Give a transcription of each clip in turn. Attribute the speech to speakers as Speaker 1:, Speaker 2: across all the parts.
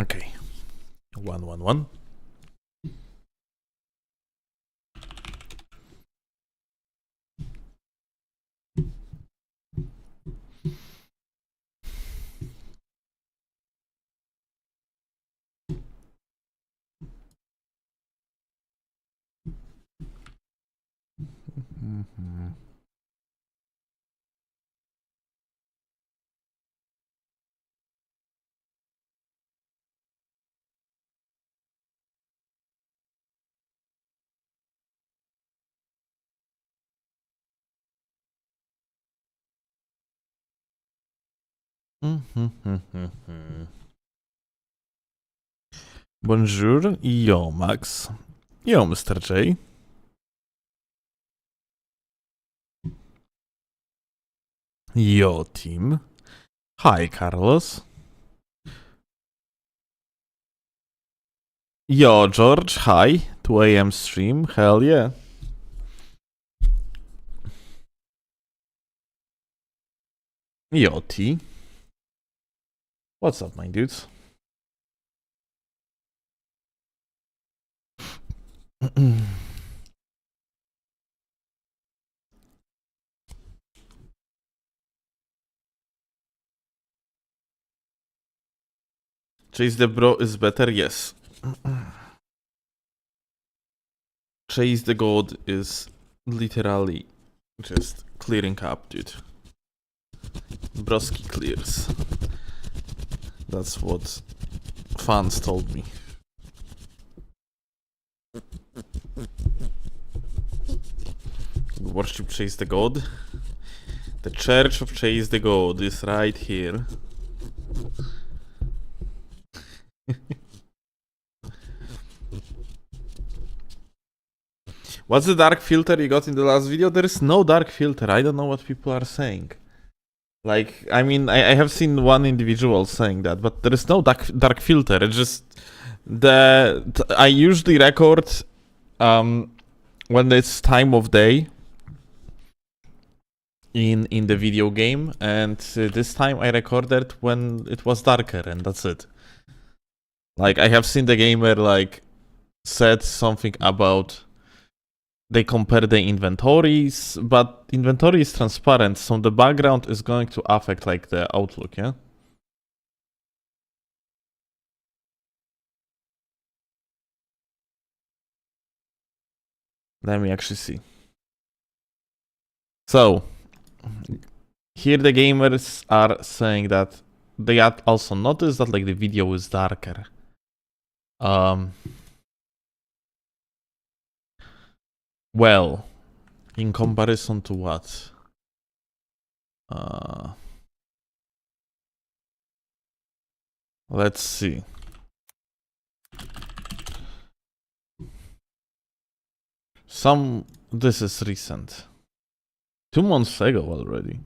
Speaker 1: Okay. 111. Mm-hmm. Bonjour. Yo, Max. Yo, Mr. J. Yo, team. Hi, Carlos. Yo, George. Hi. 2 a.m. stream. Hell yeah. Yo, T. What's up, my dudes? Chase the bro is better, yes. Chase the god is literally just clearing up, dude. Broski clears. That's what fans told me. Worship Chase the God. The Church of Chase the God is right here. What's the dark filter you got in the last video? There is no dark filter. I don't know what people are saying. Like, I mean, I have seen one individual saying that, but there is no dark filter. It's just I usually record when it's time of day in the video game, and this time I recorded when it was darker, and that's it. Like, I have seen the gamer like said something about they compare the inventories, but inventory is transparent, so the background is going to affect like the outlook, yeah? Let me actually see. So, here the gamers are saying that they also notice that like the video is darker. Well, in comparison to what? Let's see. This is recent. 2 months ago already.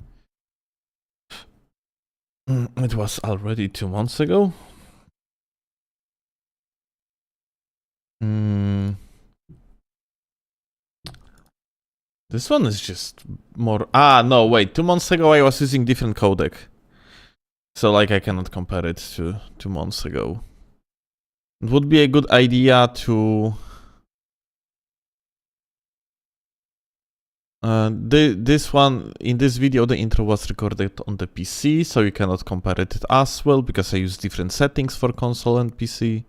Speaker 1: It was already 2 months ago? This one is just more... no, wait. 2 months ago I was using different codec. So, like, I cannot compare it to 2 months ago. It would be a good idea to... this one, in this video, the intro was recorded on the PC, so you cannot compare it as well, because I use different settings for console and PC.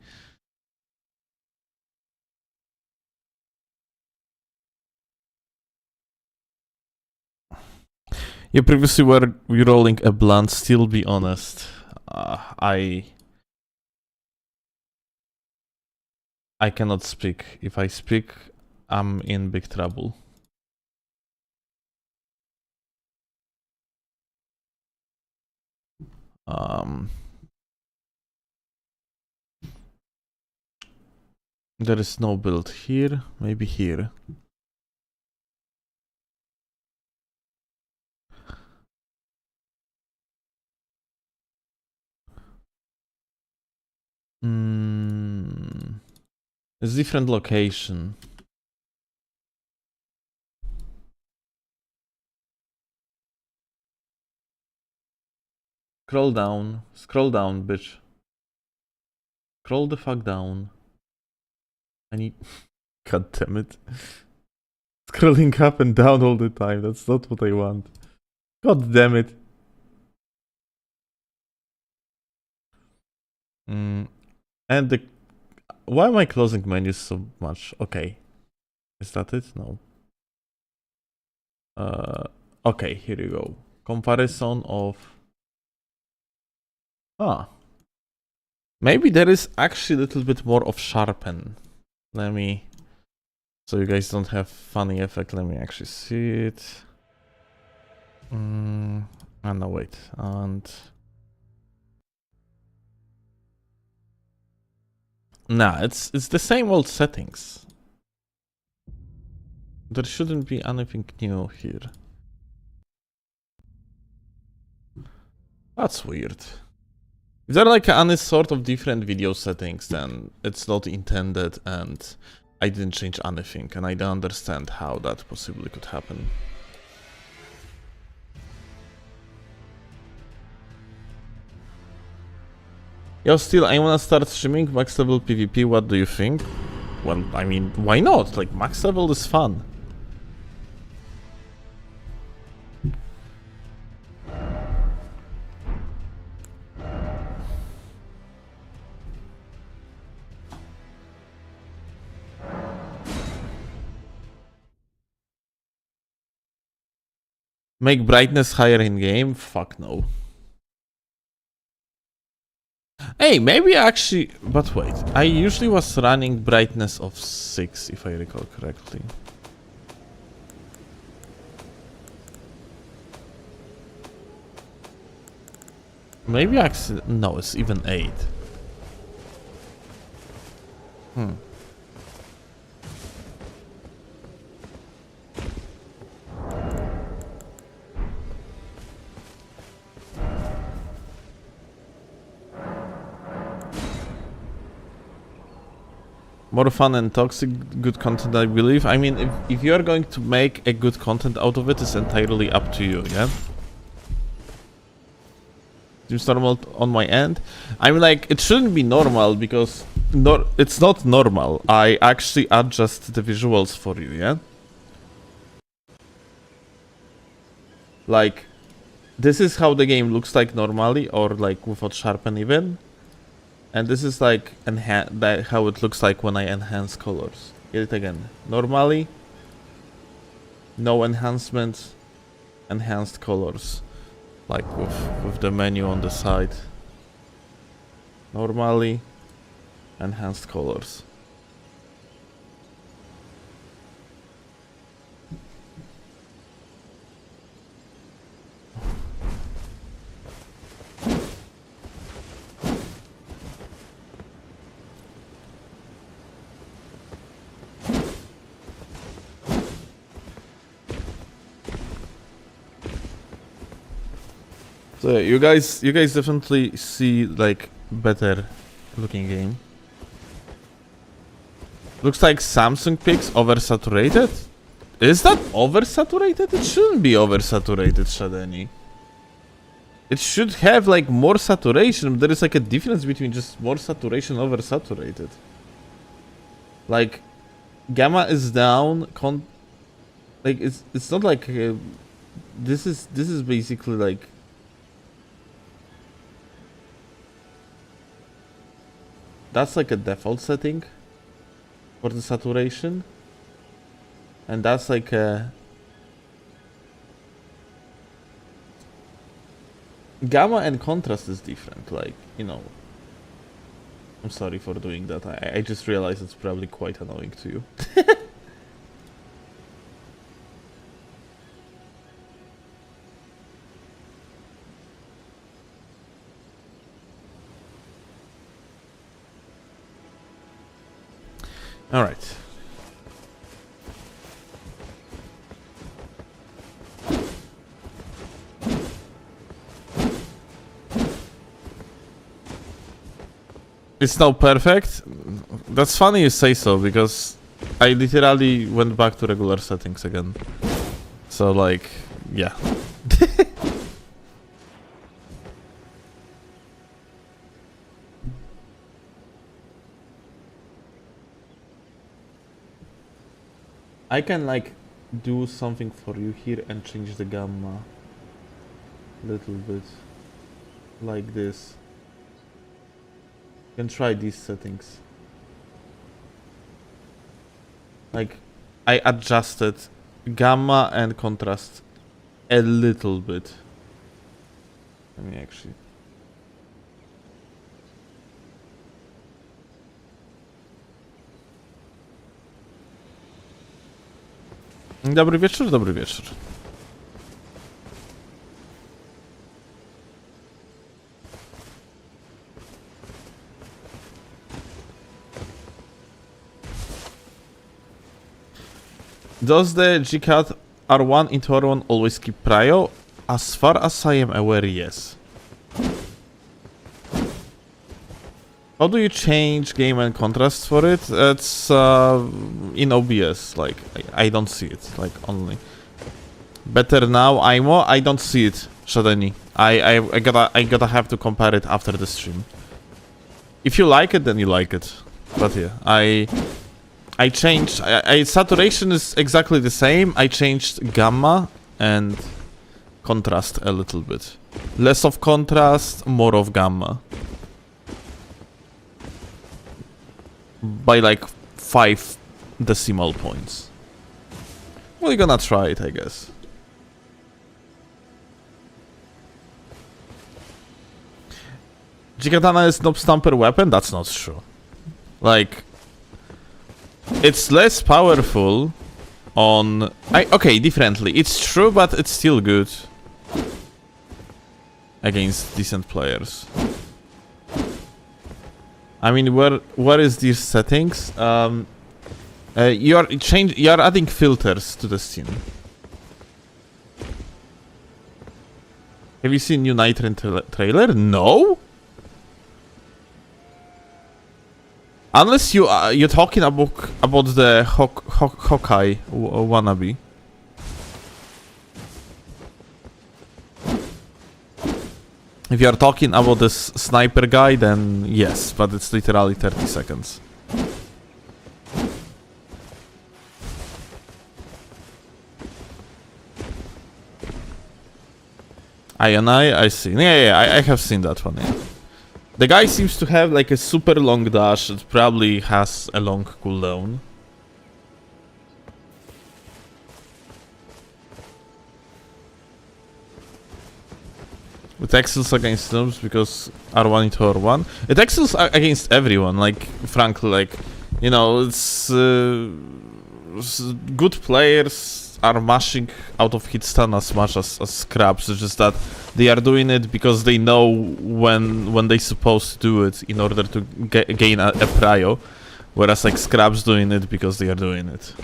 Speaker 1: You previously were rolling a blunt, still be honest. I cannot speak. If I speak, I'm in big trouble. There is no build here, maybe here. It's different location. Scroll down, bitch. Scroll the fuck down. I need... God damn it. Scrolling up and down all the time. That's not what I want. God damn it. And the... Why am I closing menus so much? Okay. Is that it? No. Okay, here you go. Comparison of... Maybe there is actually a little bit more of sharpen. Let me... So you guys don't have funny effect. Let me actually see it. No, wait. And... Nah, it's the same old settings. There shouldn't be anything new here. That's weird. If there are like any sort of different video settings, then it's not intended and I didn't change anything, and I don't understand how that possibly could happen. Yo, still, I wanna start streaming max level PvP, what do you think? Well, I mean, why not? Like, max level is fun. Make brightness higher in game? Fuck no. Hey, maybe actually... But wait, I usually was running brightness of 6, if I recall correctly. Maybe actually... No, it's even 8. More fun and toxic, good content, I believe. I mean, if you are going to make a good content out of it, it's entirely up to you, yeah? Seems normal on my end. I mean, like, it shouldn't be normal, because it's not normal. I actually adjust the visuals for you, yeah? Like, this is how the game looks like normally, or like without sharpen even. And this is like how it looks like when I enhance colors. Get it again. Normally, no enhancements, enhanced colors. Like with the menu on the side. Normally, enhanced colors. So you guys definitely see like better looking game. Looks like Samsung pics oversaturated. Is that oversaturated? It shouldn't be oversaturated, Shadeni. It should have like more saturation. There is like a difference between just more saturation and oversaturated. Like gamma is down. Like it's not like this is basically like. That's like a default setting for the saturation, and that's like a gamma and contrast is different. Like, you know, I'm sorry for doing that. I just realized it's probably quite annoying to you. All right. It's now perfect. That's funny you say so, because I literally went back to regular settings again. So like, yeah. I can like do something for you here and change the gamma a little bit like this. You can try these settings. Like I adjusted gamma and contrast a little bit. Let me actually. Dobry wieczór, dobry wieczór. Does the GCAT R1 into R1 always keep prio? As far as I am aware, yes. How do you change game and contrast for it? It's in OBS, like I don't see it, like only. Better now, IMO, I don't see it, Shadeni. I gotta have to compare it after the stream. If you like it, then you like it. But yeah, I changed. Saturation is exactly the same. I changed gamma and contrast a little bit. Less of contrast, more of gamma. By like 5 decimal points. We're gonna try it, I guess. Jigatana is no stamper weapon? That's not true. Like, it's less powerful on... okay, differently. It's true, but it's still good against decent players. I mean, where is these settings? You're adding filters to the scene. Have you seen new Nitro trailer? No. Unless you're talking about the Hawkeye wannabe. If you are talking about this sniper guy, then yes, but it's literally 30 seconds. I see. Yeah, I have seen that one, yeah. The guy seems to have like a super long dash. It probably has a long cooldown. It excels against noobs because R1 into R1. It excels against everyone, like, frankly, like, you know, it's... good players are mashing out of hit stun as much as scraps. It's just that they are doing it because they know when they're supposed to do it in order to gain a prio. Whereas, like, scraps doing it because they are doing it.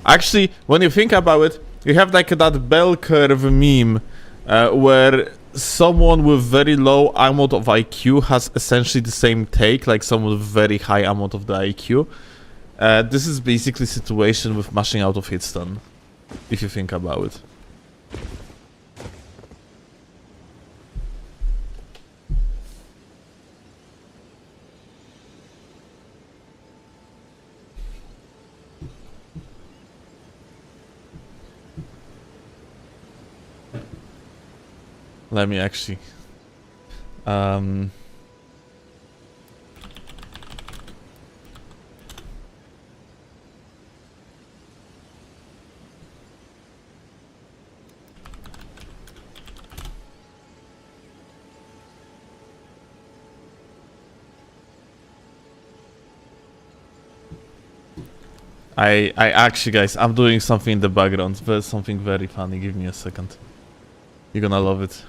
Speaker 1: Actually, when you think about it, you have, like, that bell curve meme where someone with very low amount of IQ has essentially the same take, like someone with very high amount of the IQ. This is basically situation with mashing out of hit stun, if you think about it. Let me actually... I actually, guys, I'm doing something in the background. There's something very funny. Give me a second. You're gonna love it.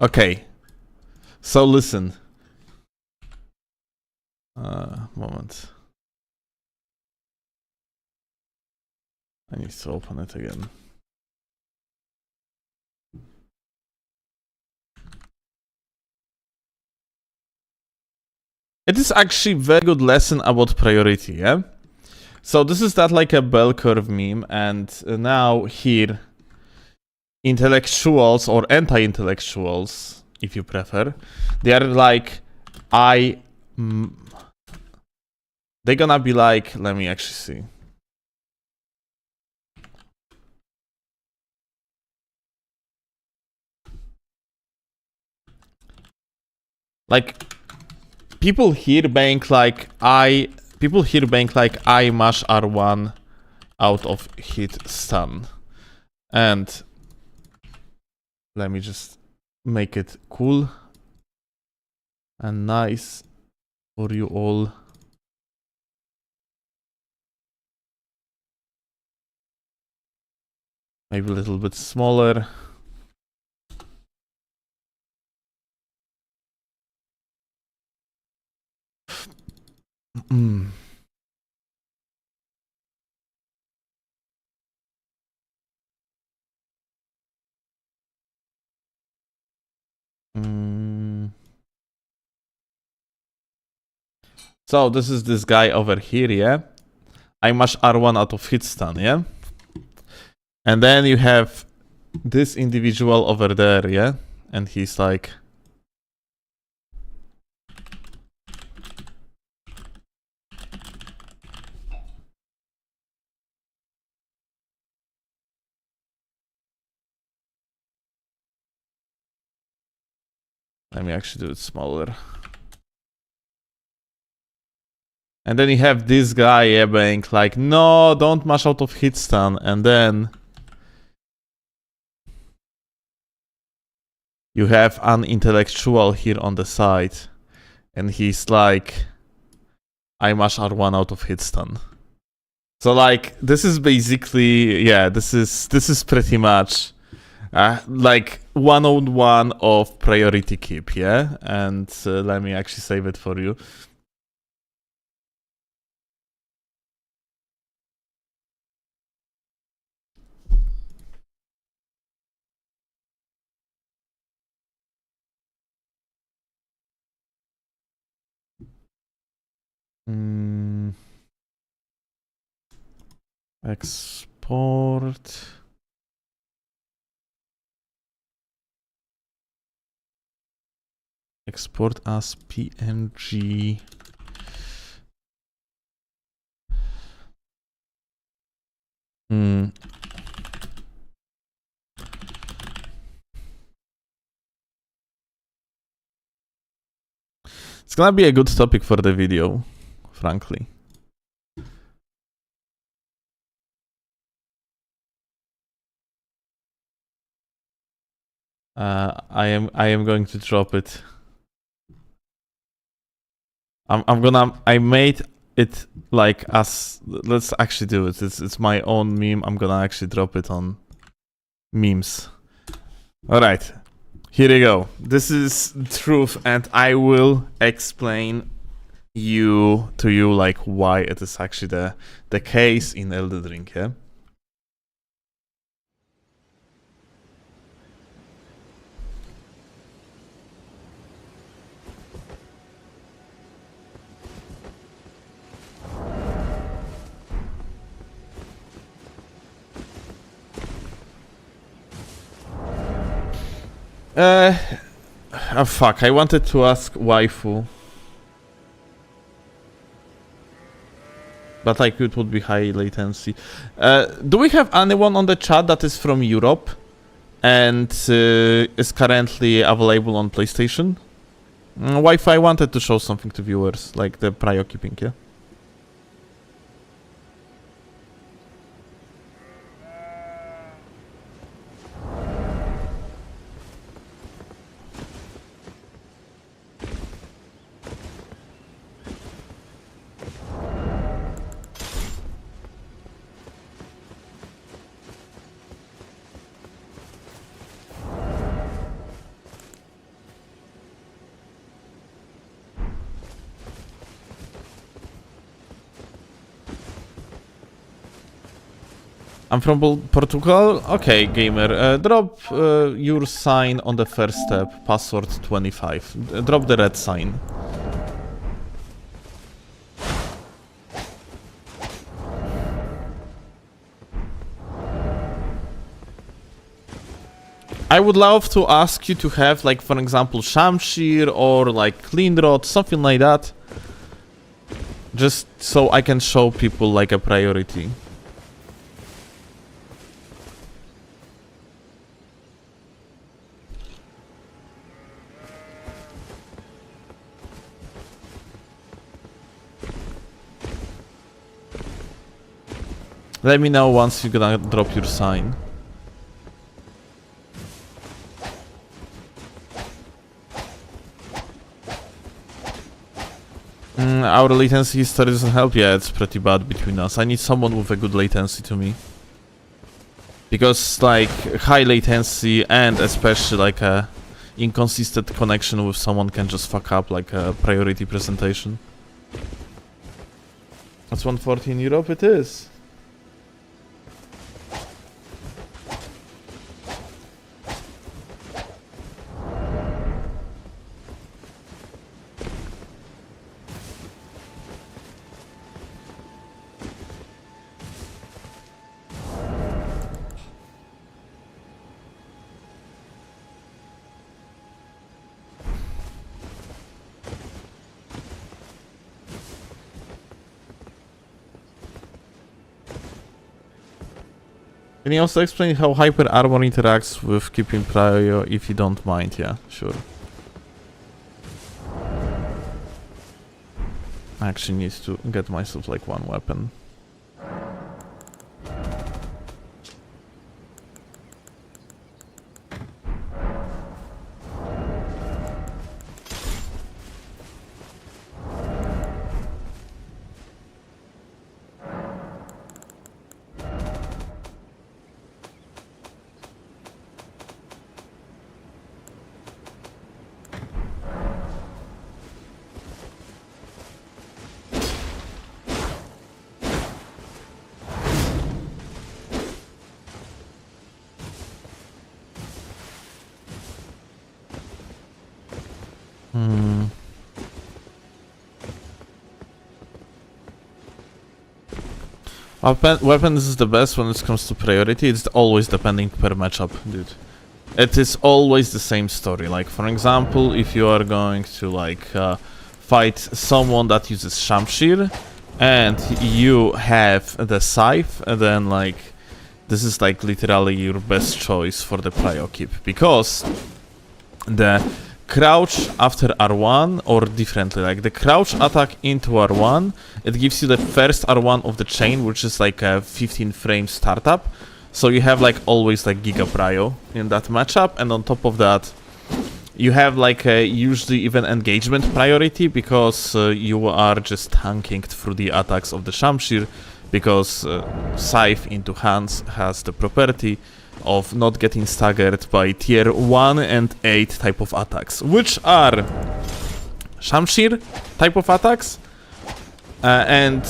Speaker 1: Okay. So listen. Moment. I need to open it again. It is actually very good lesson about priority, yeah? So this is that like a bell curve meme, and now here, intellectuals or anti-intellectuals, if you prefer, they are like, they're gonna be like, let me actually see. Like, people here bank like I mash R1 out of hit stun. And let me just make it cool and nice for you all. Maybe a little bit smaller. So this is this guy over here, yeah? I mash R1 out of hit stun, yeah? And then you have this individual over there, yeah? And he's like... Let me actually do it smaller. And then you have this guy, yeah, being like, no, don't mash out of hit stun. And then you have an intellectual here on the side. And he's like, I mash R1 out of hit stun. So like, this is basically, yeah, this is pretty much like 101 of priority keep, yeah? And let me actually save it for you. Export. Export as PNG. It's gonna be a good topic for the video, frankly. I am going to drop it. I made it like as, let's actually do it. It's my own meme. I'm gonna actually drop it on memes. All right, here you go. This is truth, and I will explain to you like why it is actually the case in Elden Ring, yeah? Oh fuck, I wanted to ask waifu. But like it would be high latency. Do we have anyone on the chat that is from Europe and is currently available on PlayStation? Wi-Fi, I wanted to show something to viewers, like the prior keeping, yeah? I'm from Portugal? Okay, gamer. Drop your sign on the first step, password 25. Drop the red sign. I would love to ask you to have, like, for example, Shamshir or like Clean Rod, something like that. Just so I can show people like a priority. Let me know once you're gonna drop your sign. Our latency history doesn't help. Yeah, it's pretty bad between us. I need someone with a good latency to me. Because, like, high latency and especially, like, a inconsistent connection with someone can just fuck up, like, a priority presentation. That's 140 in Europe? It is. Can you also explain how Hyper Armor interacts with keeping Prio if you don't mind? Yeah, sure. I actually need to get myself like one weapon. Weapons is the best when it comes to priority. It's always depending per matchup, dude. It is always the same story. Like, for example, if you are going to like fight someone that uses Shamshir and you have the scythe, then like this is like literally your best choice for the prio keep, because the crouch after R1, or differently, like the crouch attack into R1, it gives you the first R1 of the chain, which is like a 15 frame startup. So you have like always like giga prio in that matchup, and on top of that you have like a usually even engagement priority, because you are just tanking through the attacks of the Shamshir, because scythe into hands has the property of not getting staggered by tier 1 and 8 type of attacks, which are Shamshir type of attacks, and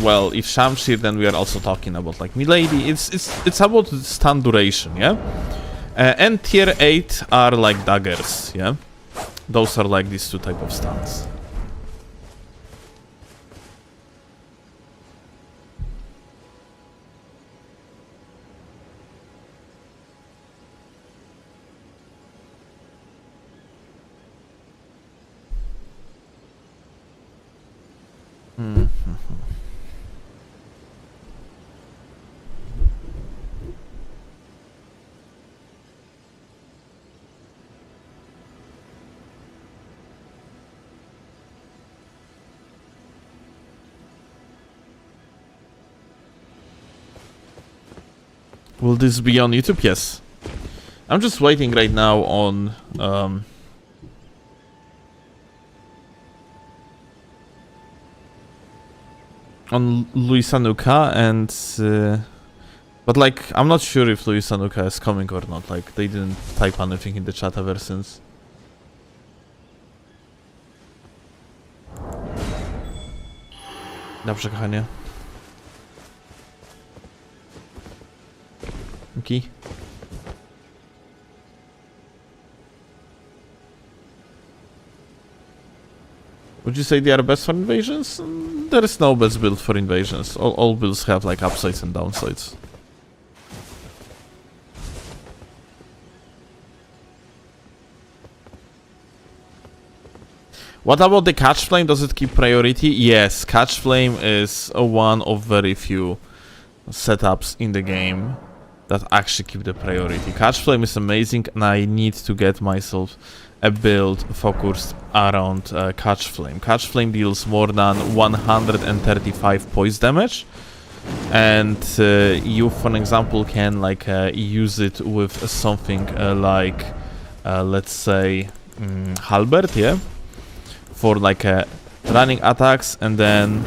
Speaker 1: well, if Shamshir, then we are also talking about like Milady. It's about stun duration, yeah. And tier 8 are like daggers, yeah. Those are like these two type of stuns. Will this be on YouTube? Yes. I'm just waiting right now on Luisa Nuka, and but like I'm not sure if Luisa Nuka is coming or not. Like they didn't type anything in the chat ever since. Dobrze, kochanie. Okay. Would you say they are best for invasions? There is no best build for invasions. All builds have like upsides and downsides. What about the catch flame? Does it keep priority? Yes, catch flame is one of very few setups in the game that actually keep the priority. Catch flame is amazing, and I need to get myself a build focused around catch flame. Catch flame deals more than 135 poise damage, and you, for example, can like use it with something like let's say halberd, yeah, for like running attacks, and then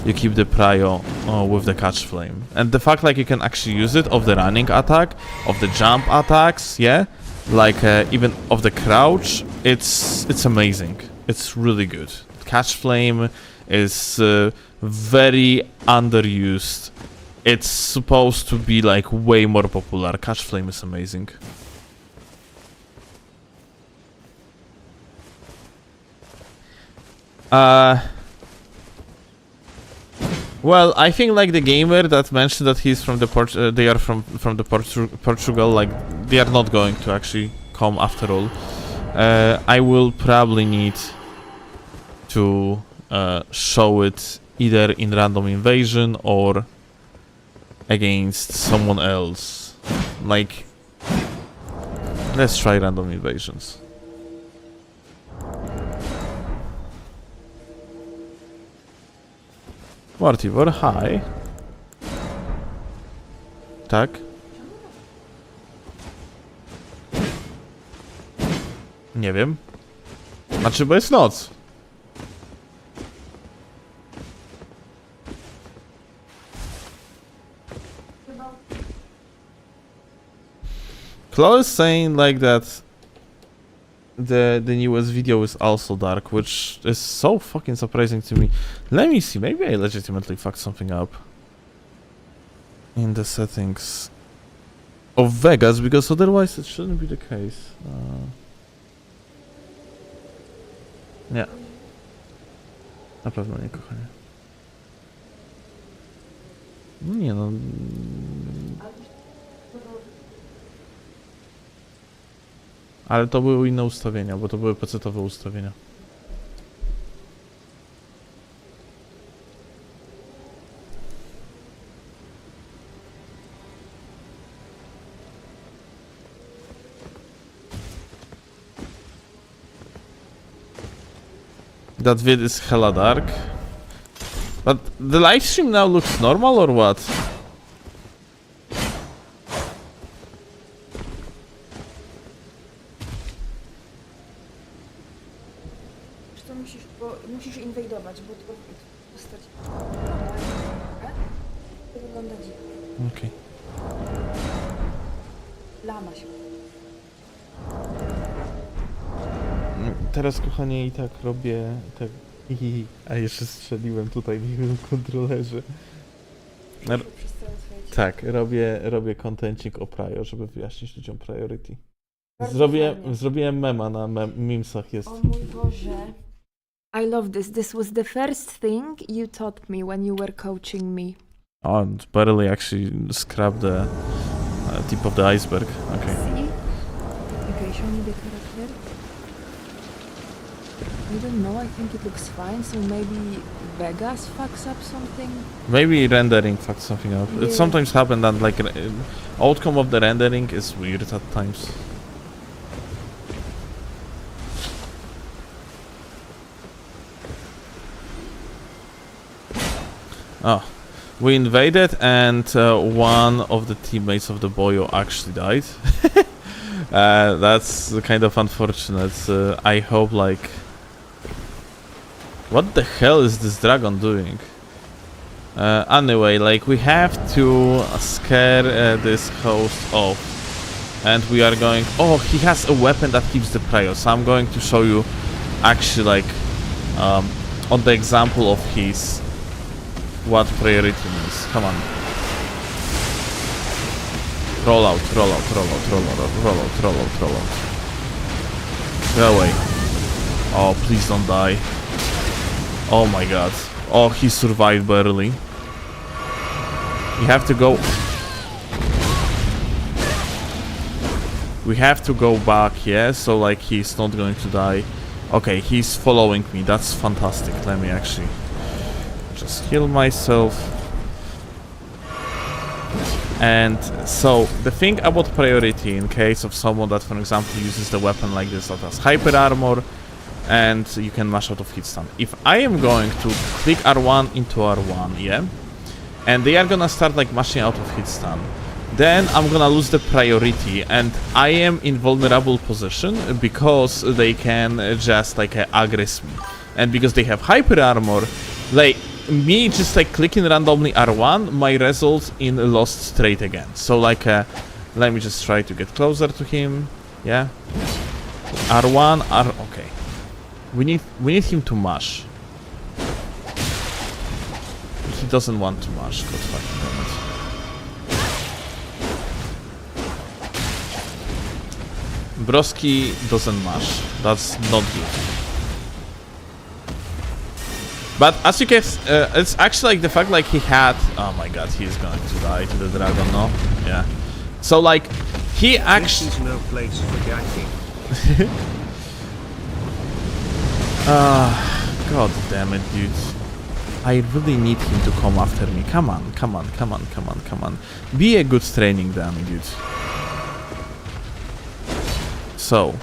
Speaker 1: you keep the prio with the catch flame. And the fact like you can actually use it of the running attack, of the jump attacks, yeah, like even of the crouch, it's amazing. It's really good. Catch flame is very underused. It's supposed to be like way more popular. Catch flame is amazing. Well, I think like the gamer that mentioned that he's from the they are from the Portugal, like they are not going to actually come after all. I will probably need to show it either in random invasion or against someone else. Like, let's try random invasions. Mortivor, hi. Tak? Nie wiem. Znaczy, bo jest noc. Chloe is saying like that the newest video is also dark, which is so fucking surprising to me. Let me see, maybe I legitimately fucked something up in the settings of Vegas, because otherwise it shouldn't be the case. Nie. Na pewno nie, kochanie. No nie no. Ale to były inne ustawienia, bo to były PC-towe ustawienia. That vid is hella dark. But the live stream now looks normal or what?
Speaker 2: Musisz inwajdować, bo to postać to wygląda dziwnie.
Speaker 1: Okej.
Speaker 2: Lama się.
Speaker 1: Teraz, kochanie, i tak robię tak. A jeszcze strzeliłem tutaj w kontrolerze. Tak, robię kontencik o prio, żeby wyjaśnić ludziom priority. Zrobiłem mema na memesach jest.
Speaker 2: O mój Boże. I love this. This was the first thing you taught me when you were coaching me.
Speaker 1: Oh, barely actually scrapped the tip of the iceberg. Okay.
Speaker 2: See? Okay, show me the character. I don't know, I think it looks fine, so maybe Vegas fucks up something?
Speaker 1: Maybe rendering fucked something up.
Speaker 2: Yeah.
Speaker 1: It sometimes happens that like outcome of the rendering is weird at times. Oh, we invaded and one of the teammates of the boyo actually died. That's kind of unfortunate. I hope like... What the hell is this dragon doing? Anyway, like we have to scare this host off. And we are going... Oh, he has a weapon that keeps the prio. So I'm going to show you actually like on the example of his what priority means. Come on. Roll out, roll out, roll out, roll out, roll out, roll out, roll out. Go away. Oh, please don't die. Oh my god. Oh, he survived barely. You have to go... We have to go back, yeah? So like he's not going to die Okay, he's following me. That's fantastic. Let me actually just heal myself. And so, the thing about priority in case of someone that, for example, uses the weapon like this that has hyper armor, and you can mash out of hit stun. If I am going to click R1 into R1, yeah, and they are gonna start like mashing out of hit stun, then I'm gonna lose the priority, and I am in vulnerable position because they can just like aggress me, and because they have hyper armor, like me just like clicking randomly R1 might result in a lost straight again. So like let me just try to get closer to him. Yeah, R1 okay. We need him to mash. He doesn't want to mash. God fucking damn it. Broski doesn't mash. That's not good. But as you can, it's actually like the fact like he had. Oh my god, he's going to die to the dragon. No, yeah. So like he actually.
Speaker 3: This is no place for ganking.
Speaker 1: God damn it, dude. I really need him to come after me. Come on, come on, come on, come on, come on. Be a good training dummy, dude. So.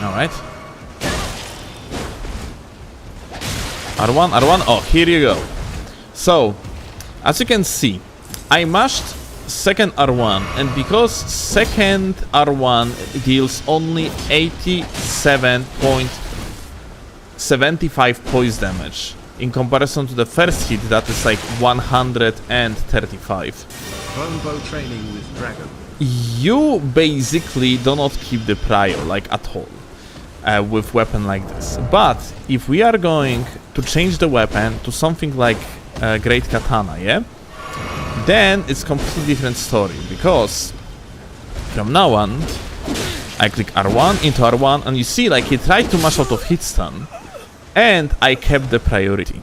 Speaker 1: Alright. R1, R1. Oh, here you go. So, as you can see, I mashed second R1, and because second R1 deals only 87.75 poise damage in comparison to the first hit that is like 135.
Speaker 3: Combo training with dragon.
Speaker 1: You basically do not keep the prio like at all with weapon like this. But if we are going to change the weapon to something like Great Katana, yeah, then it's completely different story, because from now on I click R1 into R1, and you see like he tried to mash out of hit stun, and I kept the priority.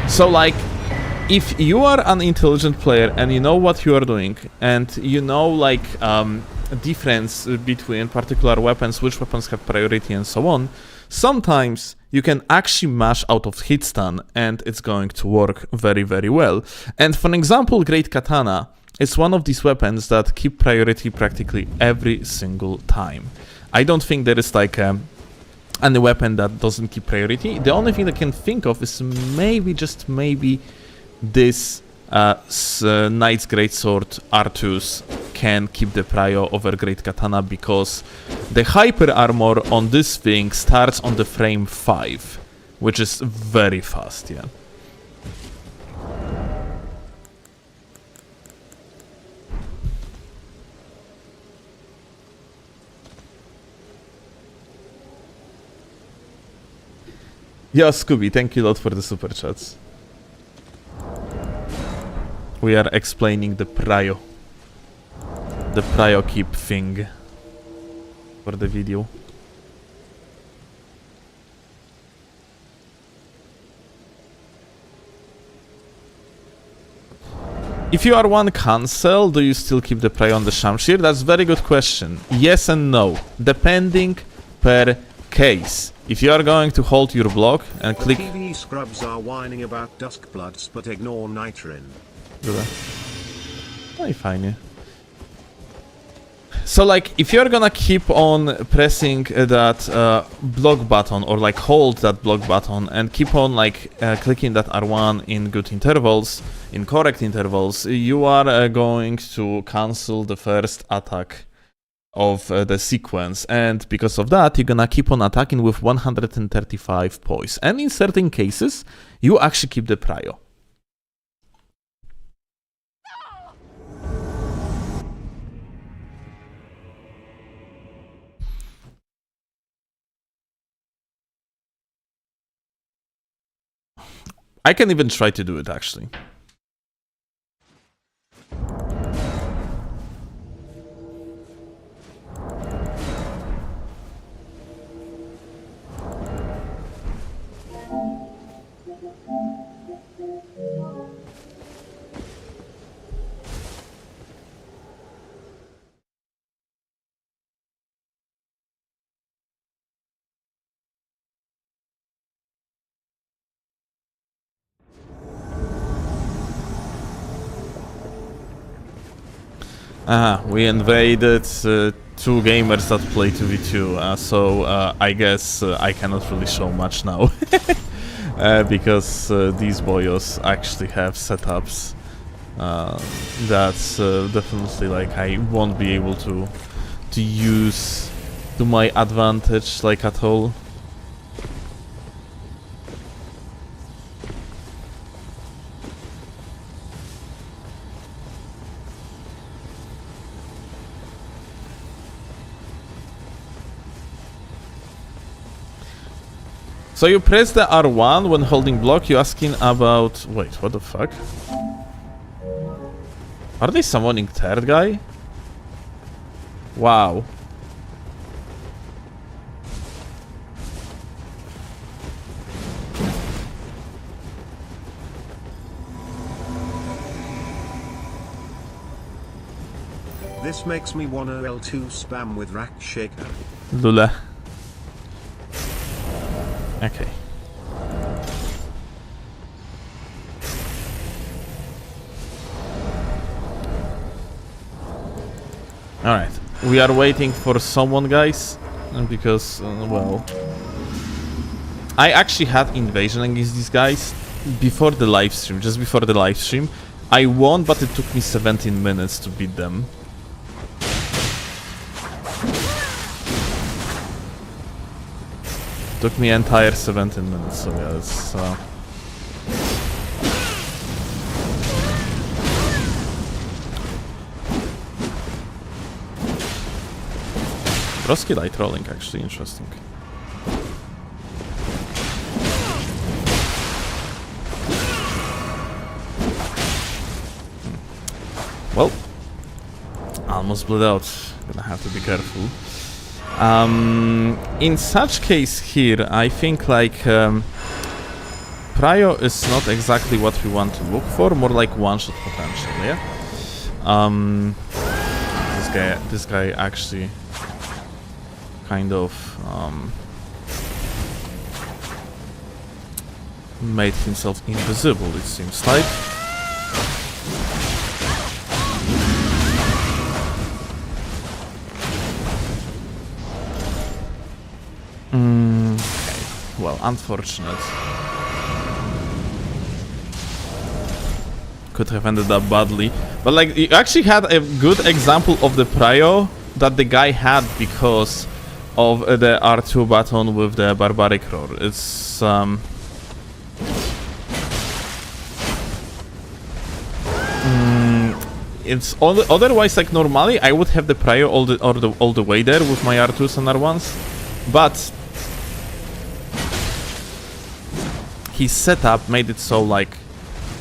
Speaker 1: So like, if you are an intelligent player and you know what you are doing, and you know like difference between particular weapons, which weapons have priority and so on, sometimes you can actually mash out of hit stun and it's going to work very, very well. And for example, Great Katana is one of these weapons that keep priority practically every single time. I don't think there is like any weapon that doesn't keep priority. The only thing I can think of is maybe, just maybe, this Knight's Greatsword Artus can keep the prio over Great Katana, because the hyper armor on this thing starts on the frame 5, which is very fast, yeah. Yeah, Scooby, thank you a lot for the super chats. We are explaining the prio. The prio keep thing for the video. If you are one cancel, do you still keep the prio on the Shamshir? That's a very good question. Yes and no, depending per case. If you are going to hold your block and click...
Speaker 3: PvE scrubs are whining about Duskbloods, but ignore Nitrin.
Speaker 1: No i fajnie. So like, if you're gonna keep on pressing that block button, or like hold that block button and keep on like clicking that R1 in good intervals, in correct intervals, you are going to cancel the first attack of the sequence, and because of that you're gonna keep on attacking with 135 poise, and in certain cases you actually keep the prio. I can even try to do it actually. We invaded two gamers that play 2v2, so I guess I cannot really show much now. Because these boyos actually have setups that's definitely like I won't be able to use to my advantage like at all. So you press the R1 when holding block, you asking about... Wait, what the fuck? Are they summoning third guy? Wow.
Speaker 3: This makes me wanna L2 spam with Rack Shaker.
Speaker 1: Lula. Okay. Alright. We are waiting for someone, guys. Because, well... I actually had invasion against these guys before the live stream, just before the live stream. I won, but it took me 17 minutes to beat them. Took me entire 17 minutes, so yeah, it's... Broski light rolling, actually, interesting. Well, almost blew out. Gonna have to be careful. In such case here, I think like Prio is not exactly what we want to look for, more like one-shot potential, yeah? This guy actually kind of made himself invisible, it seems like. Okay. Well, unfortunate. Could have ended up badly. But like, you actually had a good example of the prio that the guy had because of the R2 button with the barbaric roar. It's it's otherwise like normally I would have the prio all the way there with my R2s and R1s, but his setup made it so like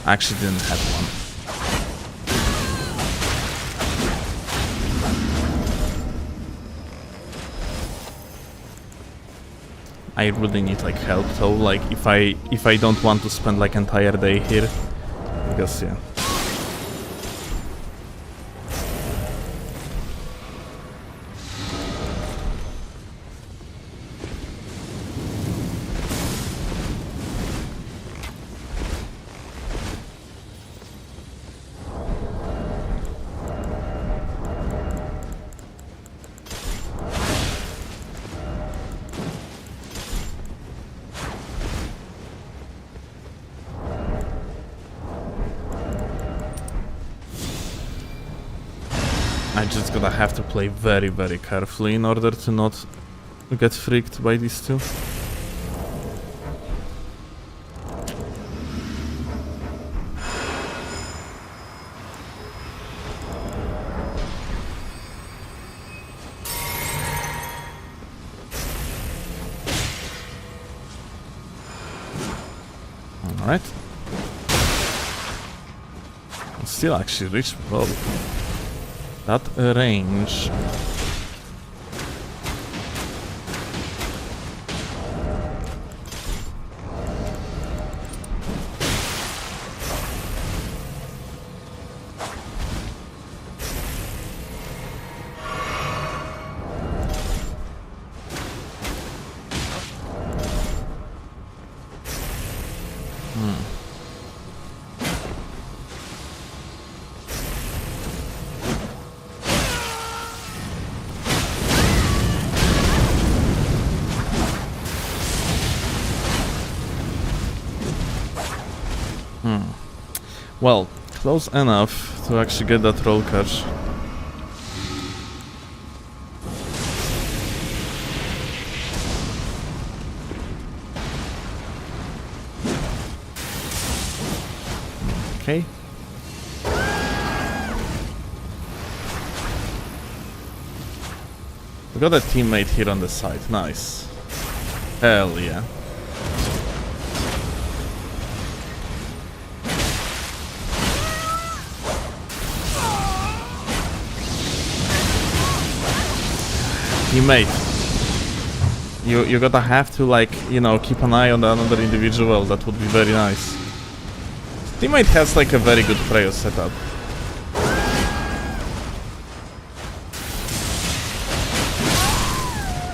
Speaker 1: I actually didn't have one. I really need like help though, like if I don't want to spend like entire day here, because yeah. I just gonna have to play very, very carefully in order to not get freaked by these two. Alright. Still actually reach well. That range. Well, close enough to actually get that roll catch. Okay. We got a teammate here on the side. Nice. Hell yeah. Teammate. You gotta have to, like, you know, keep an eye on another individual. That would be very nice. Teammate has like a very good prayer setup.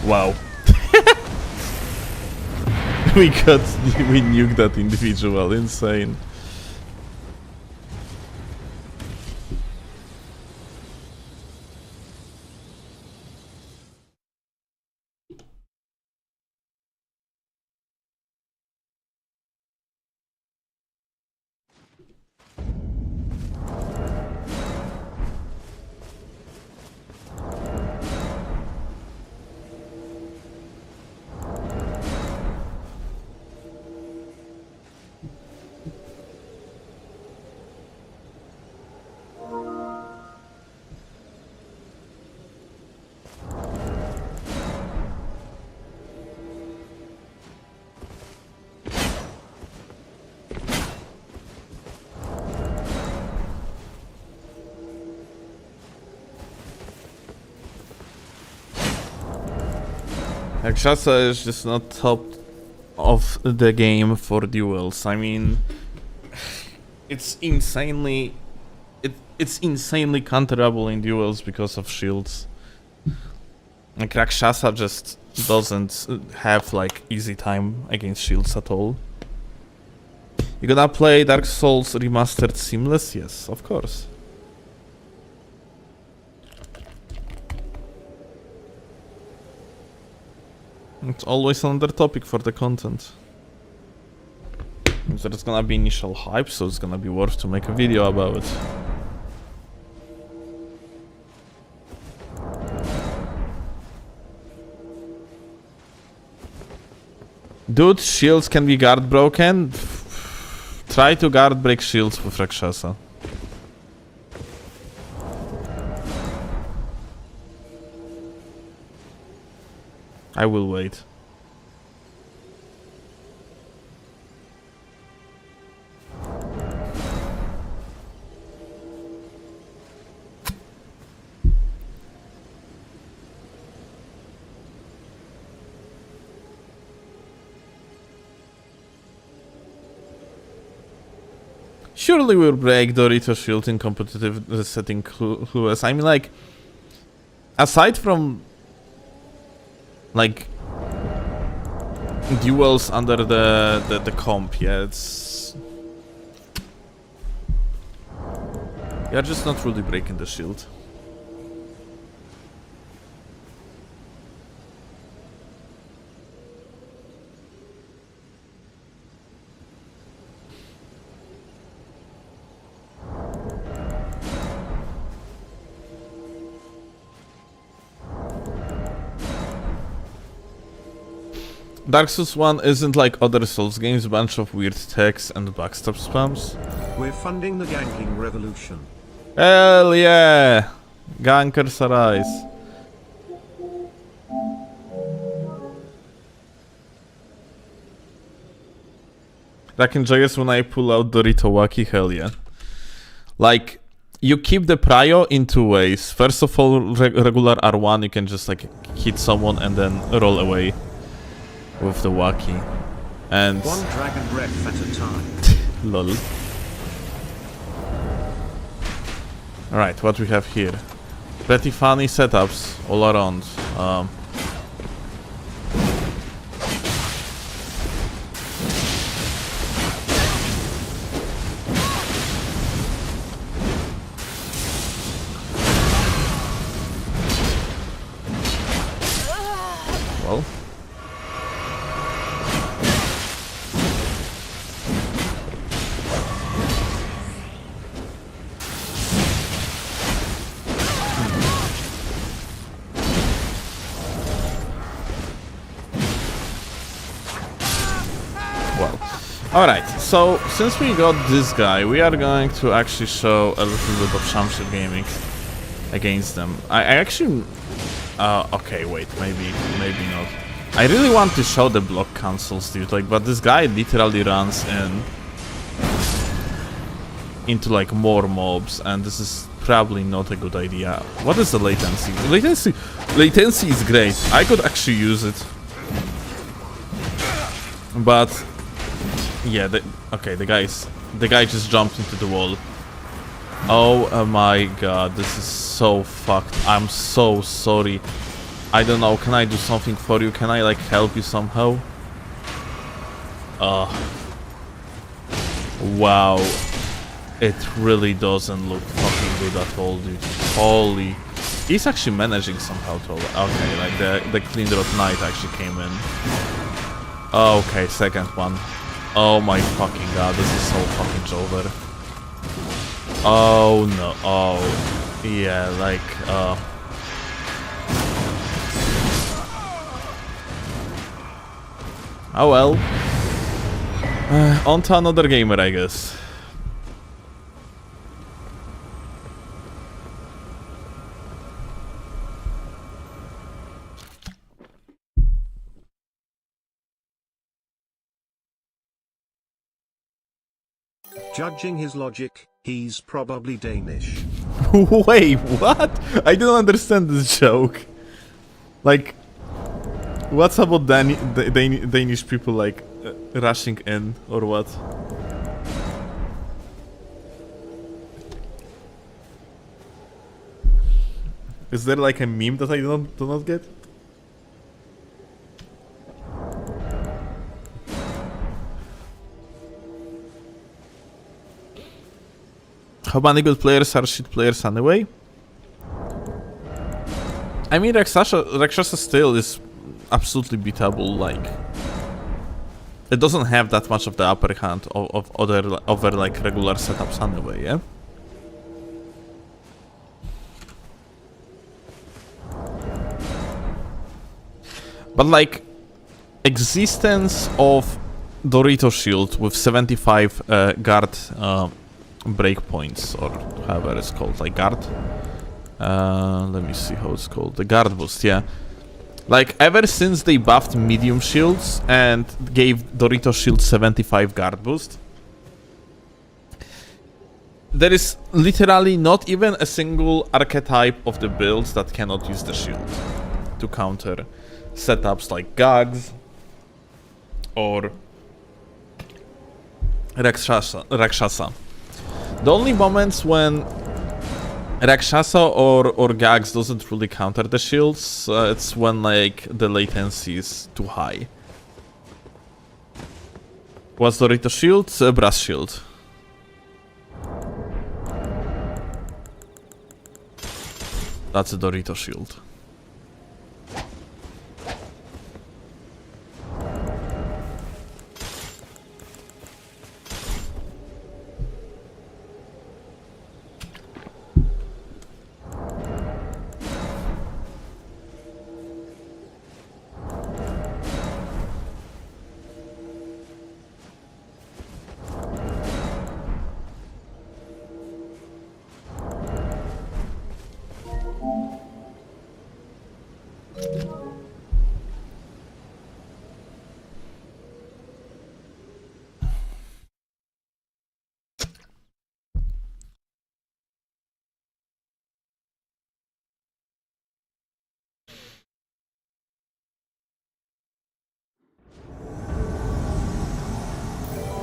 Speaker 1: Wow. we nuked that individual. Insane. Rakshasa is just not top of the game for duels. I mean, it's insanely counterable in duels because of shields. Like Rakshasa just doesn't have like easy time against shields at all. You gonna play Dark Souls Remastered Seamless? Yes, of course. It's always another topic for the content. There's gonna be initial hype, so it's gonna be worth to make a video about it. Dude, shields can be guard broken. Try to guard break shields with Rakshasa. I will wait. Surely we'll break Dorito shield in competitive setting clueless. I mean, like, aside from like duels under the comp, yeah, it's you're just not really breaking the shield. Dark Souls 1 isn't like other Souls games, a bunch of weird text and backstab spams.
Speaker 3: We're funding the ganking revolution.
Speaker 1: Hell yeah! Gankers arise. I can enjoy when I pull out Dorito Wacky, hell yeah. Like, you keep the prio in two ways. First of all, regular R1, you can just like hit someone and then roll away with the Wacky. And
Speaker 3: one dragon breath at a time.
Speaker 1: lol. Alright, what we have here? Pretty funny setups all around. Well. well. Alright, so since we got this guy, we are going to actually show a little bit of Shamshir gaming against them. I actually... okay, wait, maybe not. I really want to show the block cancels, dude, like, but this guy literally runs into like more mobs, and this is probably not a good idea. What is the latency? Latency is great. I could actually use it. But yeah, okay, the guy just jumped into the wall. Oh my god, this is so fucked. I'm so sorry. I don't know, can I do something for you? Can I like help you somehow? Wow. It really doesn't look fucking good at all, dude. Holy. He's actually managing somehow to... Okay, like the Clean Rot Knight actually came in. Okay, second one. Oh my fucking god, this is so fucking over. Oh no, oh. Yeah, like, oh well. On to another gamer, I guess.
Speaker 3: Judging his logic, he's probably Danish.
Speaker 1: Wait, what? I don't understand this joke. Like, what's about Danish people like rushing in or what? Is there like a meme that I do not get? How many good players are shit players anyway? I mean, Rakshasa still is absolutely beatable, like... It doesn't have that much of the upper hand of over like regular setups anyway, yeah? But like, existence of Dorito Shield with 75 guard breakpoints, or however it's called, like guard. Let me see how it's called. The guard boost, yeah. Like, ever since they buffed medium shields and gave Dorito Shield 75 guard boost, there is literally not even a single archetype of the builds that cannot use the shield to counter setups like Gags or Rakshasa. The only moments when Rakshasa or Gags doesn't really counter the shields, it's when like the latency is too high. What's Dorito Shield? Brass Shield. That's a Dorito Shield.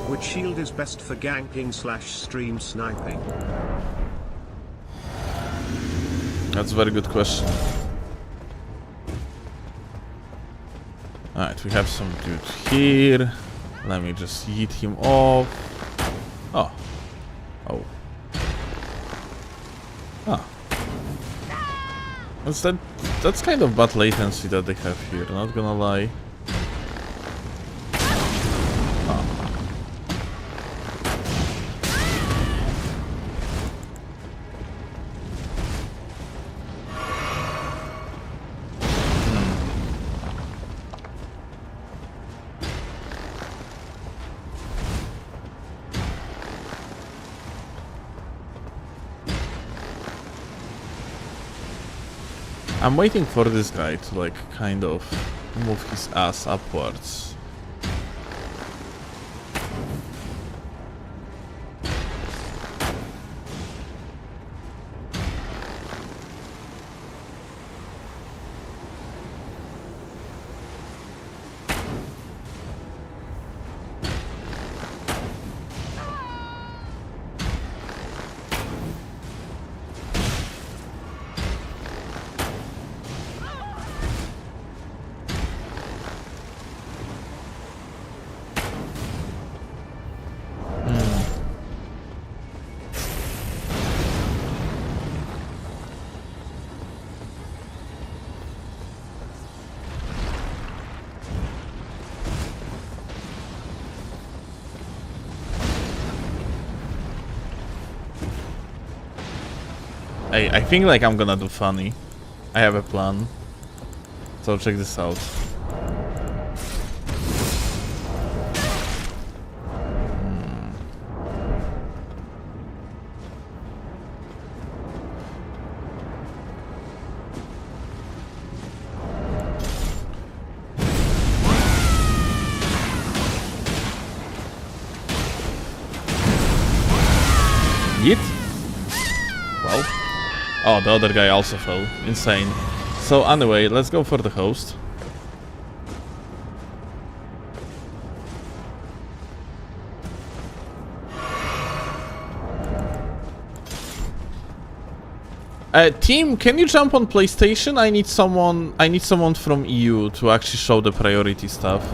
Speaker 3: Which shield is best for ganking / stream sniping?
Speaker 1: That's a very good question. Alright, we have some dude here. Let me just yeet him off. Oh. Oh. Ah. That's kind of bad latency that they have here, not gonna lie. I'm waiting for this guy to like kind of move his ass upwards. I think like I'm gonna do funny. I have a plan. So check this out. Yeet? Well. Oh, the other guy also fell. Insane. So anyway, let's go for the host. Team, can you jump on PlayStation? I need someone from EU to actually show the priority stuff.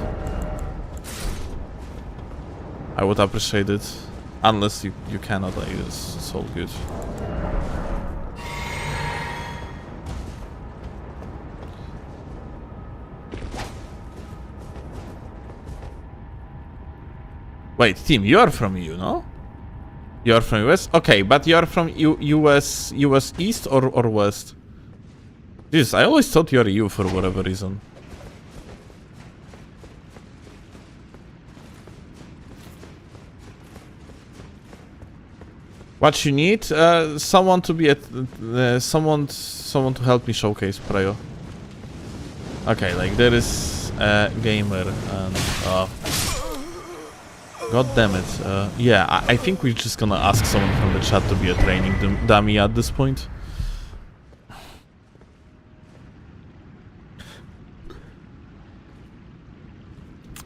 Speaker 1: I would appreciate it. Unless you cannot, like, it's all good. Wait, team, you are from EU, no? You are from US? Okay, but you are from US East or West? Jesus, I always thought you are EU for whatever reason. What you need? Someone to be at someone to help me showcase Prio. Okay, like there is a gamer and god damn it. Yeah, I think we're just gonna ask someone from the chat to be a training dummy at this point.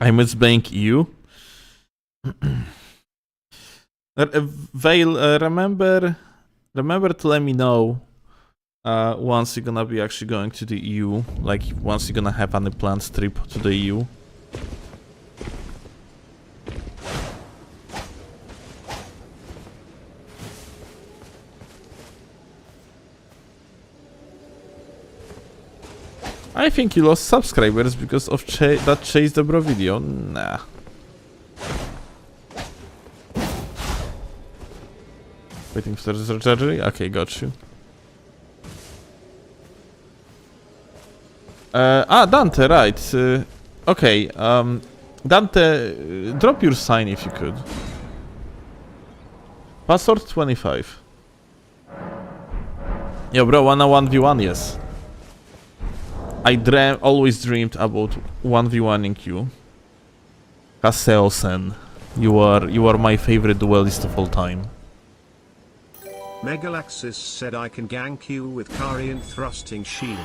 Speaker 1: I miss Bank EU. Vale, remember to let me know once you're gonna be actually going to the EU, like once you're gonna have any planned trip to the EU. I think you lost subscribers because of that Chase the Bro video. Nah. Waiting for the surgery? Okay, got you. Dante, right. Okay, Dante, drop your sign if you could. Password 25. Yo, bro, 1v1, yes. I always dreamed about 1v1ing you. Kasseosen, you are my favorite duelist of all time.
Speaker 3: Megalaxis said I can gank you with Carian thrusting shield.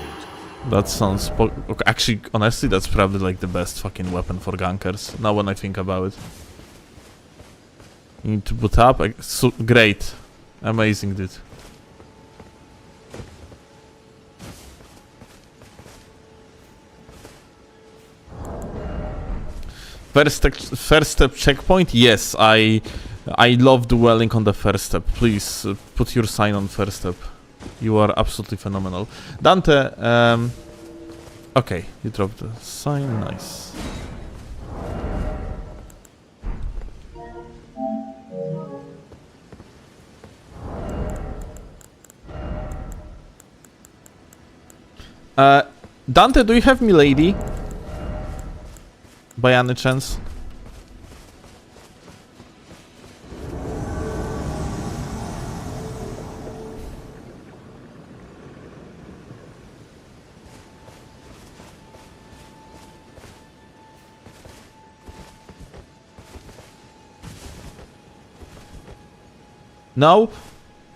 Speaker 1: That sounds... Okay, actually, honestly, that's probably like the best fucking weapon for gankers, now when I think about it. You need to boot up? So, great. Amazing, dude. First step checkpoint? Yes, I love dwelling on the first step. Please, put your sign on first step. You are absolutely phenomenal. Dante, okay, you dropped the sign, nice. Dante, do you have Milady? By any chance? No?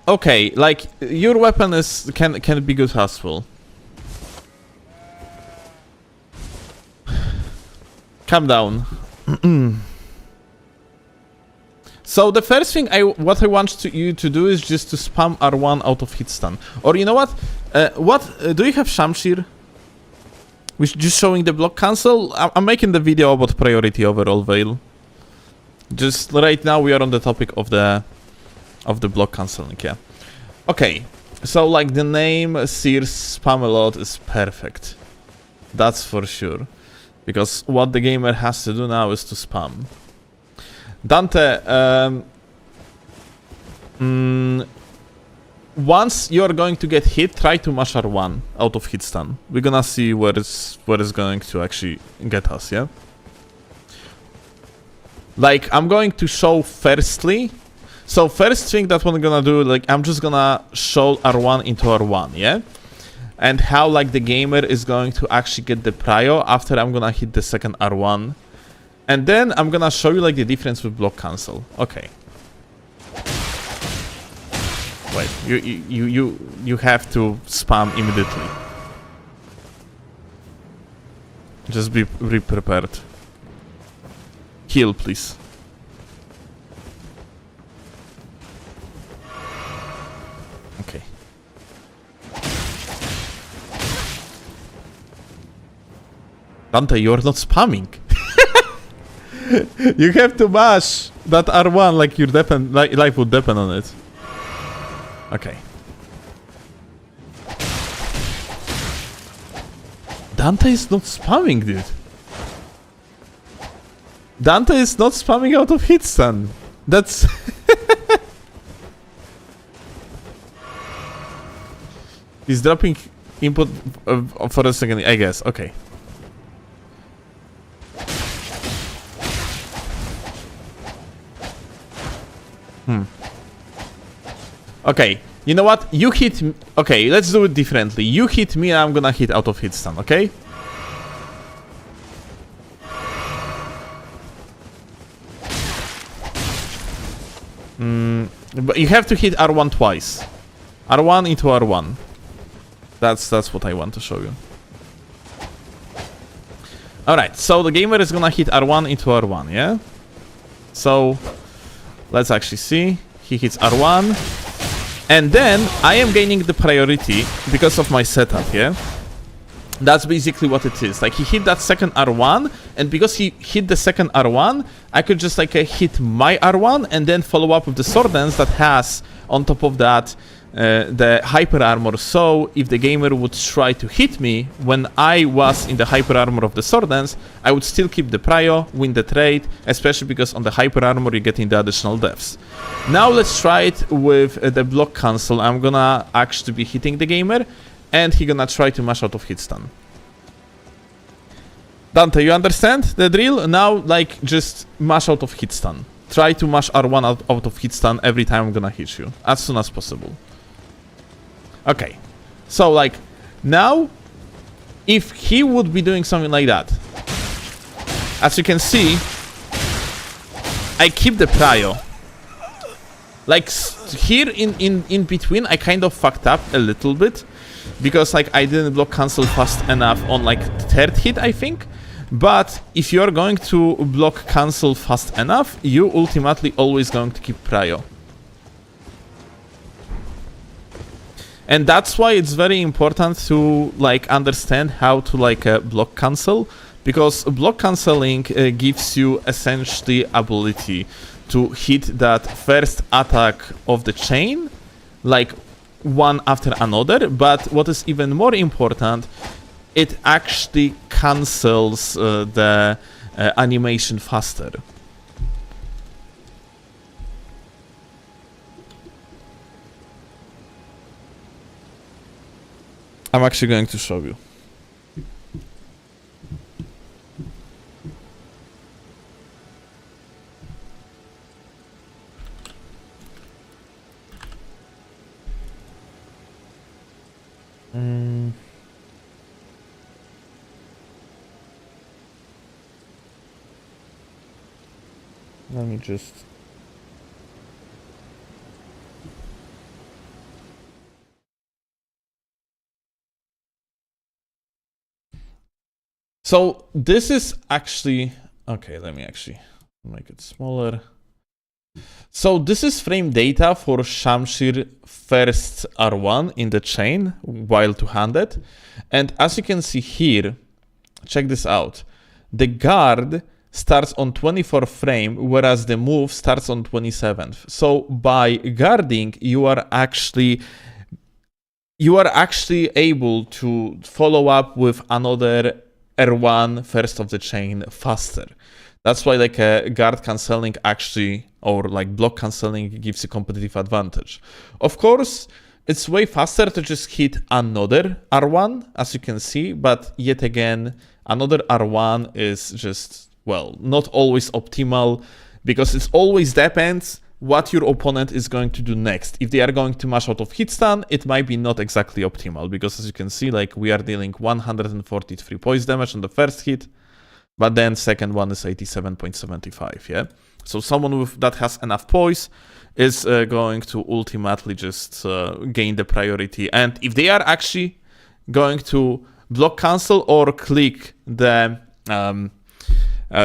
Speaker 1: Okay, like, your weapon can be good as well. Calm down. So the first thing what I want you to do is just to spam R1 out of hit stun. Or you know what? Do you have Shamshir? Which just showing the block cancel? I'm making the video about priority overall veil. Just right now we are on the topic of the block canceling, yeah. Okay, so like the name Sears spam a lot is perfect. That's for sure. Because what the gamer has to do now is to spam. Dante, once you're going to get hit, try to mash R1 out of hit stun. We're gonna see where it's going to actually get us, yeah? Like, I'm going to show firstly. So first thing that I'm gonna do, like, I'm just gonna show R1 into R1, yeah? And how, like, the gamer is going to actually get the prio after I'm gonna hit the second R1. And then I'm gonna show you, like, the difference with block cancel. Okay. Wait, you have to spam immediately. Just be prepared. Heal, please. Okay. Dante, you're not spamming. You have to mash that R1 like your life would depend on it. Okay. Dante is not spamming, dude. Dante is not spamming out of hit stun. That's... He's dropping input for a second, I guess. Okay. Okay, you know what? You hit me. Okay, let's do it differently. You hit me and I'm gonna hit out of hit stun, okay? But you have to hit R1 twice. R1 into R1. That's what I want to show you. Alright, so the gamer is gonna hit R1 into R1, yeah? So, let's actually see. He hits R1. And then, I am gaining the priority because of my setup, yeah? That's basically what it is. Like, he hit that second R1, and because he hit the second R1, I could just, like, hit my R1, and then follow up with the sword dance that has, on top of that, the hyper armor. So, if the gamer would try to hit me when I was in the hyper armor of the sword dance, I would still keep the prio, win the trade, especially because on the hyper armor you're getting the additional deaths. Now let's try it with the block cancel. I'm gonna actually be hitting the gamer, and he's gonna try to mash out of hit stun. Dante, you understand the drill? Now, like, just mash out of hit stun. Try to mash R1 out of hit stun every time I'm gonna hit you, as soon as possible. Okay, so, like, now, if he would be doing something like that, as you can see, I keep the prio. Like, here in between, I kind of fucked up a little bit, because, like, I didn't block cancel fast enough on, like, the third hit, I think. But if you're going to block cancel fast enough, you ultimately always going to keep prio. And that's why it's very important to, like, understand how to, like, block cancel, because block canceling gives you essentially ability to hit that first attack of the chain, like, one after another. But what is even more important, it actually cancels the animation faster. I'm actually going to show you. Let me just... So this is actually, okay, let me actually make it smaller. So this is frame data for Shamshir first R1 in the chain while two-handed. And as you can see here, check this out. The guard starts on 24th frame, whereas the move starts on 27th. So by guarding, you are actually able to follow up with another R1 first of the chain faster. That's why like a guard cancelling actually, or like block cancelling, gives you competitive advantage. Of course, it's way faster to just hit another R1, as you can see, but yet again, another R1 is just, well, not always optimal, because it always depends what your opponent is going to do next. If they are going to mash out of hit stun, it might be not exactly optimal, because as you can see, like we are dealing 143 poise damage on the first hit, but then second one is 87.75, yeah? So someone that has enough poise is going to ultimately just gain the priority. And if they are actually going to block cancel or click the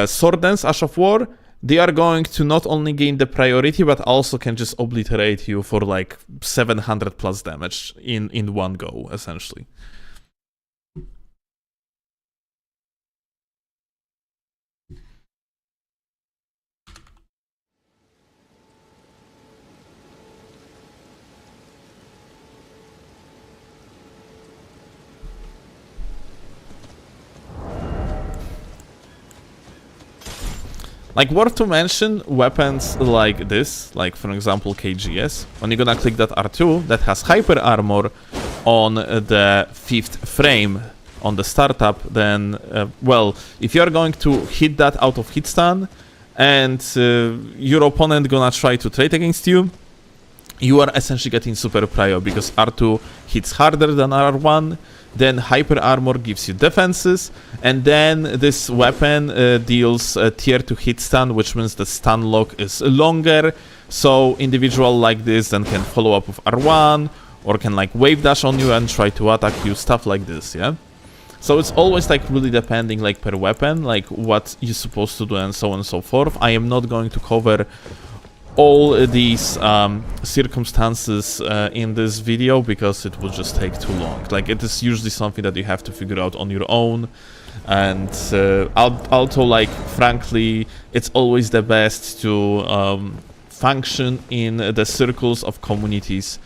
Speaker 1: Sword Dance Ash of War, they are going to not only gain the priority, but also can just obliterate you for like 700 plus damage in one go, essentially. Like, worth to mention, weapons like this, like for example KGS, when you're gonna click that R2 that has hyper armor on the 5th frame on the startup, then, well, if you're going to hit that out of hit stun and your opponent gonna try to trade against you, you are essentially getting super prio, because R2 hits harder than R1, then hyper armor gives you defenses, and then this weapon deals tier 2 hit stun, which means the stun lock is longer, so individual like this then can follow up with R1, or can like wave dash on you and try to attack you, stuff like this, yeah? So it's always like really depending like per weapon, like what you're supposed to do and so on and so forth. I am not going to cover all these circumstances in this video, because it will just take too long. Like, it is usually something that you have to figure out on your own, and also, like, frankly, it's always the best to function in the circles of communities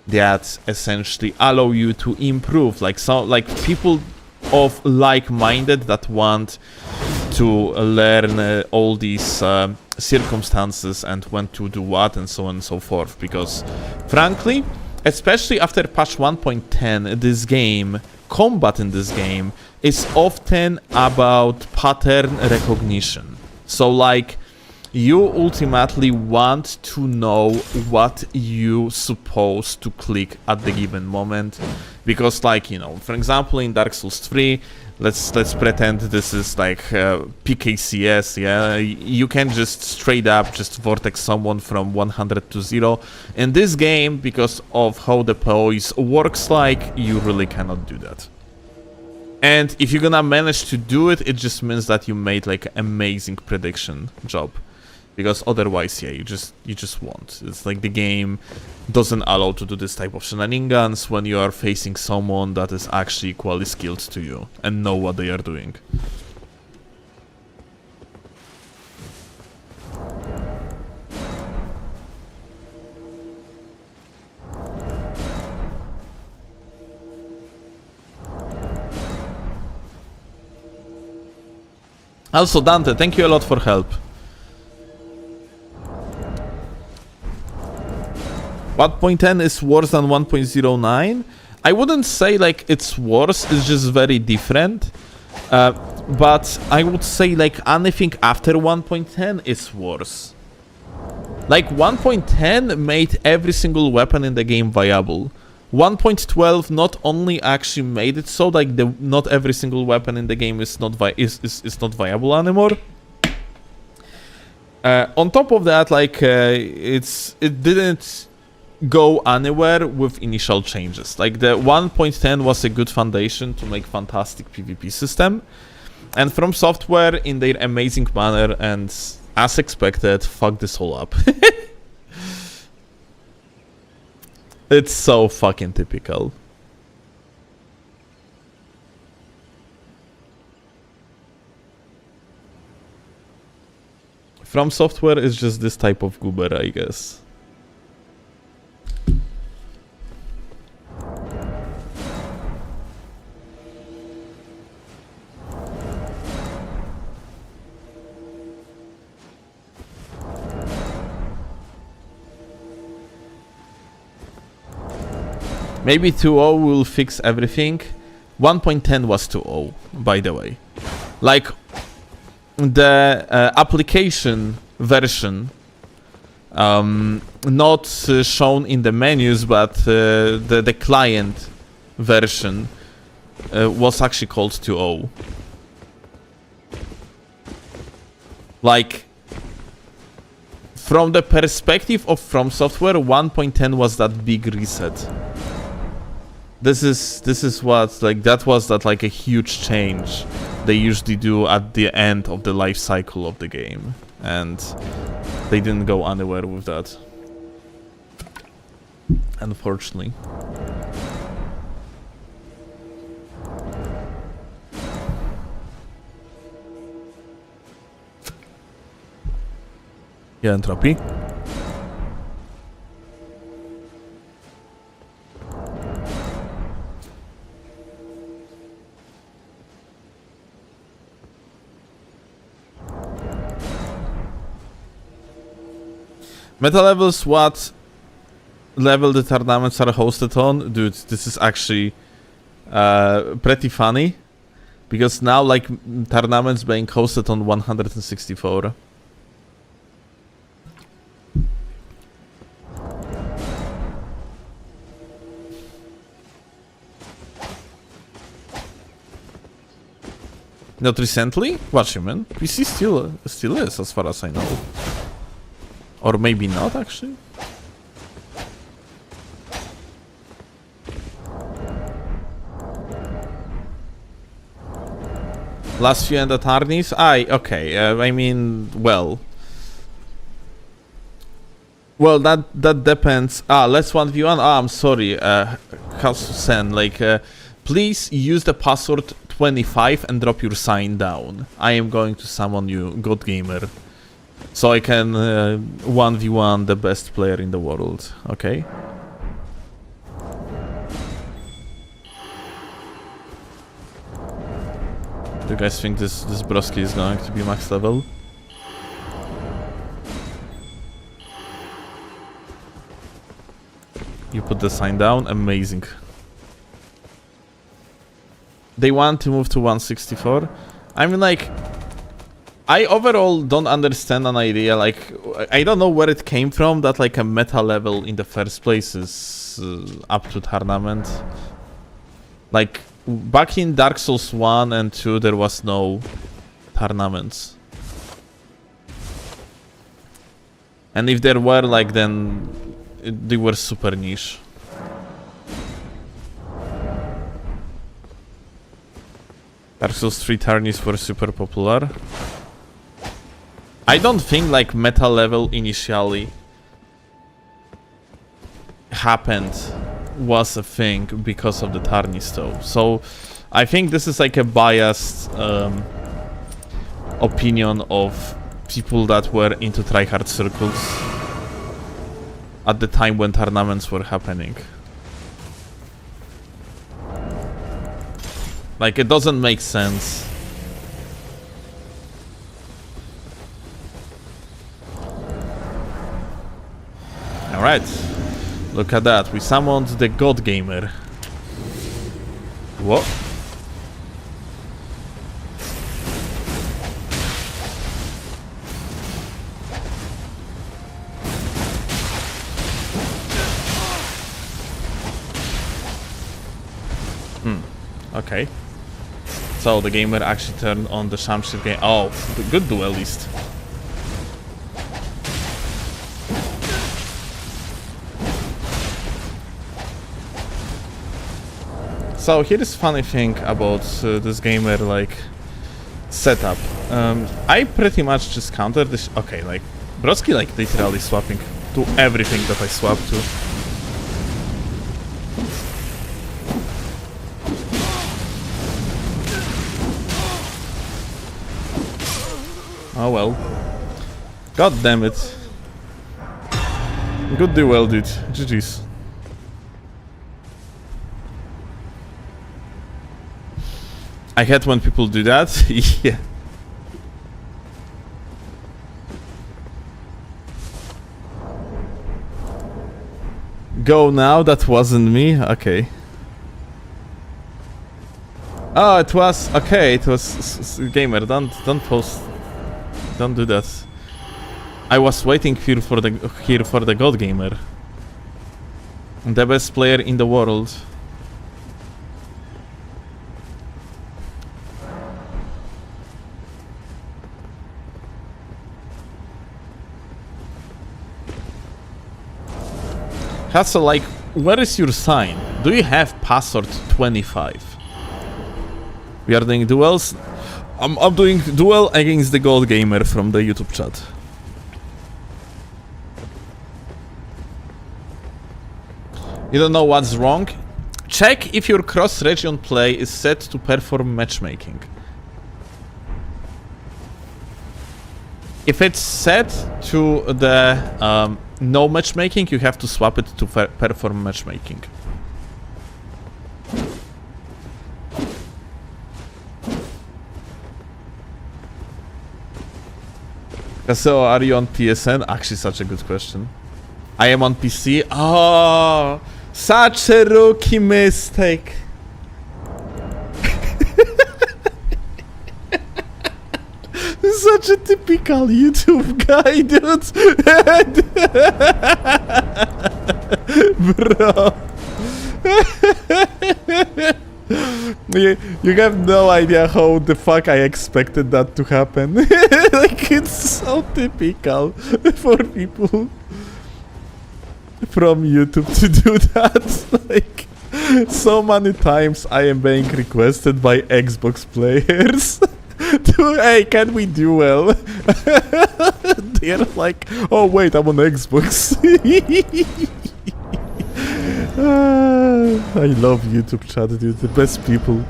Speaker 1: that essentially allow you to improve, like people of like-minded that want to learn all these circumstances and when to do what and so on and so forth, because frankly, especially after patch 1.10, this game, combat in this game is often about pattern recognition. So like, you ultimately want to know what you supposed to click at the given moment, because like, you know, for example, in Dark Souls 3, let's pretend this is like PKCS, yeah? You can just straight up just vortex someone from 100 to 0. In this game, because of how the poise works, like, you really cannot do that. And if you're gonna manage to do it, it just means that you made like an amazing prediction job. Because otherwise, yeah, you just won't. It's like the game doesn't allow to do this type of shenanigans when you are facing someone that is actually equally skilled to you and know what they are doing. Also, Dante, thank you a lot for help. 1.10 is worse than 1.09. I wouldn't say like it's worse, it's just very different. But I would say like anything after 1.10 is worse. Like 1.10 made every single weapon in the game viable. 1.12 not only actually made it so like not every single weapon in the game is not viable anymore. On top of that, like it didn't go anywhere with initial changes. Like the 1.10 was a good foundation to make fantastic PvP system, And From Software, in their amazing manner and as expected, fuck this all up. It's so fucking typical. From Software is just this type of goober, I guess. Maybe 2.0 will fix everything. 1.10 was 2.0, by the way. Like, the application version, not shown in the menus, but the client version was actually called 2.0. Like, from the perspective of From Software, 1.10 was that big reset. This is what, like, that was like a huge change they usually do at the end of the life cycle of the game, and they didn't go anywhere with that, unfortunately. Yeah, entropy. Meta levels, what level the tournaments are hosted on? Dude, this is actually pretty funny, because now, like, tournaments being hosted on 164. Not recently? What you mean? PC still is, as far as I know. Or maybe not, actually. Last few and attorneys? Okay. I mean, well, that depends. Let's 1v1. I'm sorry. Hasusen, like, please use the password 25 and drop your sign down. I am going to summon you, God Gamer, so I can 1v1 the best player in the world, okay? Do you guys think this broski is going to be max level? You put the sign down, amazing. They want to move to 164. I mean, like, I overall don't understand an idea, like, I don't know where it came from that, like, a meta level in the first place is up to tournament. Like, back in Dark Souls 1 and 2 there was no tournaments. And if there were, like, then they were super niche. Dark Souls 3 tourneys were super popular. I don't think, like, meta level initially happened, was a thing because of the tourneys though. So I think this is like a biased opinion of people that were into tryhard circles at the time when tournaments were happening. Like, it doesn't make sense. Alright, look at that, we summoned the God Gamer. What? Okay. So the gamer actually turned on the Shamshir game. Oh, good duelist. So here is funny thing about this gamer, like, setup. I pretty much just countered this. Okay, like Brodsky like literally swapping to everything that I swap to. Oh well. God damn it. Good duel, dude. GG's. I hate when people do that. Yeah. Go now, that wasn't me. Okay. Oh, it was okay. It was gamer. Don't post. Don't do that. I was waiting here for the God gamer, the best player in the world. Hassel, like, where is your sign? Do you have password 25? We are doing duels. I'm doing duel against the gold gamer from the YouTube chat. You don't know what's wrong? Check if your cross-region play is set to perform matchmaking. If it's set to the no matchmaking, you have to swap it to perform matchmaking. So, are you on PSN? Actually, such a good question. I am on PC. Oh, such a rookie mistake. Such a typical YouTube guy, dude. Bro. You have no idea how the fuck I expected that to happen. Like, it's so typical for people from YouTube to do that. Like, so many times I am being requested by Xbox players to, hey, can we duel? They're like, oh wait, I'm on Xbox. I love YouTube chat, dude, the best people.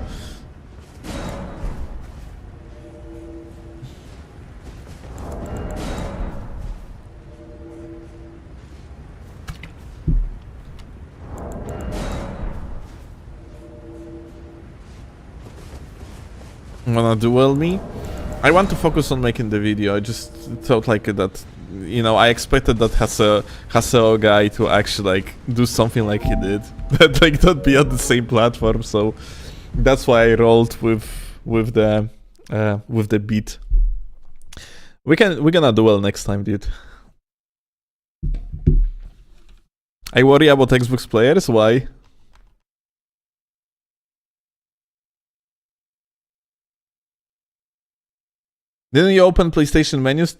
Speaker 1: Wanna duel me? I want to focus on making the video. I just thought like that, you know, I expected that Haseo guy to actually like do something like he did, but like not be on the same platform. So that's why I rolled with the beat. We're gonna duel next time, dude. I worry about Xbox players. Why? Didn't you open PlayStation menus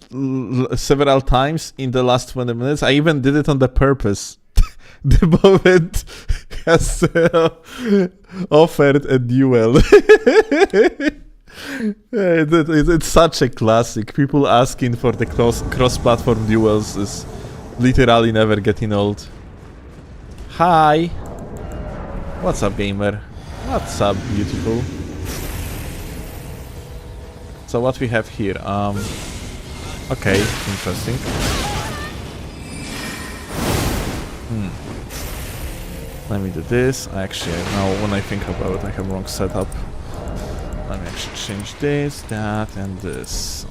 Speaker 1: several times in the last 20 minutes? I even did it on the purpose. The moment has offered a duel. It's such a classic. People asking for the cross-platform duels is literally never getting old. Hi. What's up, gamer? What's up, beautiful? So what we have here, okay, interesting. Let me do this. Actually, now when I think about it, I have wrong setup. Let me actually change this, that, and this.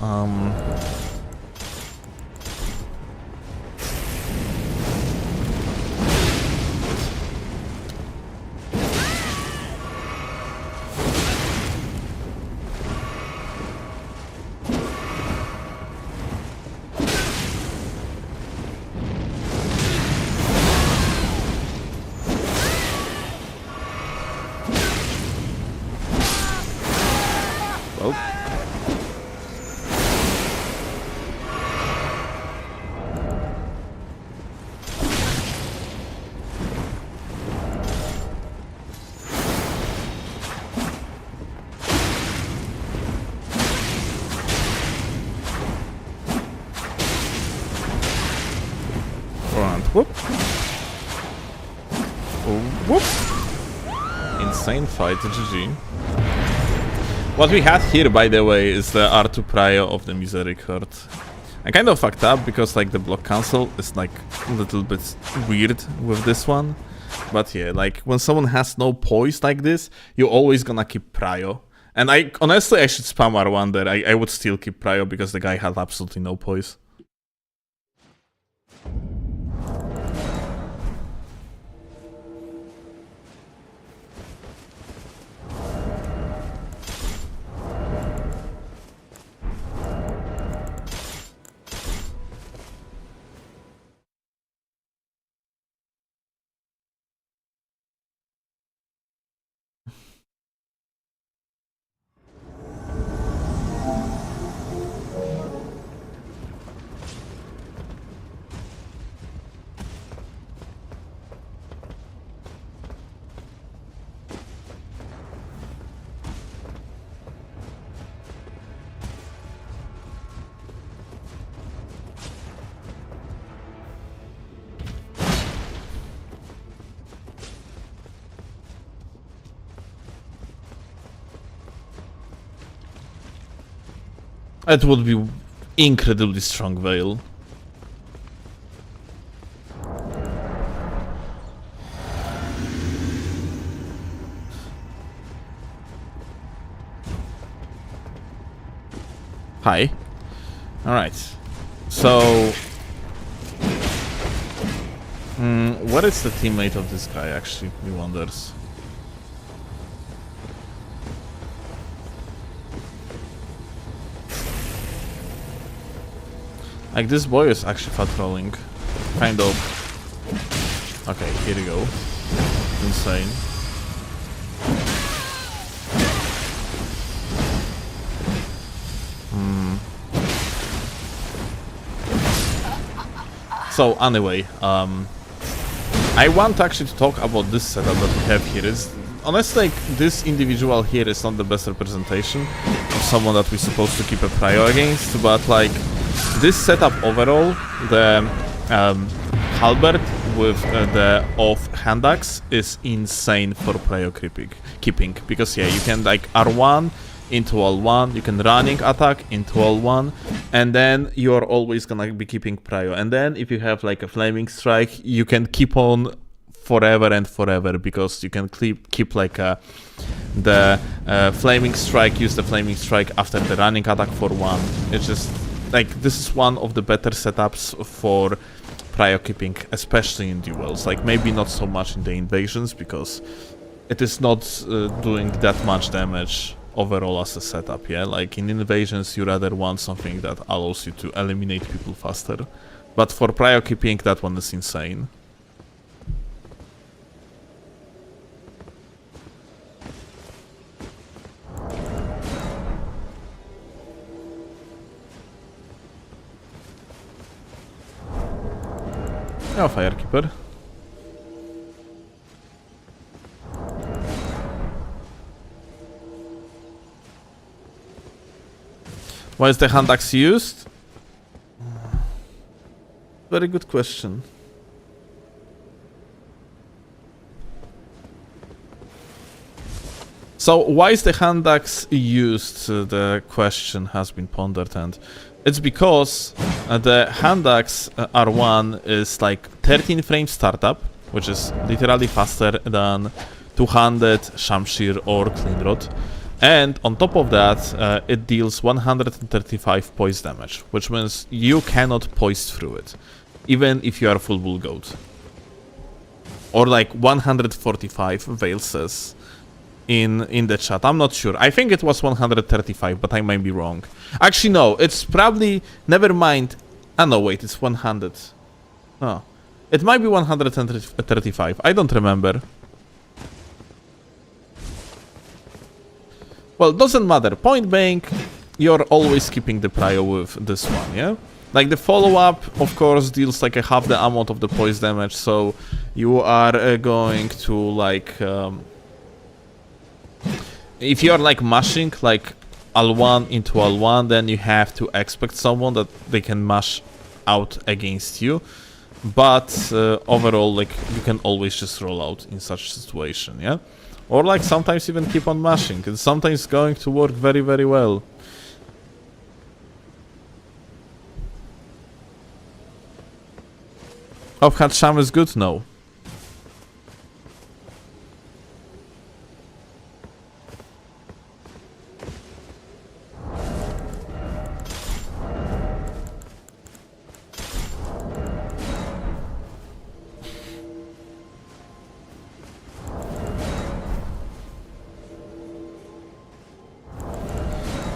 Speaker 1: Whoop. Whoop. Insane fight, GG. What we had here, by the way, is the R2 Prio of the Misericord. I kind of fucked up because like the block cancel is like a little bit weird with this one. But yeah, like when someone has no poise like this, you're always gonna keep Prio. And honestly I should spam R1 there. I would still keep Prio because the guy had absolutely no poise. It would be incredibly strong Veil. Hi. Alright. So... what is the teammate of this guy actually, he wonders. Like, this boy is actually patrolling. Kind of. Okay, here we go. Insane. So, anyway, I want actually to talk about this setup that we have here. Honestly, like, this individual here is not the best representation of someone that we're supposed to keep a prio against, but like, this setup overall, the halberd with the off-hand axe is insane for prio keeping, because yeah, you can like R1 into L1, you can running attack into L1, and then you're always gonna be keeping prio. And then if you have like a flaming strike, you can keep on forever and forever, because you can keep like the flaming strike, use the flaming strike after the running attack for 1. It's just like, this is one of the better setups for prio keeping, especially in duels. Like, maybe not so much in the invasions, because it is not doing that much damage overall as a setup, yeah? Like, in invasions, you rather want something that allows you to eliminate people faster. But for prio keeping, that one is insane. Oh, Firekeeper. Why is the hand axe used? Very good question. So, why is the hand axe used? The question has been pondered, and it's because the hand axe R1 is like 13 frame startup, which is literally faster than 200 Shamshir or Cleanrod. And on top of that, it deals 135 poise damage, which means you cannot poise through it, even if you are full bull goat. Or like 145, Veil says in the chat. I'm not sure. I think it was 135, but I might be wrong. Actually, no, it's probably... Never mind. Ah, no, wait, it's 100. Oh. It might be 135. I don't remember. Well, doesn't matter. Point blank, you're always keeping the prio with this one, yeah? Like, the follow-up, of course, deals like a half the amount of the poise damage, so you are going to, like... if you're, like, mashing, like, L1 into L1, then you have to expect someone that they can mash out against you. But overall, like, you can always just roll out in such situation, yeah? Or like sometimes even keep on mashing. It's sometimes going to work very, very well. Offhand Sham is good? No.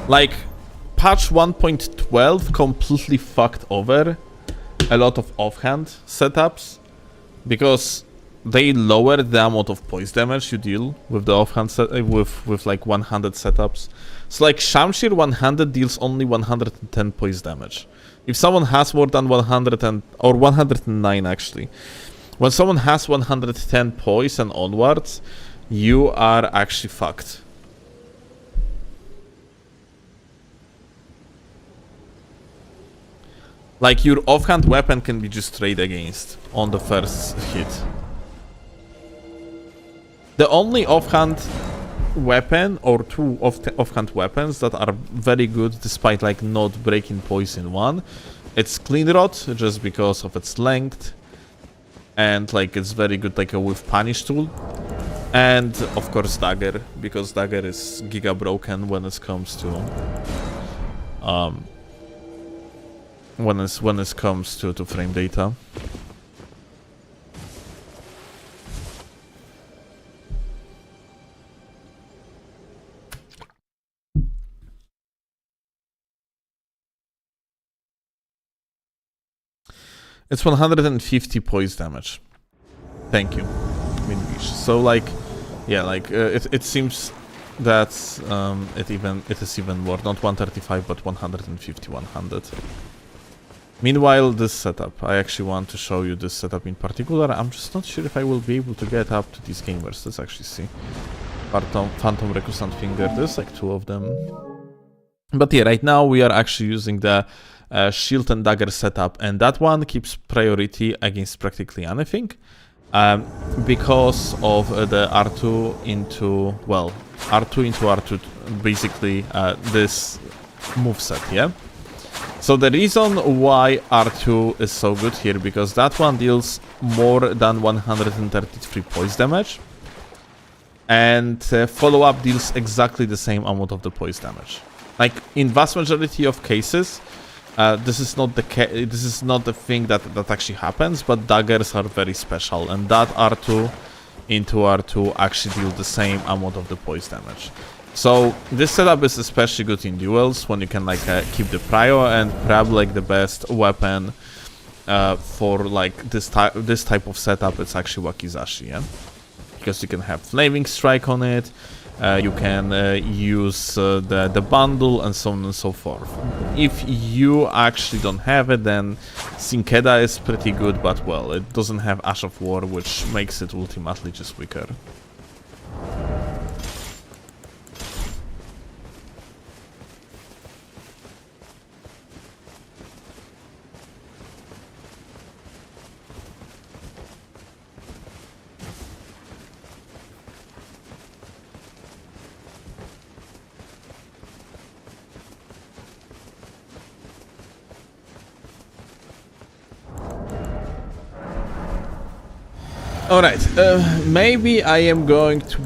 Speaker 1: Like, patch 1.12 completely fucked over a lot of offhand setups because they lowered the amount of poise damage you deal with the offhand with like 100 setups. So like Shamshir 100 deals only 110 poise damage. If someone has more than 100 or 109 actually, when someone has 110 poise and onwards, you are actually fucked. Like, your offhand weapon can be just trade against on the first hit. The only offhand weapon or two offhand weapons that are very good despite like not breaking poison one, it's Clean Rod just because of its length and like it's very good like a with punish tool, and of course Dagger because Dagger is giga broken when it comes to when it comes to frame data. It's 150 poise damage. Thank you, Minvish. So like, yeah, like it seems that it is even more, not 135 but 150, 100. Meanwhile, this setup, I actually want to show you this setup in particular. I'm just not sure if I will be able to get up to these gamers. Let's actually see. Phantom Recusant Finger, there's like two of them. But yeah, right now we are actually using the Shield and Dagger setup, and that one keeps priority against practically anything. Because of the R2 into, well, R2 into R2, basically this moveset, yeah? So the reason why R2 is so good here, because that one deals more than 133 poise damage, and follow-up deals exactly the same amount of the poise damage. Like, in vast majority of cases, this is not the thing that actually happens, but daggers are very special, and that R2 into R2 actually deal the same amount of the poise damage. So this setup is especially good in duels when you can like keep the prio, and probably like the best weapon for like this type of setup, it's actually Wakizashi, yeah, because you can have Flaming Strike on it. You can use the bundle and so on and so forth. If you actually don't have it, then Sinkeda is pretty good, but well, it doesn't have Ash of War, which makes it ultimately just weaker. Alright, maybe I am going to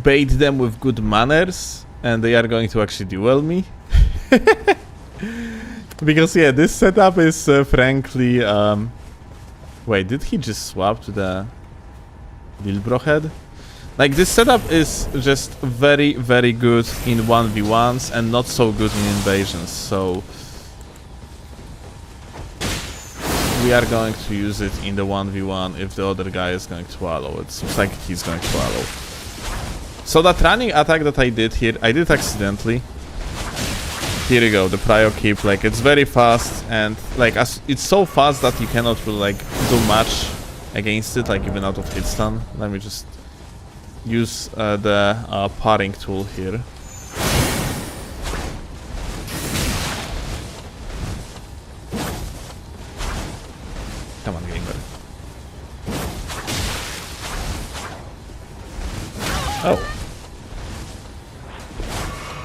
Speaker 1: bait them with good manners, and they are going to actually duel me. Because yeah, this setup is frankly... Wait, did he just swap to the Dilbro head? Like, this setup is just very, very good in 1v1s and not so good in invasions, so... we are going to use it in the 1v1 if the other guy is going to allow it. Seems like he's going to allow. So that running attack that I did here, I did accidentally. Here you go, the prio keep, like it's very fast, and like it's so fast that you cannot really like do much against it, like even out of hit stun. Let me just use the parring tool here. Come on, gamer. Oh.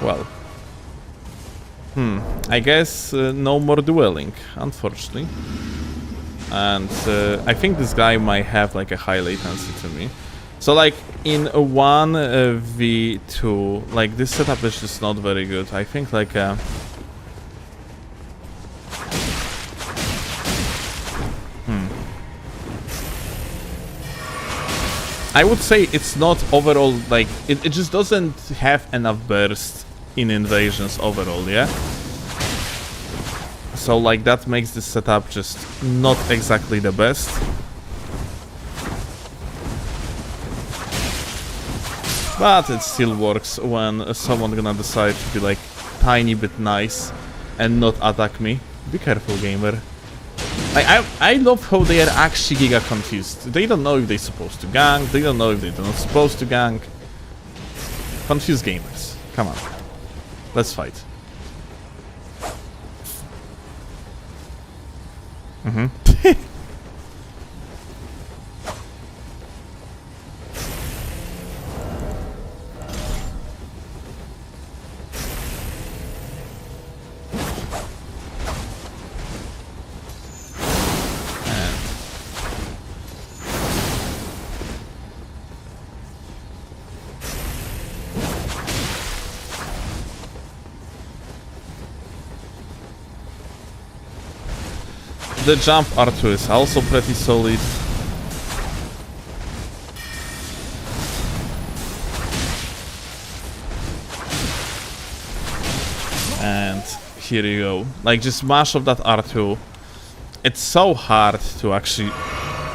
Speaker 1: Well. I guess no more dueling, unfortunately. And I think this guy might have like a high latency to me. So like in a 1v2, like this setup is just not very good. I think like I would say it's not overall, like, it just doesn't have enough burst in invasions overall, yeah? So, like, that makes this setup just not exactly the best. But it still works when someone gonna decide to be, like, tiny bit nice and not attack me. Be careful, gamer. I love how they are actually giga confused. They don't know if they're supposed to gank, they don't know if they're not supposed to gank. Confused gamers. Come on. Let's fight. The jump R2 is also pretty solid. And here you go. Like, just mash of that R2. It's so hard to actually,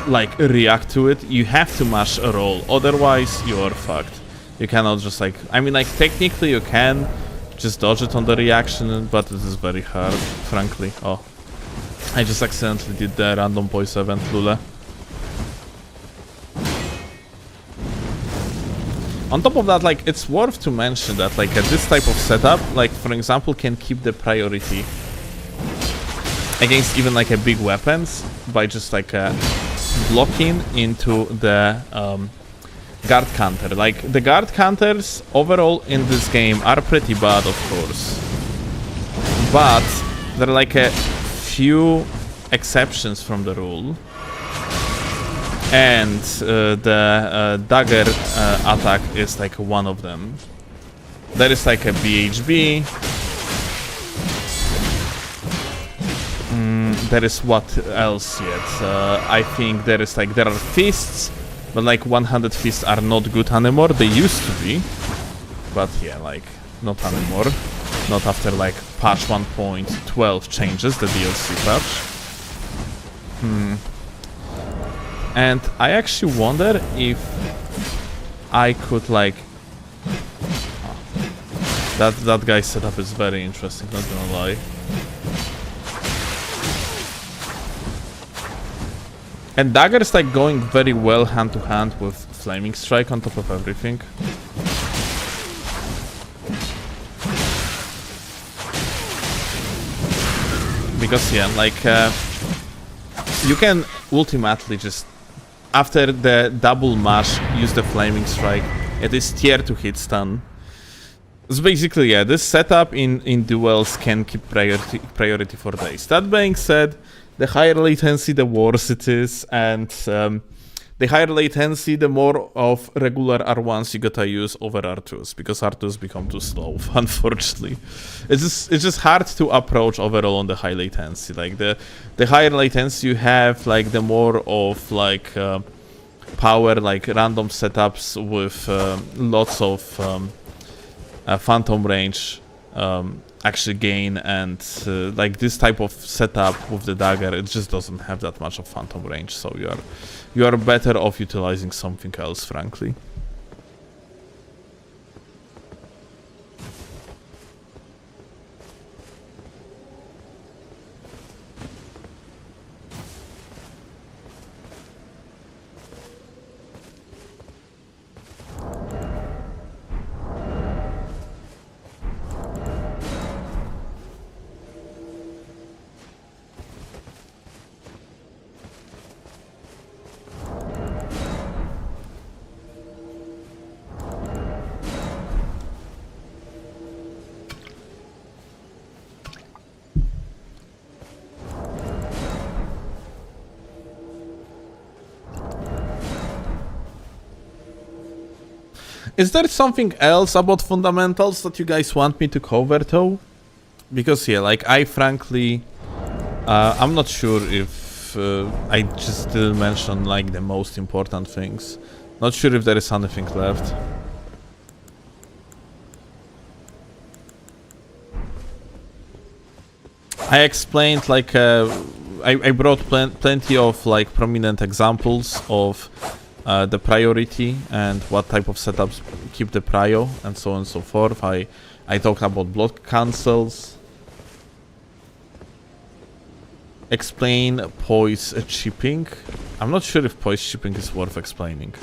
Speaker 1: like, react to it. You have to mash a roll, otherwise you're fucked. You cannot just, like... I mean, like, technically you can just dodge it on the reaction, but it is very hard, frankly. Oh. I just accidentally did the random voice event, Lula. On top of that, like, it's worth to mention that, like, this type of setup, like, for example, can keep the priority against even, like, a big weapons by just, like, blocking into the guard counter. Like, the guard counters overall in this game are pretty bad, of course. But they're, like, a few exceptions from the rule, and the dagger attack is like one of them. There is like a BHB. There is what else yet? I think there is like, there are fists, but like 100 fists are not good anymore. They used to be, but yeah, like not anymore. Not after like patch 1.12 changes, the DLC patch. And I actually wonder if I could like... That guy's setup is very interesting, not gonna lie. And dagger is like going very well hand to hand with flaming strike on top of everything. Because yeah, like you can ultimately just after the double mash use the flaming strike. It is tier to hit stun. So basically, yeah, this setup in duels can keep priority for days. That being said, the higher latency, the worse it is, and the higher latency, the more of regular R1s you gotta use over R2s, because R2s become too slow, unfortunately. It's just hard to approach overall on the high latency. Like the higher latency you have, like the more of like power, like random setups with lots of phantom range actually gain, and like this type of setup with the dagger, it just doesn't have that much of phantom range, so you are better off utilizing something else, frankly. Is there something else about fundamentals that you guys want me to cover though? Because yeah, like I frankly, I'm not sure if I just didn't mention like the most important things. Not sure if there is anything left. I explained like I brought plenty of like prominent examples of the priority and what type of setups keep the prio and so on and so forth. I talked about block cancels. Explain poise chipping. I'm not sure if poise chipping is worth explaining.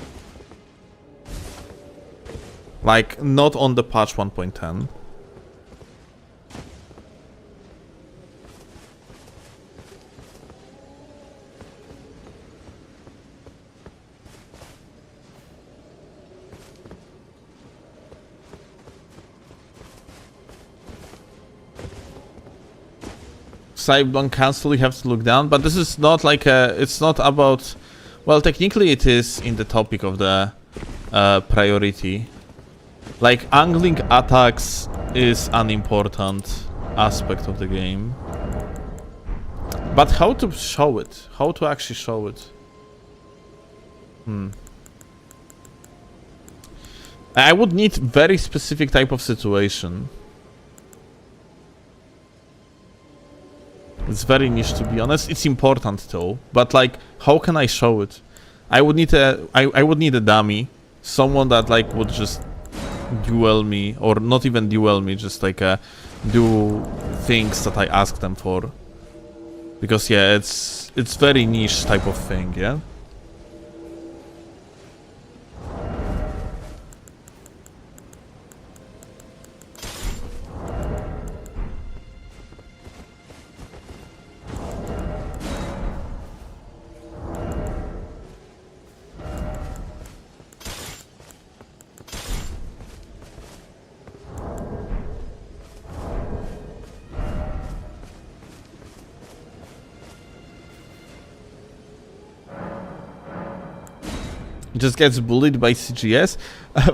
Speaker 1: Like, not on the patch 1.10. Sideblock cancel, you have to look down, but this is not like a, it's not about, well, technically it is in the topic of the priority. Like, angling attacks is an important aspect of the game. But how to show it? How to actually show it? I would need very specific type of situation. It's very niche, to be honest. It's important though, but like, how can I show it? I would need a, I would need a dummy, someone that like would just duel me, or not even duel me, just like do things that I ask them for. Because yeah, it's very niche type of thing, yeah. Just gets bullied by CGS.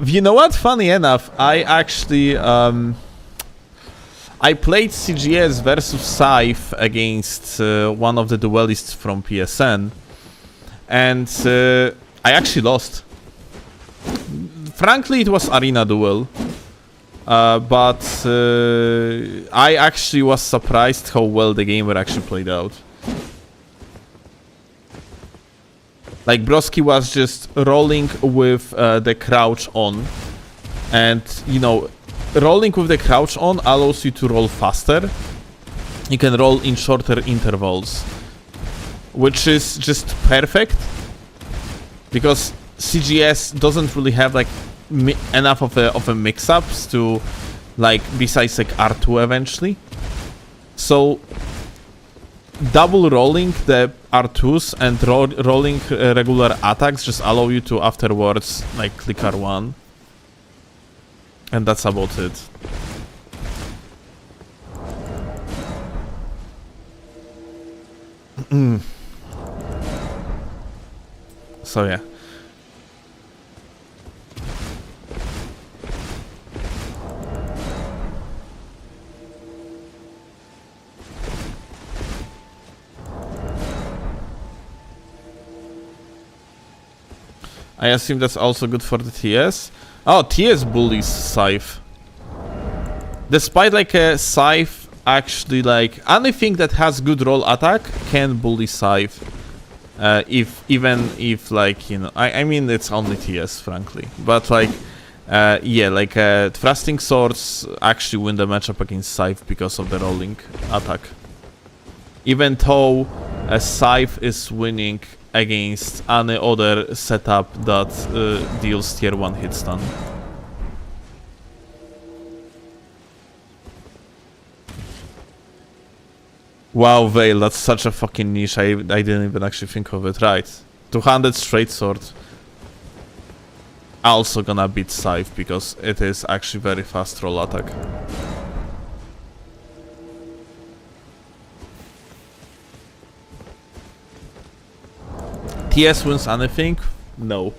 Speaker 1: You know what? Funny enough, I actually I played CGS versus Scythe against one of the duelists from PSN, and I actually lost. Frankly, it was arena duel, but I actually was surprised how well the gamer actually played out. Like, Broski was just rolling with the crouch on, and, you know, rolling with the crouch on allows you to roll faster. You can roll in shorter intervals, which is just perfect, because CGS doesn't really have, like, enough of a mix-ups to, like, besides, like, R2 eventually. So double rolling the R2s and rolling regular attacks just allow you to afterwards like click R1, and that's about it. So yeah. I assume that's also good for the TS. Oh, TS bullies Scythe. Despite like a Scythe actually like anything that has good roll attack can bully Scythe. Even if like, you know, I mean it's only TS frankly, but like yeah, like thrusting swords actually win the matchup against Scythe because of the rolling attack. Even though a Scythe is winning against any other setup that deals tier 1 hit stun. Wow, Veil, that's such a fucking niche. I didn't even actually think of it. Right. 200 straight sword. Also gonna beat Scythe because it is actually very fast roll attack. TS wins anything? No.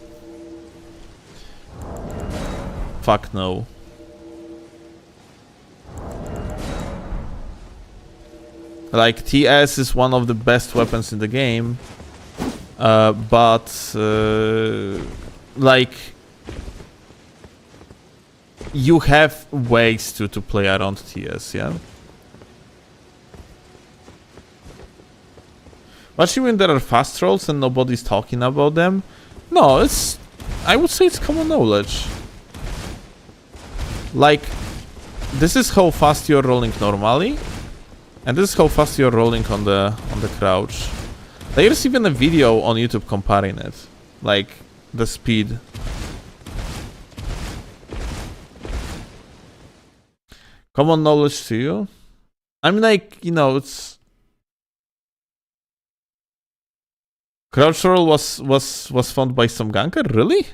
Speaker 1: Fuck no. Like, TS is one of the best weapons in the game, but like, you have ways to play around TS, yeah? Especially when there are fast trolls and nobody's talking about them. No, it's... I would say it's common knowledge. Like, this is how fast you're rolling normally, and this is how fast you're rolling on the crouch. There's even a video on YouTube comparing it, like the speed. Common knowledge to you? I mean, like, you know, it's... Crouch roll was found by some ganker? Really?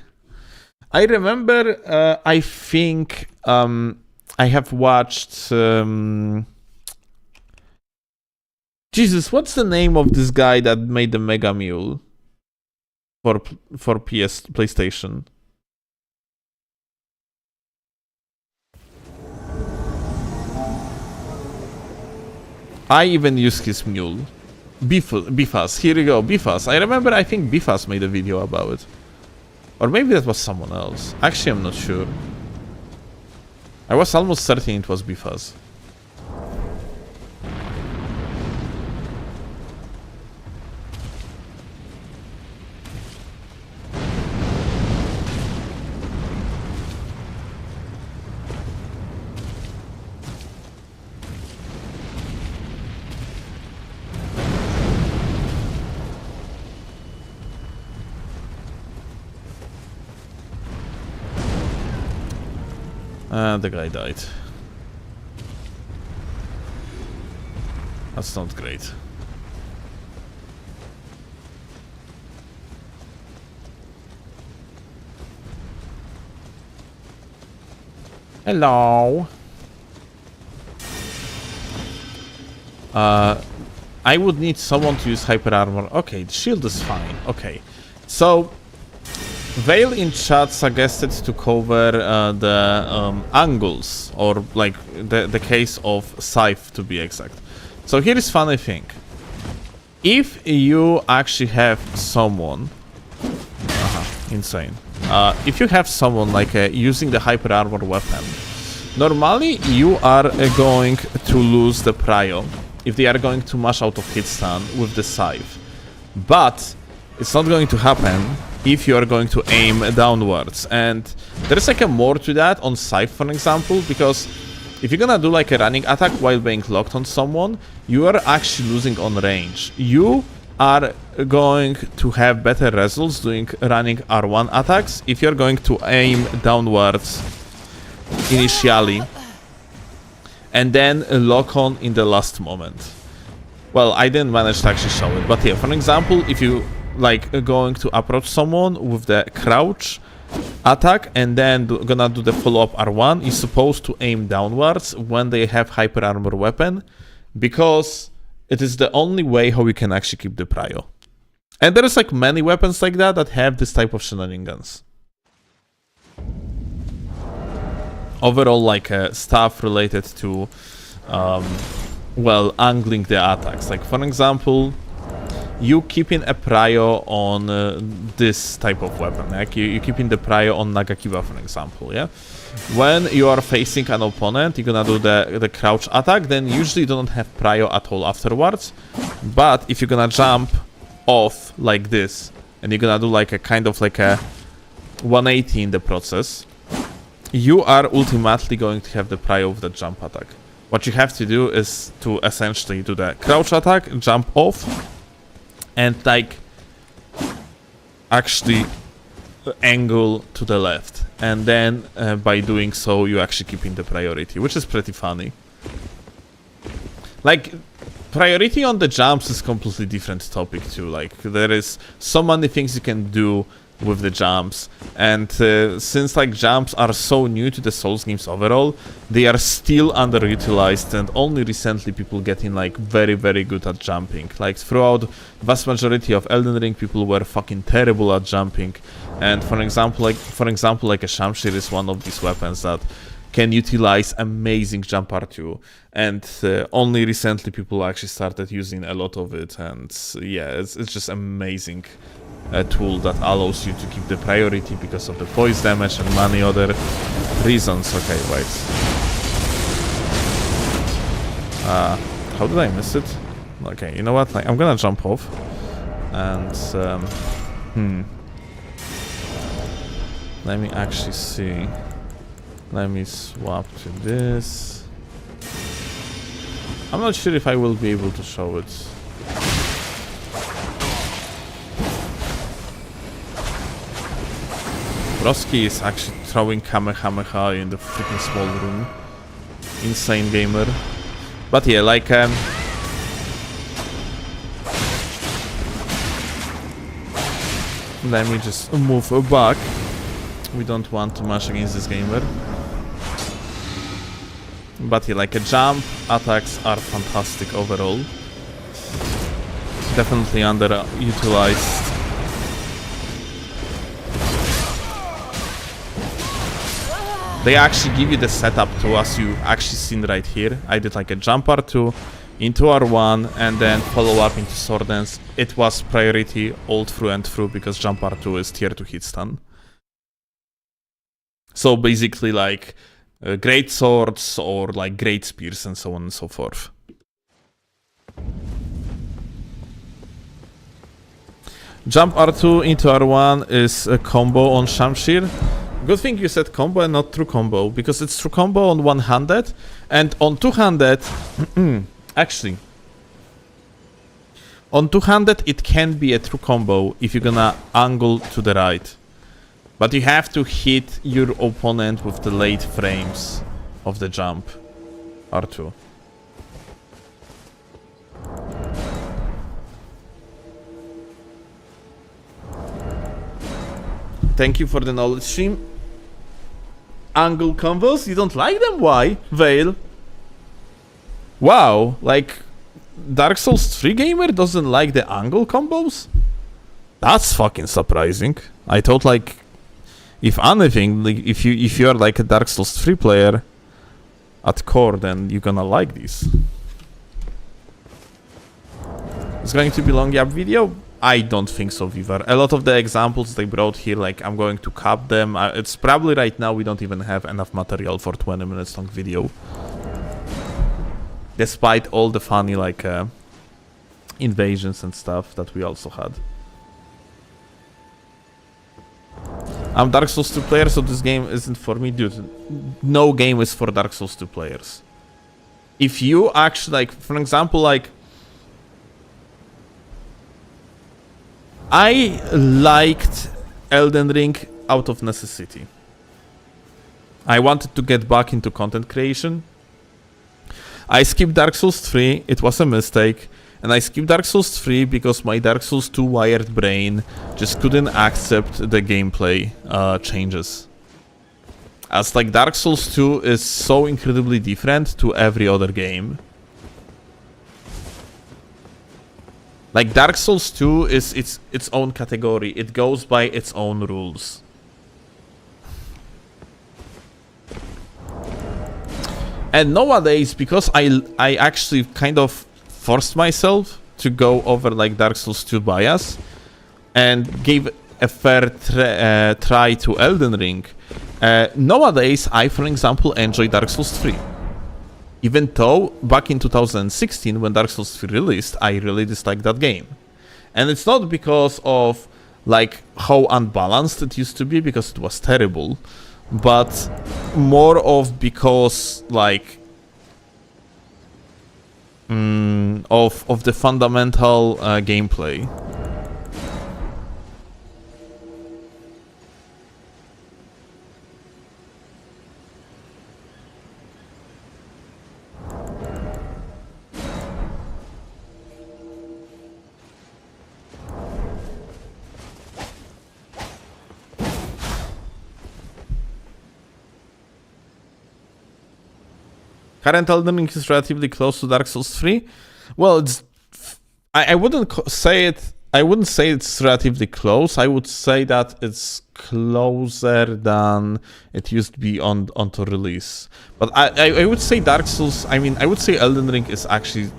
Speaker 1: I remember, I think, I have watched, Jesus, what's the name of this guy that made the Mega Mule for PlayStation? I even use his mule. Bifas, here you go, Bifas. I remember, I think Bifas made a video about it. Or maybe that was someone else. Actually, I'm not sure. I was almost certain it was Bifas. The guy died. That's not great. Hello. I would need someone to use hyper armor. Okay, the shield is fine. Okay, so Vale in chat suggested to cover the angles, or like the case of Scythe to be exact. So here is funny thing. If you actually have someone... insane. If you have someone like using the hyper armor weapon, normally you are going to lose the prio if they are going to mash out of hit stun with the Scythe. But it's not going to happen if you are going to aim downwards. And there's like a more to that on Scythe, for example, because if you're gonna do like a running attack while being locked on someone, you are actually losing on range. You are going to have better results doing running R1 attacks if you're going to aim downwards initially and then lock on in the last moment. Well, I didn't manage to actually show it, but yeah, for example, if you like going to approach someone with the crouch attack and then gonna do the follow-up R1, you're supposed to aim downwards when they have hyper armor weapon, because it is the only way how we can actually keep the prio. And there's like many weapons like that that have this type of shenanigans. Overall, like stuff related to well, angling the attacks. Like for example, you keeping a prio on this type of weapon. Like you keeping the prio on Nagakiba, for example, yeah? When you are facing an opponent, you're gonna do the crouch attack, then usually you don't have prio at all afterwards. But if you're gonna jump off like this, and you're gonna do like a kind of like a 180 in the process, you are ultimately going to have the prio of the jump attack. What you have to do is to essentially do the crouch attack, jump off, and like actually angle to the left, and then by doing so you actually keep in the priority, which is pretty funny. Like priority on the jumps is completely different topic too. Like there is so many things you can do with the jumps. And since like jumps are so new to the Souls games overall, they are still underutilized, and only recently people getting like very good at jumping. Like throughout vast majority of Elden Ring, people were fucking terrible at jumping. And for example like a Shamshir is one of these weapons that can utilize amazing jump R2, and only recently people actually started using a lot of it. And yeah, it's just amazing tool that allows you to keep the priority because of the poise damage and many other reasons. Okay, wait. How did I miss it? Okay, you know what? Like, I'm gonna jump off and let me actually see. Let me swap to this. I'm not sure if I will be able to show it. Steelovsky is actually throwing Kamehameha in the freaking small room. Insane gamer. But yeah, like let me just move back. We don't want too much against this gamer. But yeah, like jump attacks are fantastic overall. Definitely underutilized. They actually give you the setup to, as you actually seen right here. I did like a jump R2 into R1 and then follow up into sword dance. It was priority all through and through because jump R2 is tier 2 hit stun. So basically like great swords or like great spears and so on and so forth. Jump R2 into R1 is a combo on Shamshir. Good thing you said combo and not true combo, because it's true combo on one-handed, and on two-handed, actually, on two-handed it can be a true combo if you're gonna angle to the right. But you have to hit your opponent with the late frames of the jump. R2. Thank you for the knowledge stream. Angle combos? You don't like them? Why? Veil. Wow, like Dark Souls 3 gamer doesn't like the angle combos? That's fucking surprising. I thought like, if anything, like, if you are like a Dark Souls 3 player at core, then you're gonna like these. It's going to be long gap video? I don't think so, Vivar. A lot of the examples they brought here, like, I'm going to cap them. It's probably right now we don't even have enough material for 20 minutes long video. Despite all the funny, like, invasions and stuff that we also had. I'm Dark Souls 2 player, so this game isn't for me. Dude, no game is for Dark Souls 2 players. If you actually, like, for example, like, I liked Elden Ring out of necessity. I wanted to get back into content creation. I skipped Dark Souls 3, it was a mistake. And I skipped Dark Souls 3 because my Dark Souls 2 wired brain just couldn't accept the gameplay changes. As like Dark Souls 2 is so incredibly different to every other game. Like Dark Souls 2 is its own category. It goes by its own rules. And nowadays, because I actually kind of forced myself to go over like Dark Souls 2 bias and gave a fair try to Elden Ring, nowadays I, for example, enjoy Dark Souls 3. Even though back in 2016 when Dark Souls 3 released, I really disliked that game. And it's not because of like how unbalanced it used to be, because it was terrible, but more of because like of the fundamental gameplay. Current Elden Ring is relatively close to Dark Souls 3. Well, it's I wouldn't say it. I wouldn't say it's relatively close. I would say that it's closer than it used to be onto release. But I would say Dark Souls. I mean, I would say Elden Ring is actually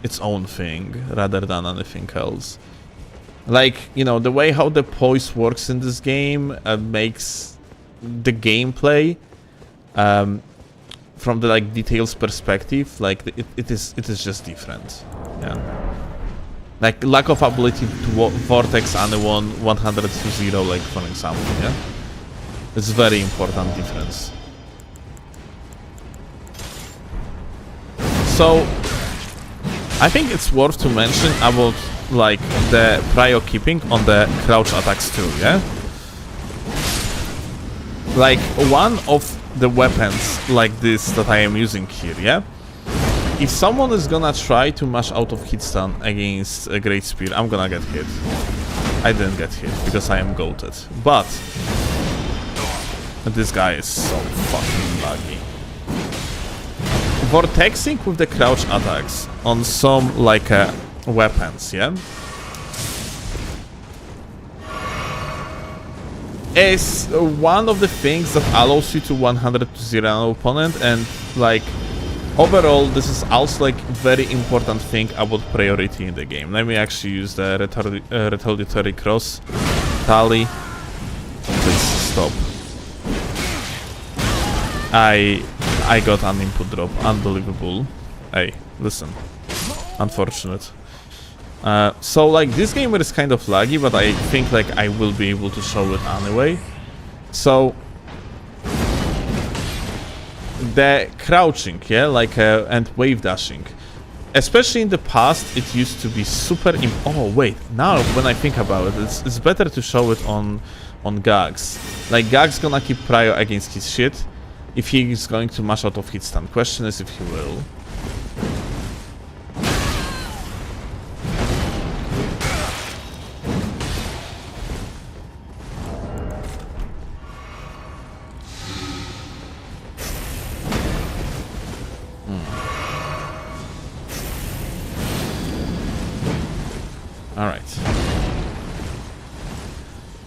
Speaker 1: its own thing rather than anything else. Like, you know, the way how the poise works in this game makes the gameplay from the like details perspective, like it is just different. Yeah. Like lack of ability to vortex anyone 100 to 0, like for example, yeah? It's a very important difference. So I think it's worth to mention about like the prio keeping on the crouch attacks too, yeah? Like one of the weapons like this that I am using here, yeah? If someone is gonna try to mash out of hit stun against a Great Spear, I'm gonna get hit. I didn't get hit because I am goated. But this guy is so fucking laggy. Vortexing with the crouch attacks on some like weapons, yeah? Is one of the things that allows you to 100 to 0 an opponent, and like overall, this is also like very important thing about priority in the game. Let me actually use the retaliatory cross tally. Please stop. I got an input drop. Unbelievable. Hey, listen. Unfortunate. So like this game is kind of laggy, but I think like I will be able to show it anyway. So the crouching, yeah, like and wave dashing, especially in the past, it used to be super. Oh wait, now when I think about it, it's better to show it on Gags. Like Gags gonna keep prio against his shit if he is going to mash out of hit stun. Question is if he will. Alright.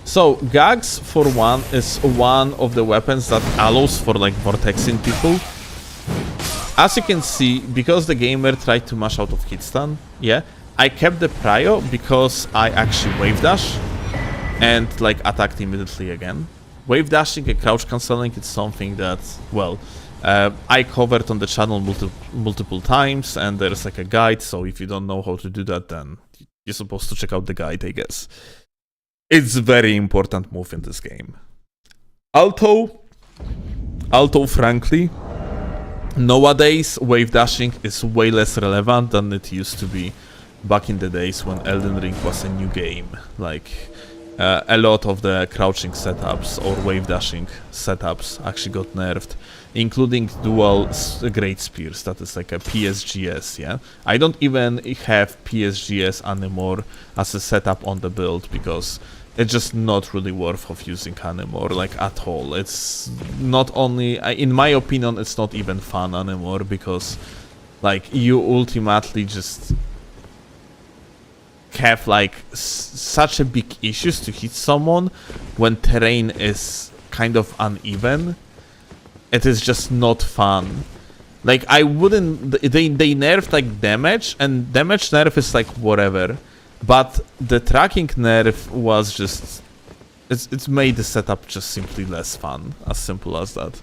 Speaker 1: So, Gags, for one, is one of the weapons that allows for, like, vortexing people. As you can see, because the gamer tried to mash out of hit stun, yeah, I kept the prio because I actually wave dash and, like, attacked immediately again. Wave dashing and crouch cancelling is something that, well, I covered on the channel multiple times, and there's, like, a guide, so if you don't know how to do that, then you're supposed to check out the guide, I guess. It's a very important move in this game. Although frankly, nowadays wave dashing is way less relevant than it used to be back in the days when Elden Ring was a new game. Like, a lot of the crouching setups or wave dashing setups actually got nerfed, including dual Great Spears, that is like a PSGS, yeah? I don't even have PSGS anymore as a setup on the build because it's just not really worth of using anymore, like at all. It's not only, in my opinion, it's not even fun anymore because like you ultimately just have like such a big issues to hit someone when terrain is kind of uneven. It is just not fun. Like I wouldn't, they nerfed like damage, and damage nerf is like whatever, but the tracking nerf was just, it's made the setup just simply less fun, as simple as that.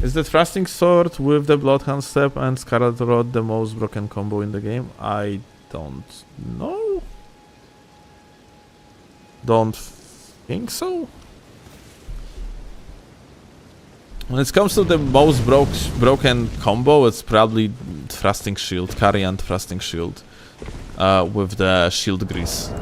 Speaker 1: Is the thrusting sword with the Bloodhound Step and Scarlet Rod the most broken combo in the game? I don't know. Don't think so. When it comes to the most broken combo, it's probably Thrusting Shield, Carry and Thrusting Shield with the shield grease.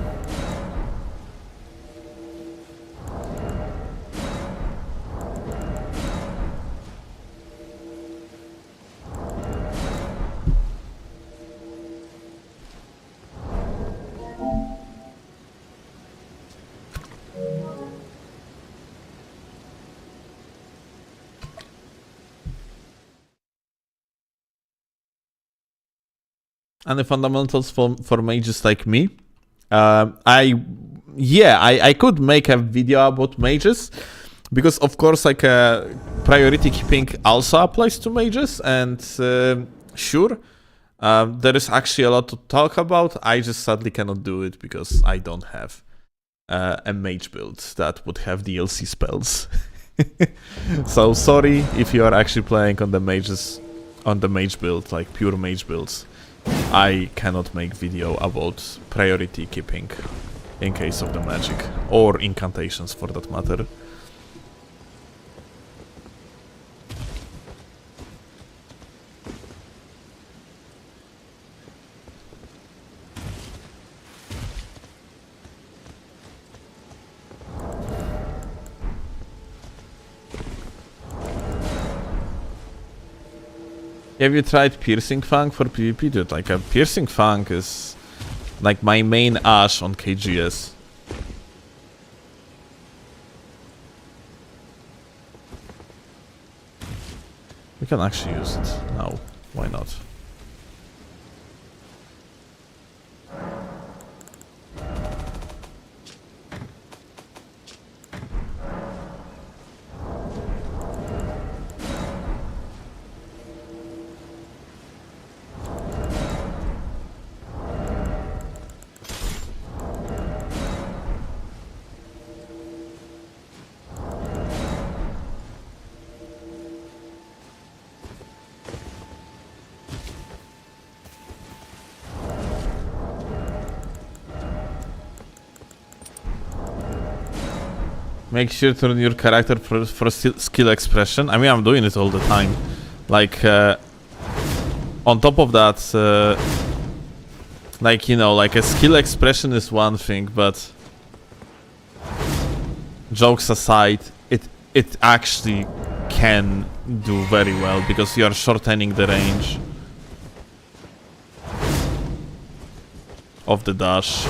Speaker 1: and the fundamentals for mages like me. I could make a video about mages, because of course like priority keeping also applies to mages, and sure, there is actually a lot to talk about. I just sadly cannot do it because I don't have a mage build that would have DLC spells. So sorry if you are actually playing on the mages, on the mage build, like pure mage builds. I cannot make video about priority keeping in case of the magic, or incantations for that matter. Have you tried Piercing Fang for PvP, dude? Like, a Piercing Fang is like my main Ash on KGS. We can actually use it now. Why not? Make sure to run your character for skill expression. I mean, I'm doing it all the time. Like, on top of that, like, you know, like a skill expression is one thing, but jokes aside, it actually can do very well because you are shortening the range of the dash.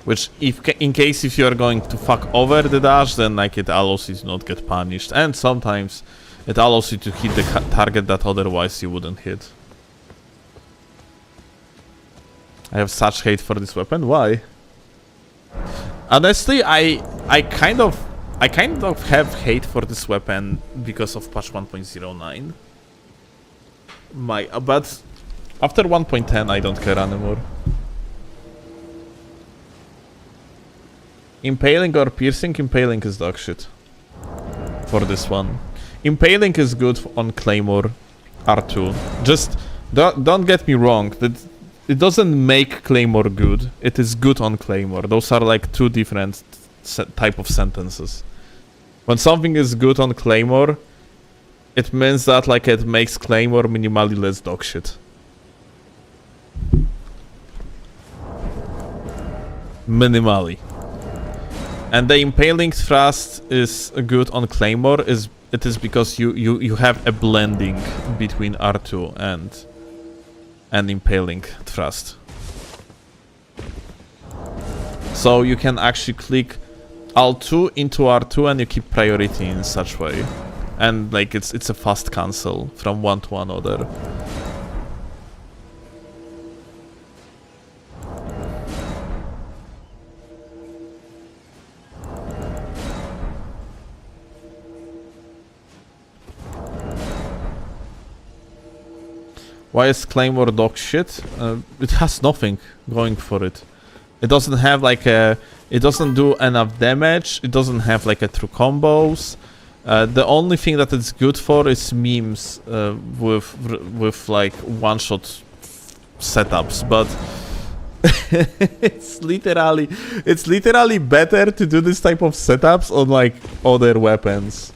Speaker 1: Which, in case if you are going to fuck over the dash, then like it allows you to not get punished, and sometimes it allows you to hit the target that otherwise you wouldn't hit. I have such hate for this weapon. Why? Honestly, I kind of have hate for this weapon because of patch 1.09. But after 1.10, I don't care anymore. Impaling or piercing? Impaling is dog shit for this one. Impaling is good on Claymore R2. Just don't get me wrong. It doesn't make Claymore good. It is good on Claymore. Those are like two different type of sentences. When something is good on Claymore, it means that like it makes Claymore minimally less dog shit. Minimally. And the impaling thrust is good on Claymore. It is because you have a blending between R2 and impaling thrust. So you can actually click Alt2 into R2 and you keep priority in such way. And like it's a fast cancel from one to another. Why is Claymore dog shit? It has nothing going for it. It doesn't have like a... It doesn't do enough damage. It doesn't have like a true combos. The only thing that it's good for is memes with like one-shot setups, but it's literally better to do this type of setups on like other weapons.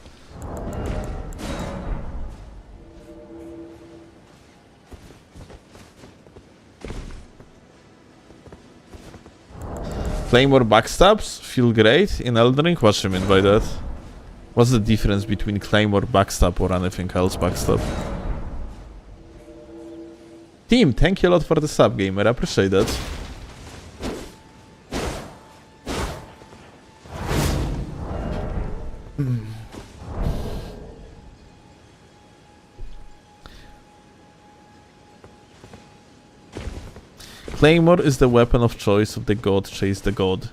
Speaker 1: Claymore backstabs feel great in Elden Ring? What do you mean by that? What's the difference between Claymore backstab or anything else backstab? Team, thank you a lot for the sub, gamer. I appreciate that. Claymore is the weapon of choice of the god chase the god.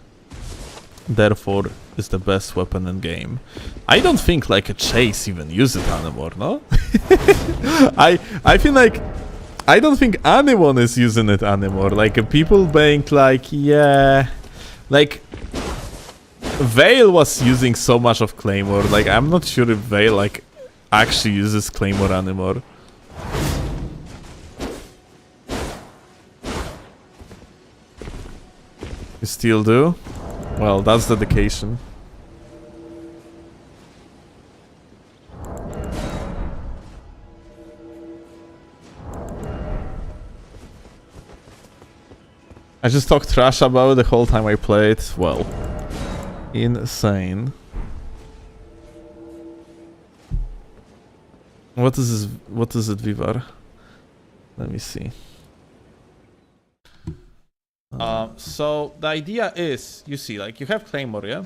Speaker 1: Therefore, is the best weapon in game. I don't think like a chase even use it anymore, no? I feel like I don't think anyone is using it anymore. Like people being like, yeah, like Vale was using so much of Claymore. Like I'm not sure if Vale like actually uses Claymore anymore. You still do? Well, that's dedication. I just talked trash about it the whole time I played. Well, insane. What is this? What is it, Vivar? Let me see. So the idea is, you see, like you have Claymore, yeah?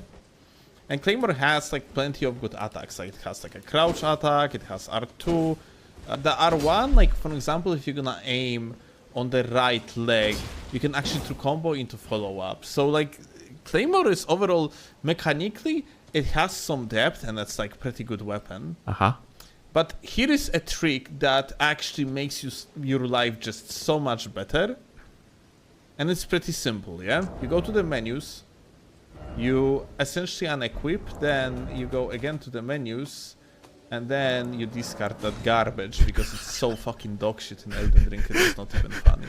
Speaker 1: And Claymore has like plenty of good attacks. Like it has like a crouch attack, it has R2. The R1, like for example, if you're gonna aim on the right leg, you can actually through combo into follow-up. So like Claymore is overall mechanically, it has some depth and that's like pretty good weapon. But here is a trick that actually makes your life just so much better. And it's pretty simple, yeah? You go to the menus, you essentially unequip, then you go again to the menus, and then you discard that garbage because it's so fucking dog shit in Elden Ring, it's not even funny.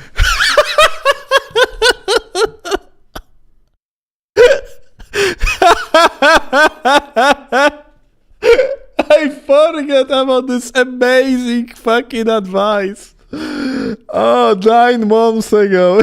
Speaker 1: I forget about this amazing fucking advice. Oh, 9 months ago.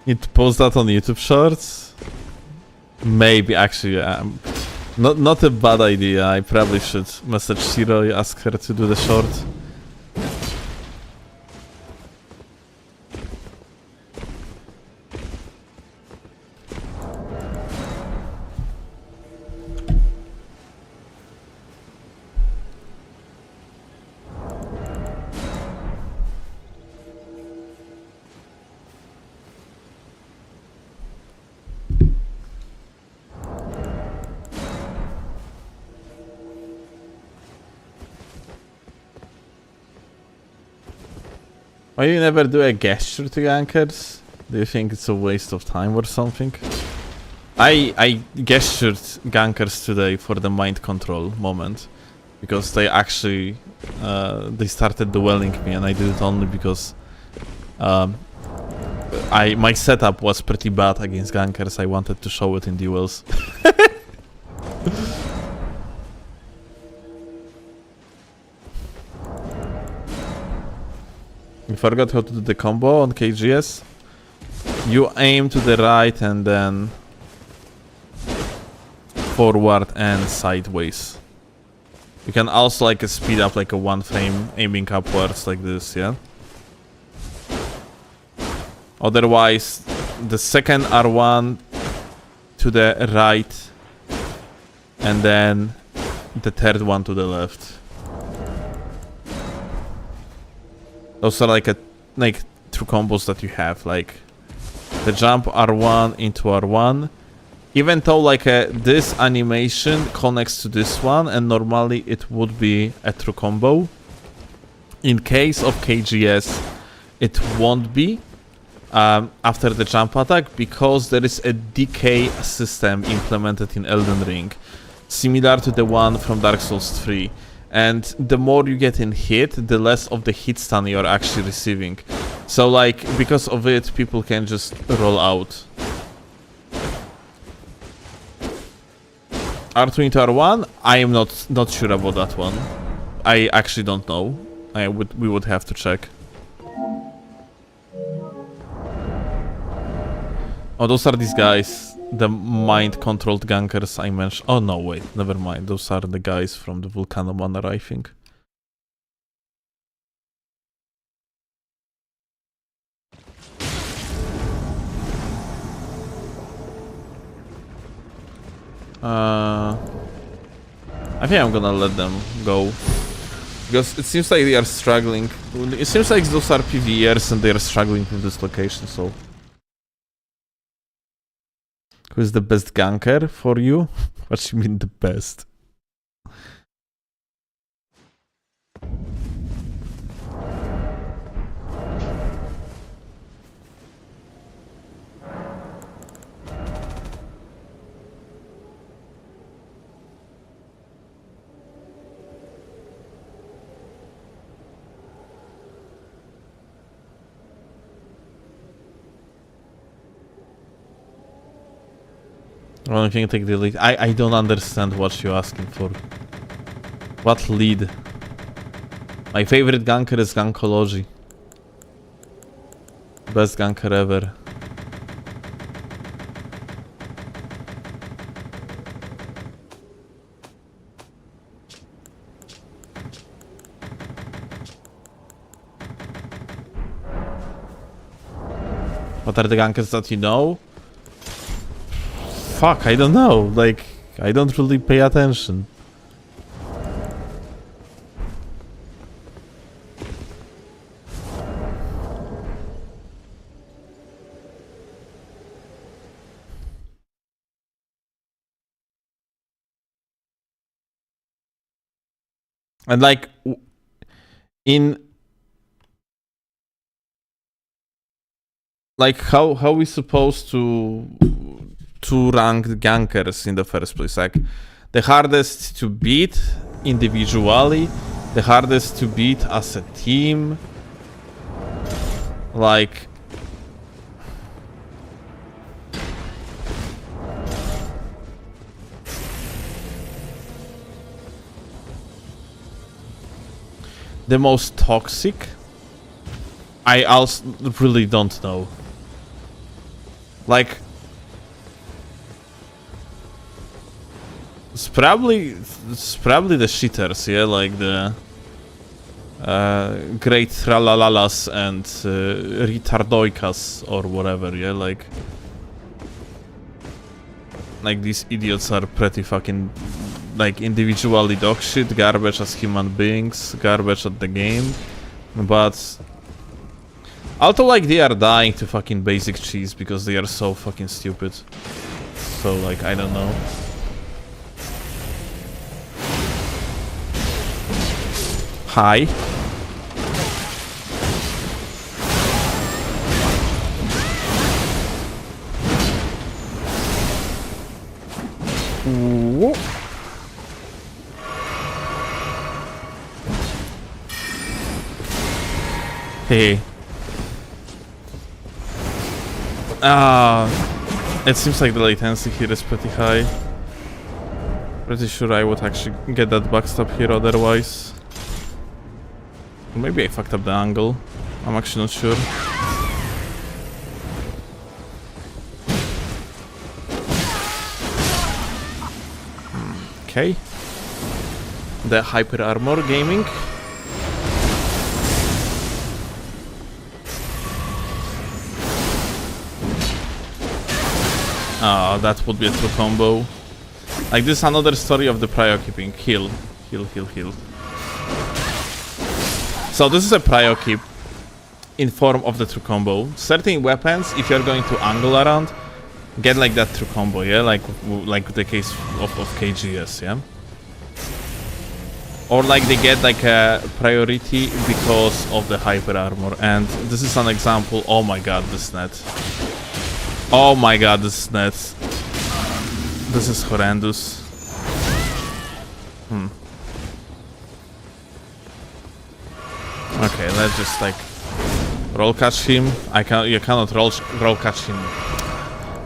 Speaker 1: Need to post that on YouTube Shorts? Maybe, actually, not a bad idea. I probably should message Shiro, ask her to do the short. Why you never do a gesture to gankers? Do you think it's a waste of time or something? I gestured gankers today for the mind control moment. Because they actually, they started dueling me and I did it only because my setup was pretty bad against gankers. I wanted to show it in duels. You forgot how to do the combo on KGS? You aim to the right and then forward and sideways. You can also like speed up like a 1 frame aiming upwards like this, yeah? Otherwise, the second R1 to the right and then the third one to the left. Those are like two combos that you have, like the jump R1 into R1. Even though like this animation connects to this one and normally it would be a true combo. In case of KGS, it won't be. after the jump attack, because there is a decay system implemented in Elden Ring, similar to the one from Dark Souls 3. And the more you get in hit, the less of the hit stun you're actually receiving. So like, because of it, people can just roll out. R2 into R1? I am not sure about that one. I actually don't know. We would have to check. Oh, those are these guys. The mind-controlled gankers I mentioned. Oh no, wait, never mind. Those are the guys from the Volcano Manor, I think. I think I'm gonna let them go. Because it seems like they are struggling. It seems like those are PvEers and they are struggling with this location, so... Who is the best ganker for you? What do you mean the best? One thing, take the lead. I don't understand what you're asking for. What lead? My favorite ganker is Gankology. Best ganker ever. What are the gankers that you know? Fuck, I don't know. Like, I don't really pay attention. And like, in... Like, how we supposed to rank gankers in the first place? Like, the hardest to beat individually, the hardest to beat as a team. Like, the most toxic, I also really don't know. Like, it's probably the shitters, yeah, like the great tralalalas and retardoikas or whatever, yeah, like these idiots are pretty fucking, like, individually dog shit, garbage as human beings, garbage at the game, but also, like, they are dying to fucking basic cheese because they are so fucking stupid. So, like, I don't know. Hi. Whoa. Hey. It seems like the latency here is pretty high. Pretty sure I would actually get that backstab here otherwise. Maybe I fucked up the angle. I'm actually not sure. Okay. The hyper armor gaming. Ah, that would be a true combo. Like, this is another story of the prio keeping. Heal, heal, heal, heal. So this is a prio keep in form of the true combo. Certain weapons, if you're going to angle around, get like that true combo, yeah? Like the case of KGS, yeah? or like they get like a priority because of the hyper armor. And this is an example. Oh my god, this net. Oh my god, this net. This is horrendous. Okay, let's just like roll catch him. You cannot roll catch him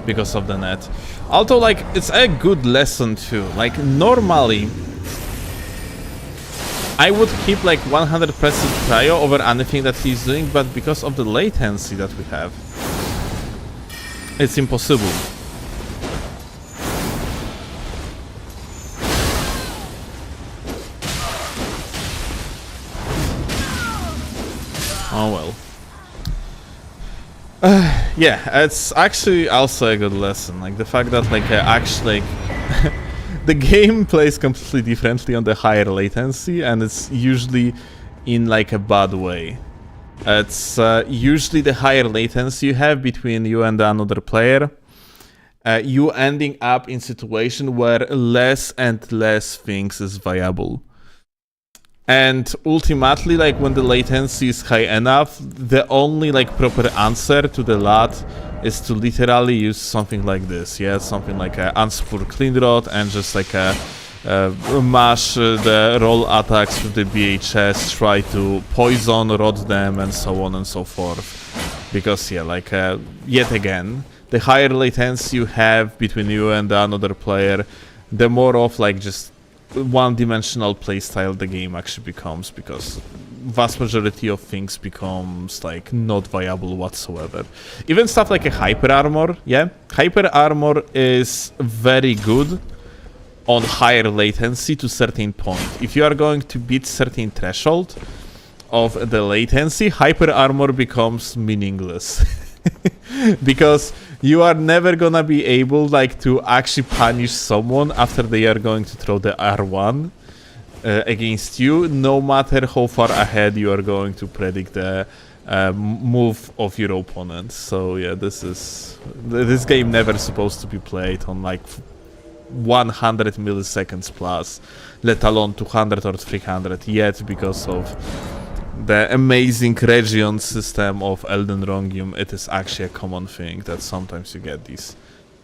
Speaker 1: because of the net. Although like it's a good lesson too. Like normally I would keep like 100% prio over anything that he's doing, but because of the latency that we have, it's impossible. Oh well. Yeah, it's actually also a good lesson. Like the fact that like actually the game plays completely differently on the higher latency, and it's usually in like a bad way. It's usually the higher latency you have between you and another player, you ending up in situation where less and less things is viable. And ultimately, like when the latency is high enough, the only like proper answer to the LAT is to literally use something like this, yeah, something like a unspur clean rod and just like a mash the roll attacks with the BHS, try to poison rod them and so on and so forth. Because yeah, like yet again, the higher latency you have between you and another player, the more of like just one-dimensional playstyle the game actually becomes, because vast majority of things becomes like not viable whatsoever. Even stuff like a hyper armor, yeah, hyper armor is very good on higher latency to certain point. If you are going to beat certain threshold of the latency, hyper armor becomes meaningless. Because you are never gonna be able like to actually punish someone after they are going to throw the R1 against you, no matter how far ahead you are going to predict the move of your opponent. So yeah, this game never supposed to be played on like 100 milliseconds plus, let alone 200 or 300 yet, because of the amazing region system of Elden Rongium. It is actually a common thing that sometimes you get these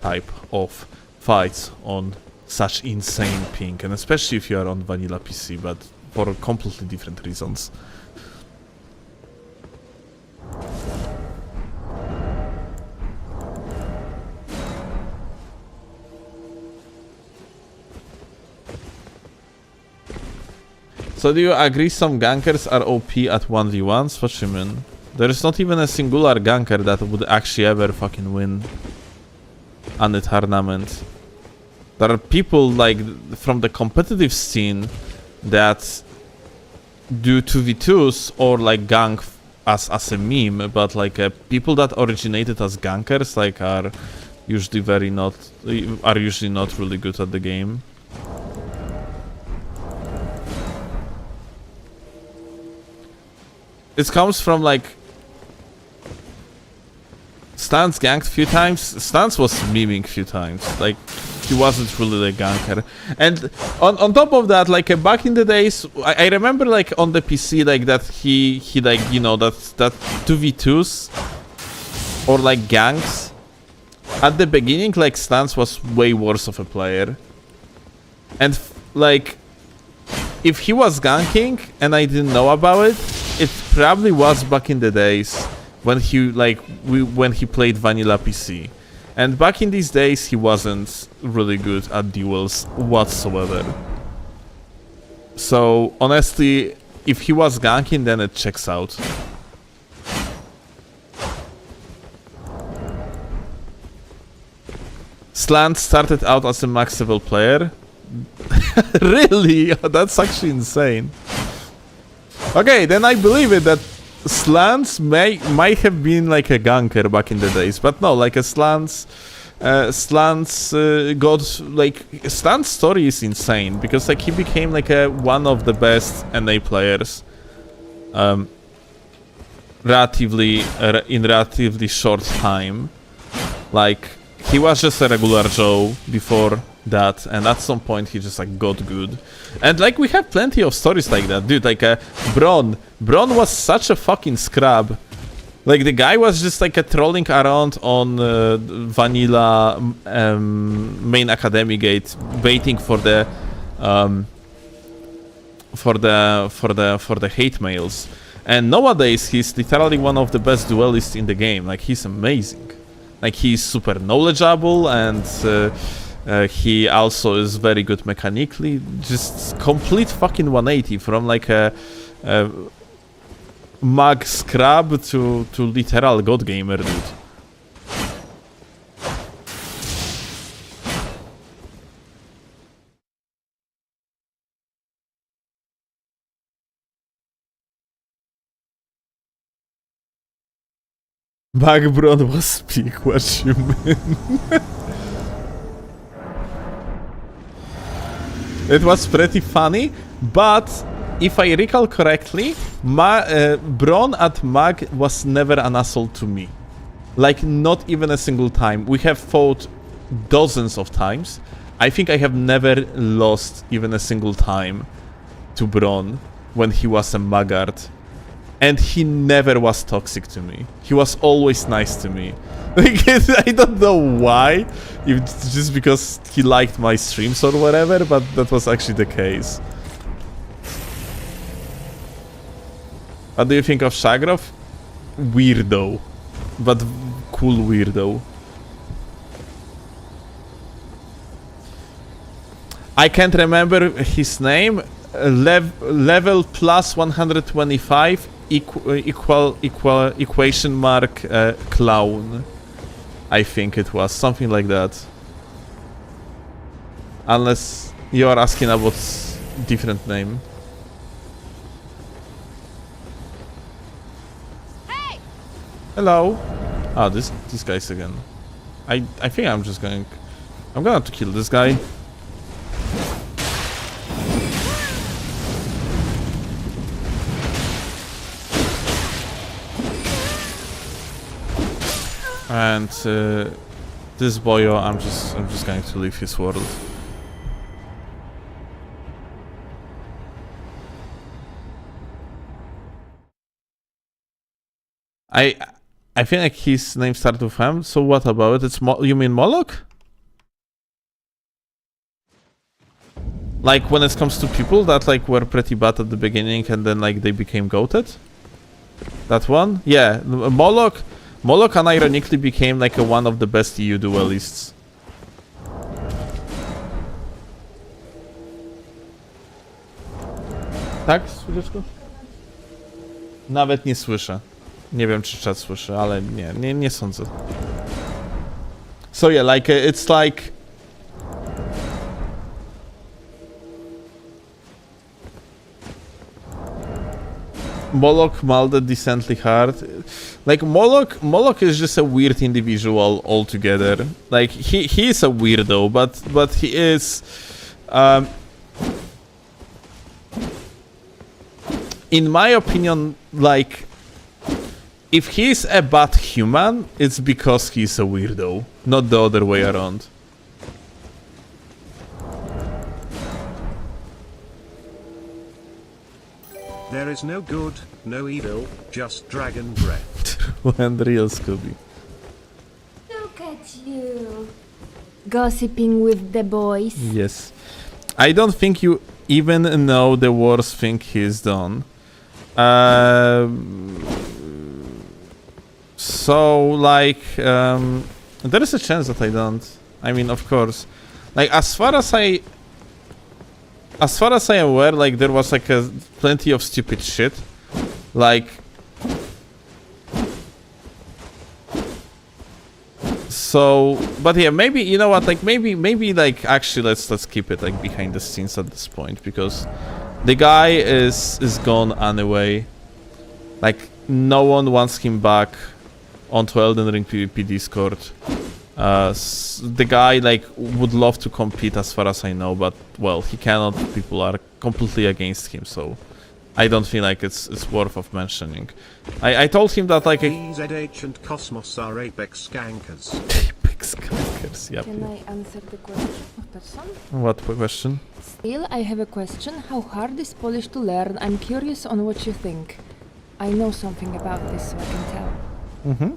Speaker 1: type of fights on such insane ping, and especially if you are on vanilla PC, but for completely different reasons. So do you agree some gankers are OP at 1v1s? What you mean? There is not even a singular ganker that would actually ever fucking win on the tournament. There are people like from the competitive scene that do 2v2s or like gank as a meme, but like people that originated as gankers like are usually not really good at the game. It comes from like Stans ganked a few times. Stans was memeing a few times. Like he wasn't really the ganker. And on top of that, like back in the days, I remember like on the PC like that he like, you know, that 2v2s or like ganks. At the beginning, like Stans was way worse of a player. And like if he was ganking and I didn't know about it, it probably was back in the days when he when he played vanilla PC. And back in these days he wasn't really good at duels whatsoever. So honestly, if he was ganking, then it checks out. Slant started out as a max level player. Really? That's actually insane. Okay, then I believe it that Slants might have been like a ganker back in the days, but no, like a Slants got like Slants' story is insane because like he became like one of the best NA players, in relatively short time. Like he was just a regular Joe before that, and at some point he just like got good. And like we have plenty of stories like that, dude. Like Bron was such a fucking scrub. Like the guy was just like trolling around on vanilla main academy gate, waiting for the hate mails. And nowadays he's literally one of the best duelists in the game. Like he's amazing. Like he's super knowledgeable, and he also is very good mechanically. Just complete fucking 180 from like a mag scrub to literal god gamer, dude. Backbron was peak, what you mean? It was pretty funny, but if I recall correctly, Bron at Mag was never an asshole to me. Like, not even a single time. We have fought dozens of times. I think I have never lost even a single time to Bron when he was a Maggard. And he never was toxic to me. He was always nice to me. Like, I don't know why. If it's just because he liked my streams or whatever, but that was actually the case. What do you think of Shagrov? Weirdo. But cool weirdo. I can't remember his name. Level plus 125 equation mark clown. I think it was something like that. Unless you are asking about different name.
Speaker 4: Hey!
Speaker 1: Hello. Ah, this guy's again. I think I'm gonna have to kill this guy. And this boyo, I'm just going to leave his world. I feel like his name starts with M. So what about it? It's you mean Moloch? Like when it comes to people that like were pretty bad at the beginning and then like they became goated? That one? Yeah, Moloch unironically became like one of the best EU duelists. Tak, Słodeczko? Nawet nie słyszę. Nie wiem, czy czat słyszy, ale nie sądzę. So yeah, like it's like Moloch molded decently hard. Like Moloch is just a weird individual altogether. Like he is a weirdo, but he is in my opinion, like if he's a bad human, it's because he's a weirdo, not the other way around.
Speaker 3: There is no good, no evil, just dragon breath.
Speaker 1: And real Scooby.
Speaker 2: Look at you. Gossiping with the boys.
Speaker 1: Yes. I don't think you even know the worst thing he's done. So, like, there is a chance that I don't. I mean, of course. Like, as far as I am aware, like, there was, like, plenty of stupid shit. Like... So, but yeah, maybe, you know what, like, maybe, like, actually, let's keep it, like, behind the scenes at this point, because the guy is gone anyway. Like, no one wants him back onto Elden Ring PvP Discord. The guy, like, would love to compete as far as I know, but, well, he cannot. People are completely against him, so I don't feel like it's worth of mentioning. I told him that, like...
Speaker 3: ZH and Cosmos are apex skankers.
Speaker 1: Apex skankers. players. Yep.
Speaker 2: Can I answer the question of person?
Speaker 1: What question?
Speaker 2: Still, I have a question. How hard is Polish to learn? I'm curious on what you think. I know something about this, so I can tell.
Speaker 1: Mm-hmm.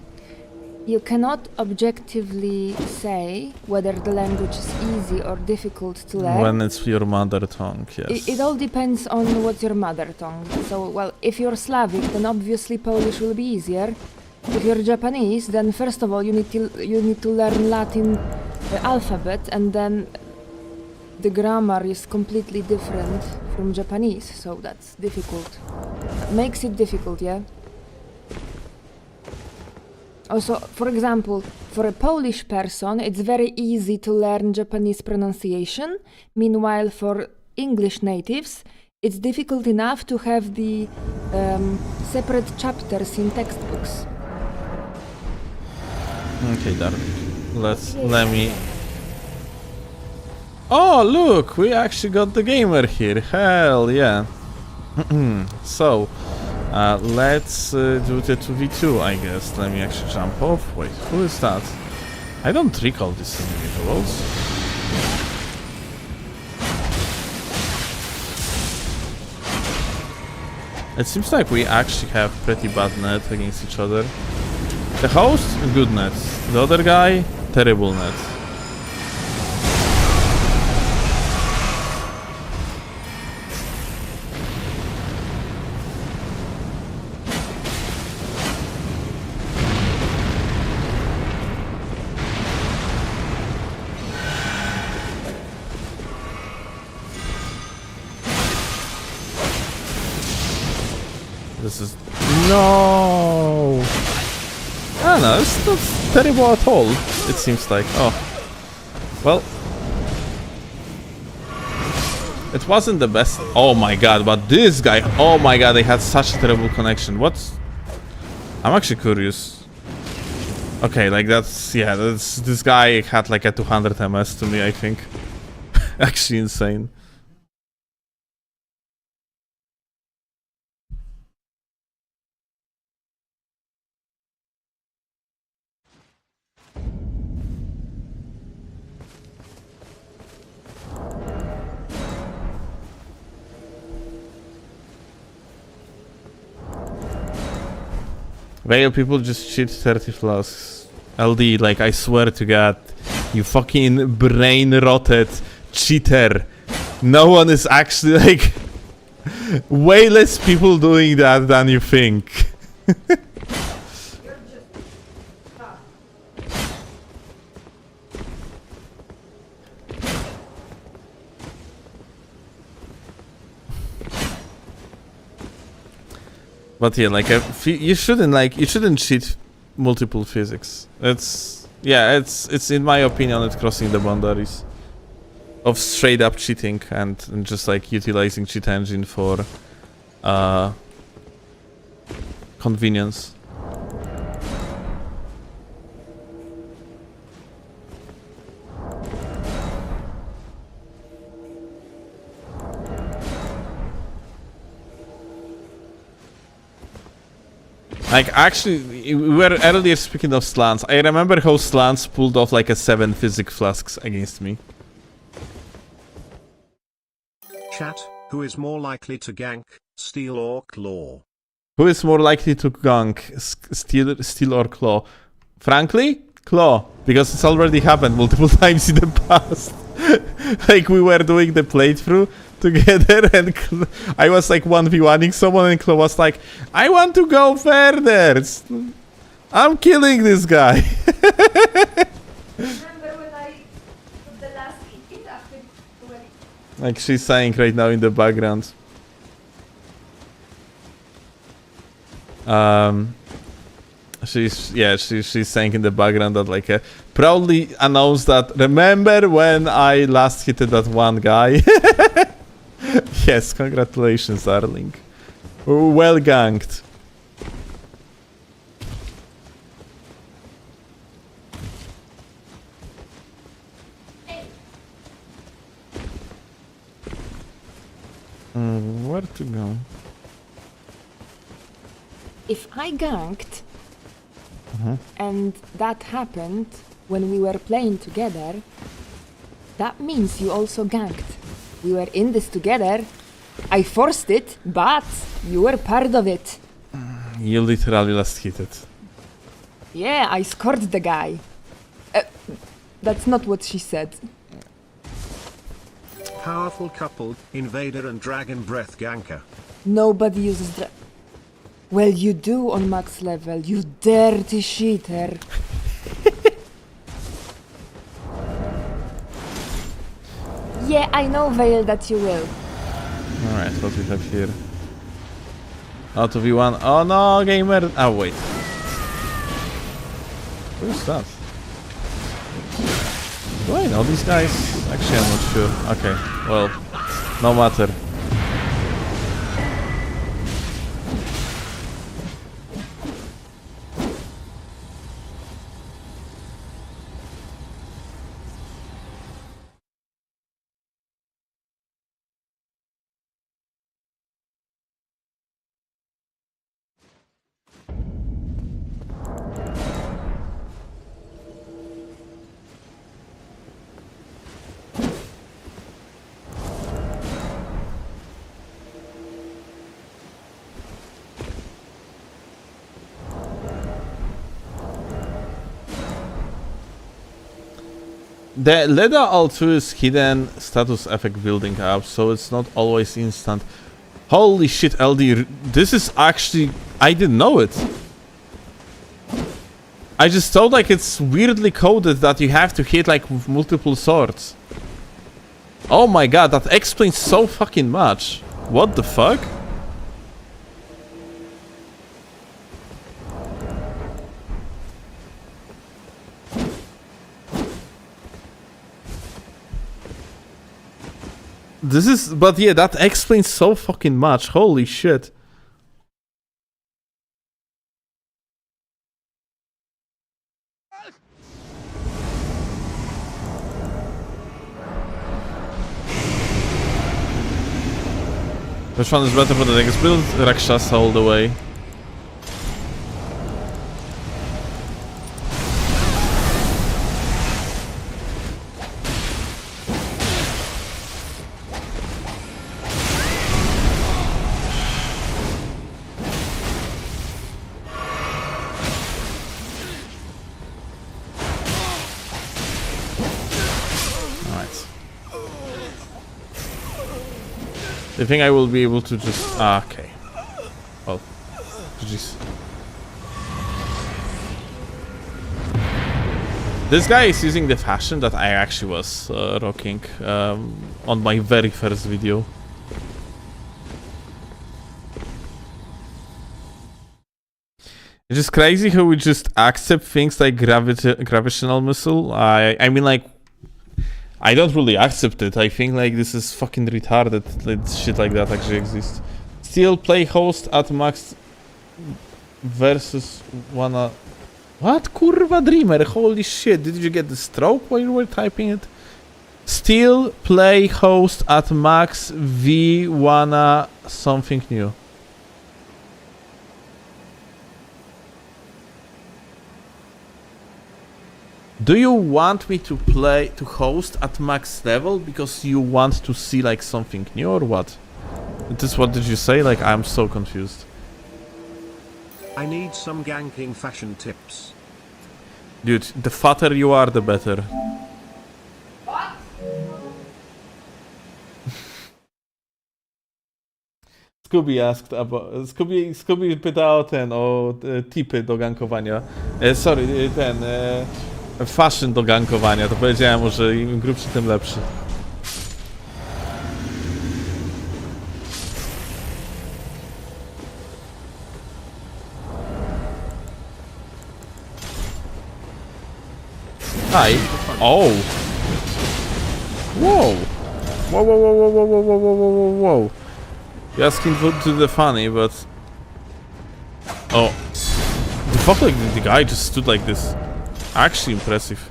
Speaker 2: You cannot objectively say whether the language is easy or difficult to learn.
Speaker 1: When it's your mother tongue, yes.
Speaker 2: It all depends on what's your mother tongue. So, well, if you're Slavic, then obviously Polish will be easier. If you're Japanese, then first of all you need to learn Latin alphabet, and then the grammar is completely different from Japanese, so that's difficult. Makes it difficult, yeah? Also, for example, for a Polish person, it's very easy to learn Japanese pronunciation. Meanwhile, for English natives, it's difficult enough to have the separate chapters in textbooks.
Speaker 1: Okay, darling. Let me... Oh, look! We actually got the gamer here. Hell yeah. So, let's do the 2v2, I guess. Let me actually jump off. Wait, who is that? I don't recall these individuals. It seems like we actually have pretty bad net against each other. The host, good net. The other guy, terrible net. This is... No! Ah, no, it's not terrible at all, it seems like. Oh. Well. It wasn't the best... Oh my god, but this guy... Oh my god, they had such a terrible connection. What's... I'm actually curious. Okay, like that's... Yeah, that's... This guy had like a 200 MS to me, I think. Actually insane. Real people just cheat 30 flasks. LD, like I swear to god, you fucking brain-rotted cheater. No one is actually like... way less people doing that than you think. But yeah, like you shouldn't cheat multiple physics. It's in my opinion it's crossing the boundaries of straight up cheating and just like utilizing cheat engine for convenience. Like, actually, we were earlier speaking of slants. I remember how slants pulled off like a 7 physic flasks against me.
Speaker 3: Chat, who is more likely to gank, steal or claw?
Speaker 1: Who is more likely to gank, steal or claw? Frankly, claw. Because it's already happened multiple times in the past. Like, we were doing the playthrough together and I was like 1v1ing someone and Claw was like, I want to go further. I'm killing this guy.
Speaker 2: Remember when I put the last hit after 20?
Speaker 1: Like she's saying right now in the background. She's saying in the background that like proudly announced that remember when I last hit that one guy. Yes, congratulations, darling. Well ganked. Where to go?
Speaker 2: If I ganked and that happened, when we were playing together, that means you also ganked. We were in this together. I forced it, but you were part of it.
Speaker 1: You literally last hit it.
Speaker 2: Yeah, I scored the guy. That's not what she said.
Speaker 3: Powerful couple, Invader and Dragon Breath Ganker.
Speaker 2: Nobody uses Well, you do on max level, you dirty cheater. Yeah, I know, Vale, that you will.
Speaker 1: Alright, what we have here? Out of V1. Oh no, gamer! Oh, wait. Who's that? Do I know these guys? Actually, I'm not sure. Okay, well, no matter. The Leda All2 is hidden status effect building up, so it's not always instant. Holy shit, LD, this is actually... I didn't know it. I just thought like it's weirdly coded that you have to hit like with multiple swords. Oh my god, that explains so fucking much. What the fuck? This is, but yeah, that explains so fucking much. Holy shit. Which one is better for the next build? Rakshasa all the way. I think I will be able to just... okay. Well, jeez. This guy is using the fashion that I actually was rocking on my very first video. It's just crazy how we just accept things like gravitational missile. I mean, like, I don't really accept it. I think like this is fucking retarded that shit like that actually exists. Still play host at max versus wanna... What? Kurwa Dreamer, holy shit. Did you get the stroke while you were typing it? Still play host at max v wanna something new. Do you want me to host at max level because you want to see like something new or what? This what did you say? Like I'm so confused.
Speaker 3: I need some ganking fashion tips.
Speaker 1: Dude, the fatter you are, the better.
Speaker 2: What?
Speaker 1: Scooby asked about... Scooby pytał tipy do gankowania. Sorry, fashion do gankowania, to powiedziałem mu, że im grubszy, tym lepszy. Hi. Oh. Whoa. Whoa, whoa, whoa, whoa, whoa, whoa, whoa, whoa, whoa. You're asking to the funny, but... Oh. The fuck, like, the guy just stood like this. Actually impressive.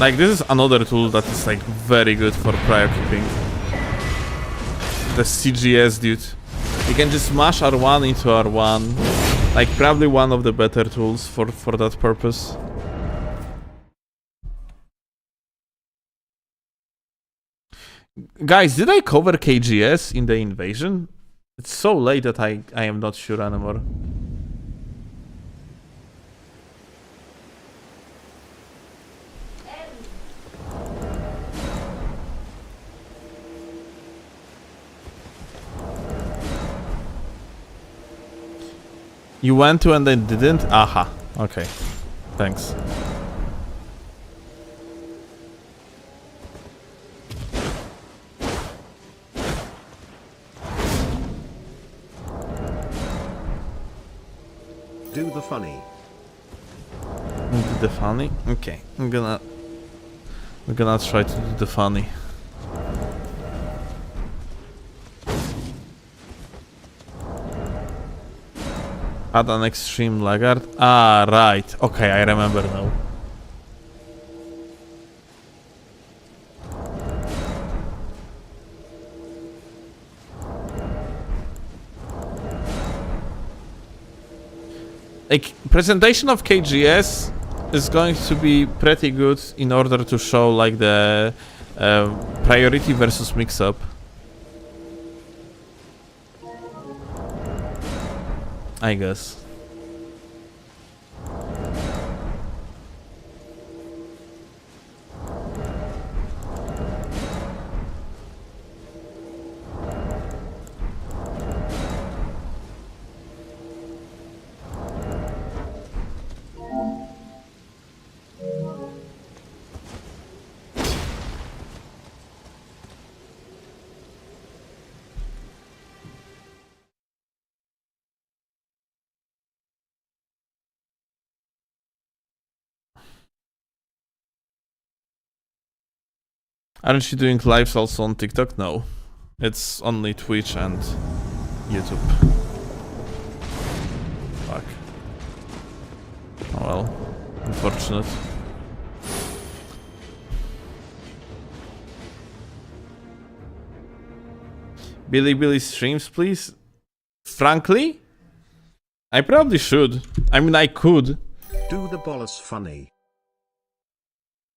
Speaker 1: Like, this is another tool that is, like, very good for prior keeping. The CGS, dude. You can just mash R1 into R1. Like, probably one of the better tools for that purpose. Guys, did I cover KGS in the invasion? It's so late that I am not sure anymore. You went to and then didn't? Aha. Okay. Thanks.
Speaker 3: Do the funny.
Speaker 1: Do the funny? Okay. I'm gonna try to do the funny. Add an extreme laggard. Ah, right. Okay, I remember now. Like, presentation of KGS is going to be pretty good in order to show like the priority versus mix-up. I guess. Aren't you doing lives also on TikTok? No. It's only Twitch and YouTube. Fuck. Oh well. Unfortunate. Billy streams, please? Frankly? I probably should. I mean, I could.
Speaker 3: Do the bolus funny.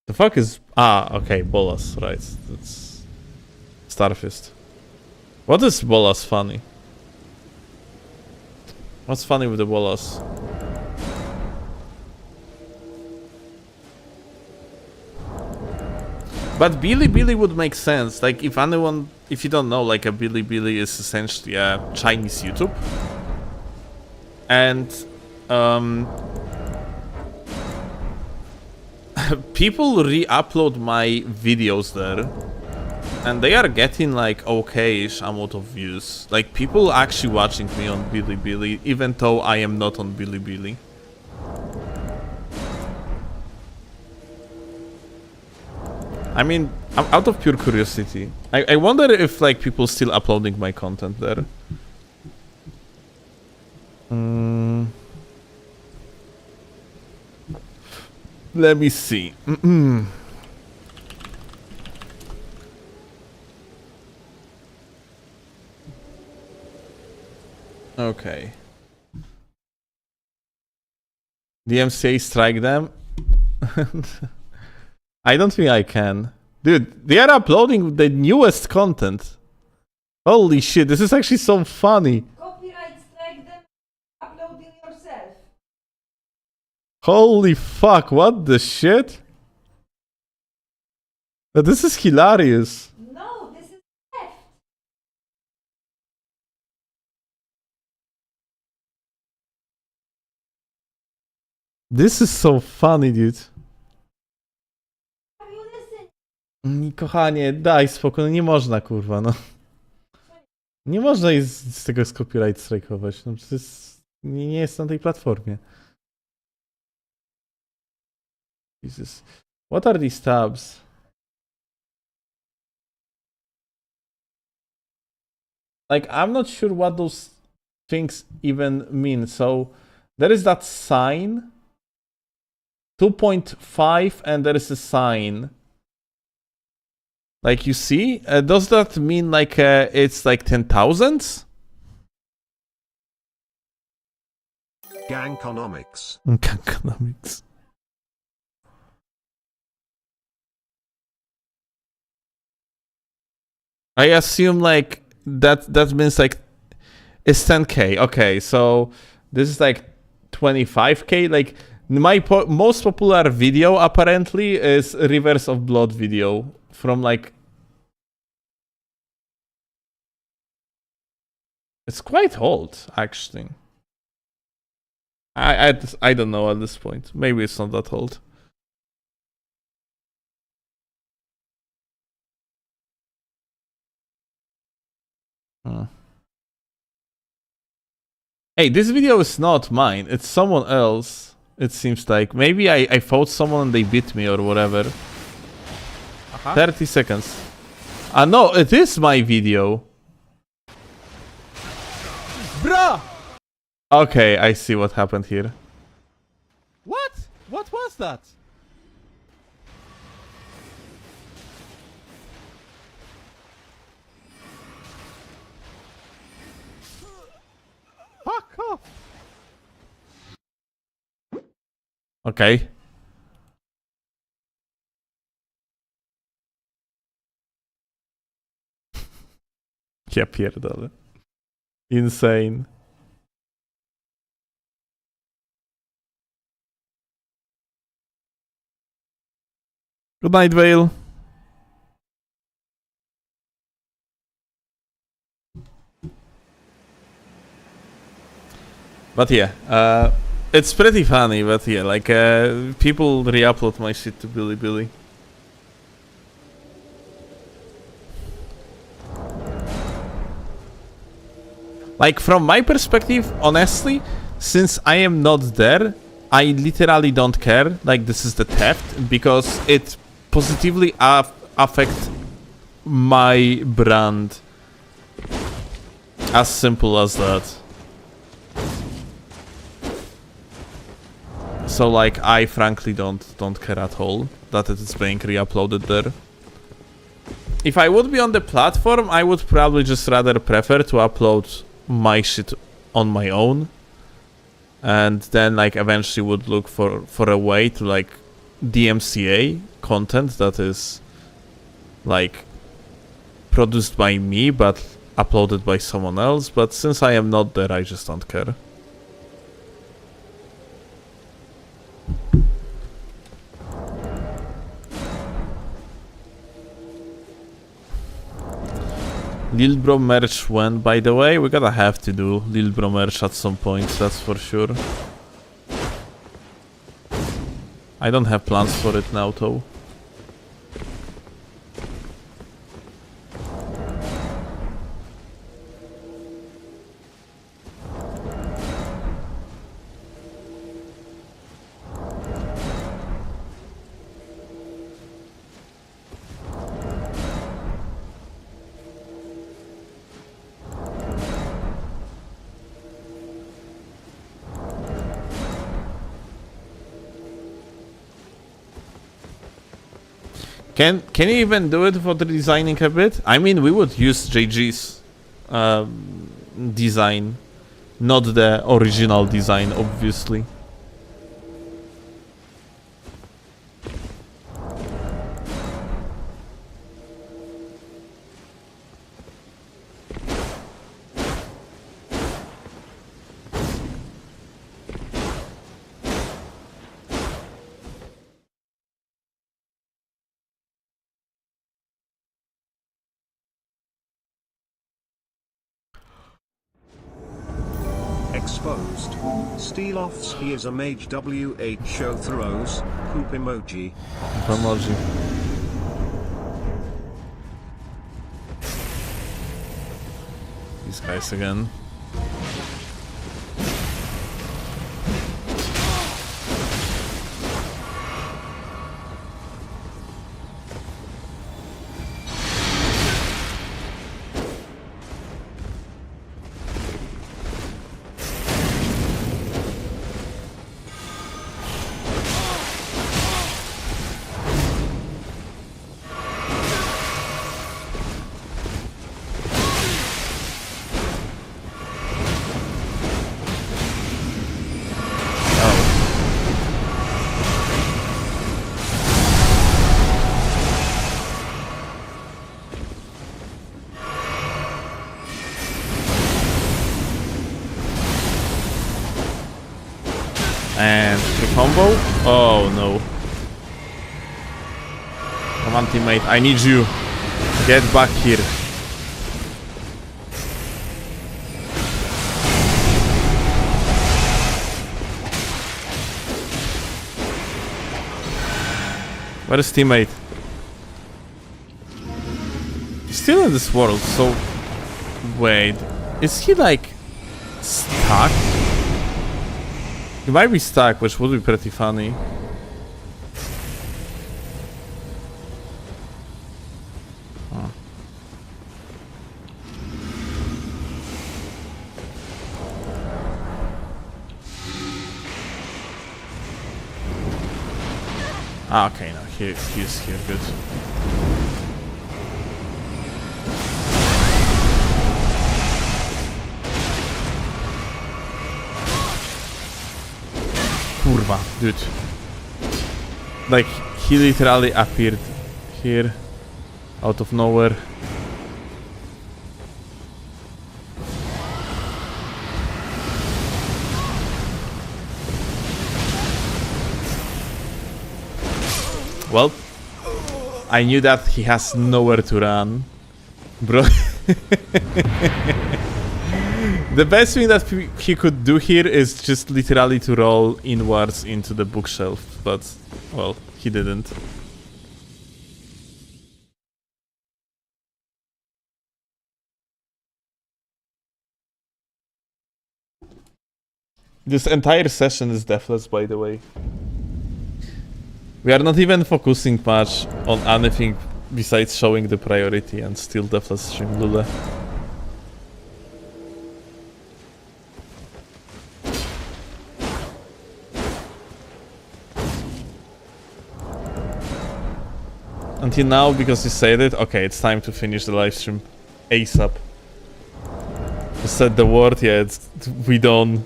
Speaker 1: The fuck is... Ah, okay, Bolas, right. That's... Starfist. What is Bolas funny? What's funny with the Bolas? But Billy would make sense. Like, if anyone... If you don't know, like, a Billy is essentially a Chinese YouTube. And... people re-upload my videos there, and they are getting like okay-ish amount of views. Like, people actually watching me on Billy, even though I am not on Billy. I mean, out of pure curiosity, I wonder if like people still uploading my content there. Let me see. Okay. DMCA strike them? I don't think I can. Dude, they are uploading the newest content. Holy shit, this is actually so funny.
Speaker 2: Copyright strike them, uploading yourself.
Speaker 1: Holy fuck, what the shit? But this is hilarious.
Speaker 2: No, this is theft.
Speaker 1: This is so funny, dude.
Speaker 2: Have you listened?
Speaker 1: Kochanie, daj spokój, no nie można, kurwa, no. Nie można jej z tego copyright strajkować, no to jest... Nie jest na tej platformie. Jesus. What are these tabs? Like, I'm not sure what those things even mean. So, there is that sign. 2.5 and there is a sign. Like, you see? Does that mean like it's like 10,000?
Speaker 3: Gangconomics.
Speaker 1: Gangconomics. I assume like that means like it's 10k. Okay, so this is like 25k. Like my most popular video apparently is Rivers of Blood video from like, it's quite old actually. I don't know at this point. Maybe it's not that old. Hey, this video is not mine. It's someone else. It seems like. Maybe I fought someone and they beat me or whatever. 30 seconds. No, it is my video. Bruh! Okay, I see what happened here. What? What was that? Fuck off! Okay. Ja pierdolę. Insane. Good night, Vale. But yeah, it's pretty funny, but yeah, like, people re-upload my shit to Bilibili. Like, from my perspective, honestly, since I am not there, I literally don't care. Like, this is the theft, because it positively affects my brand. As simple as that. So, like, I frankly don't care at all that it is being re-uploaded there. If I would be on the platform, I would probably just rather prefer to upload my shit on my own, and then like eventually would look for a way to like DMCA content that is like produced by me but uploaded by someone else. But since I am not there, I just don't care. Lil Bro merch when, by the way, we gotta have to do Lil Bro merch at some point, that's for sure. I don't have plans for it now though. Can you even do it for the designing a bit? I mean, we would use JG's design, not the original design, obviously.
Speaker 3: Exposed. Steelovsky is a mage WH show throws, poop emoji.
Speaker 1: Emoji. These guys again. And the combo. Oh no. Come on, teammate. I need you. Get back here. Where is teammate? Still in this world, so... Wait. Is he like... stuck? He might be stuck, which would be pretty funny. Huh. Ah, okay, no, he's here, good. Kurwa, dude. Like, he literally appeared here, out of nowhere. Well, I knew that he has nowhere to run. Bro. The best thing that he could do here is just literally to roll inwards into the bookshelf, but, well, he didn't. This entire session is deathless, by the way. We are not even focusing much on anything besides showing the priority and still deathless stream Lule. Until now, because you said it, okay, it's time to finish the live stream ASAP. You said the word, yeah, we done.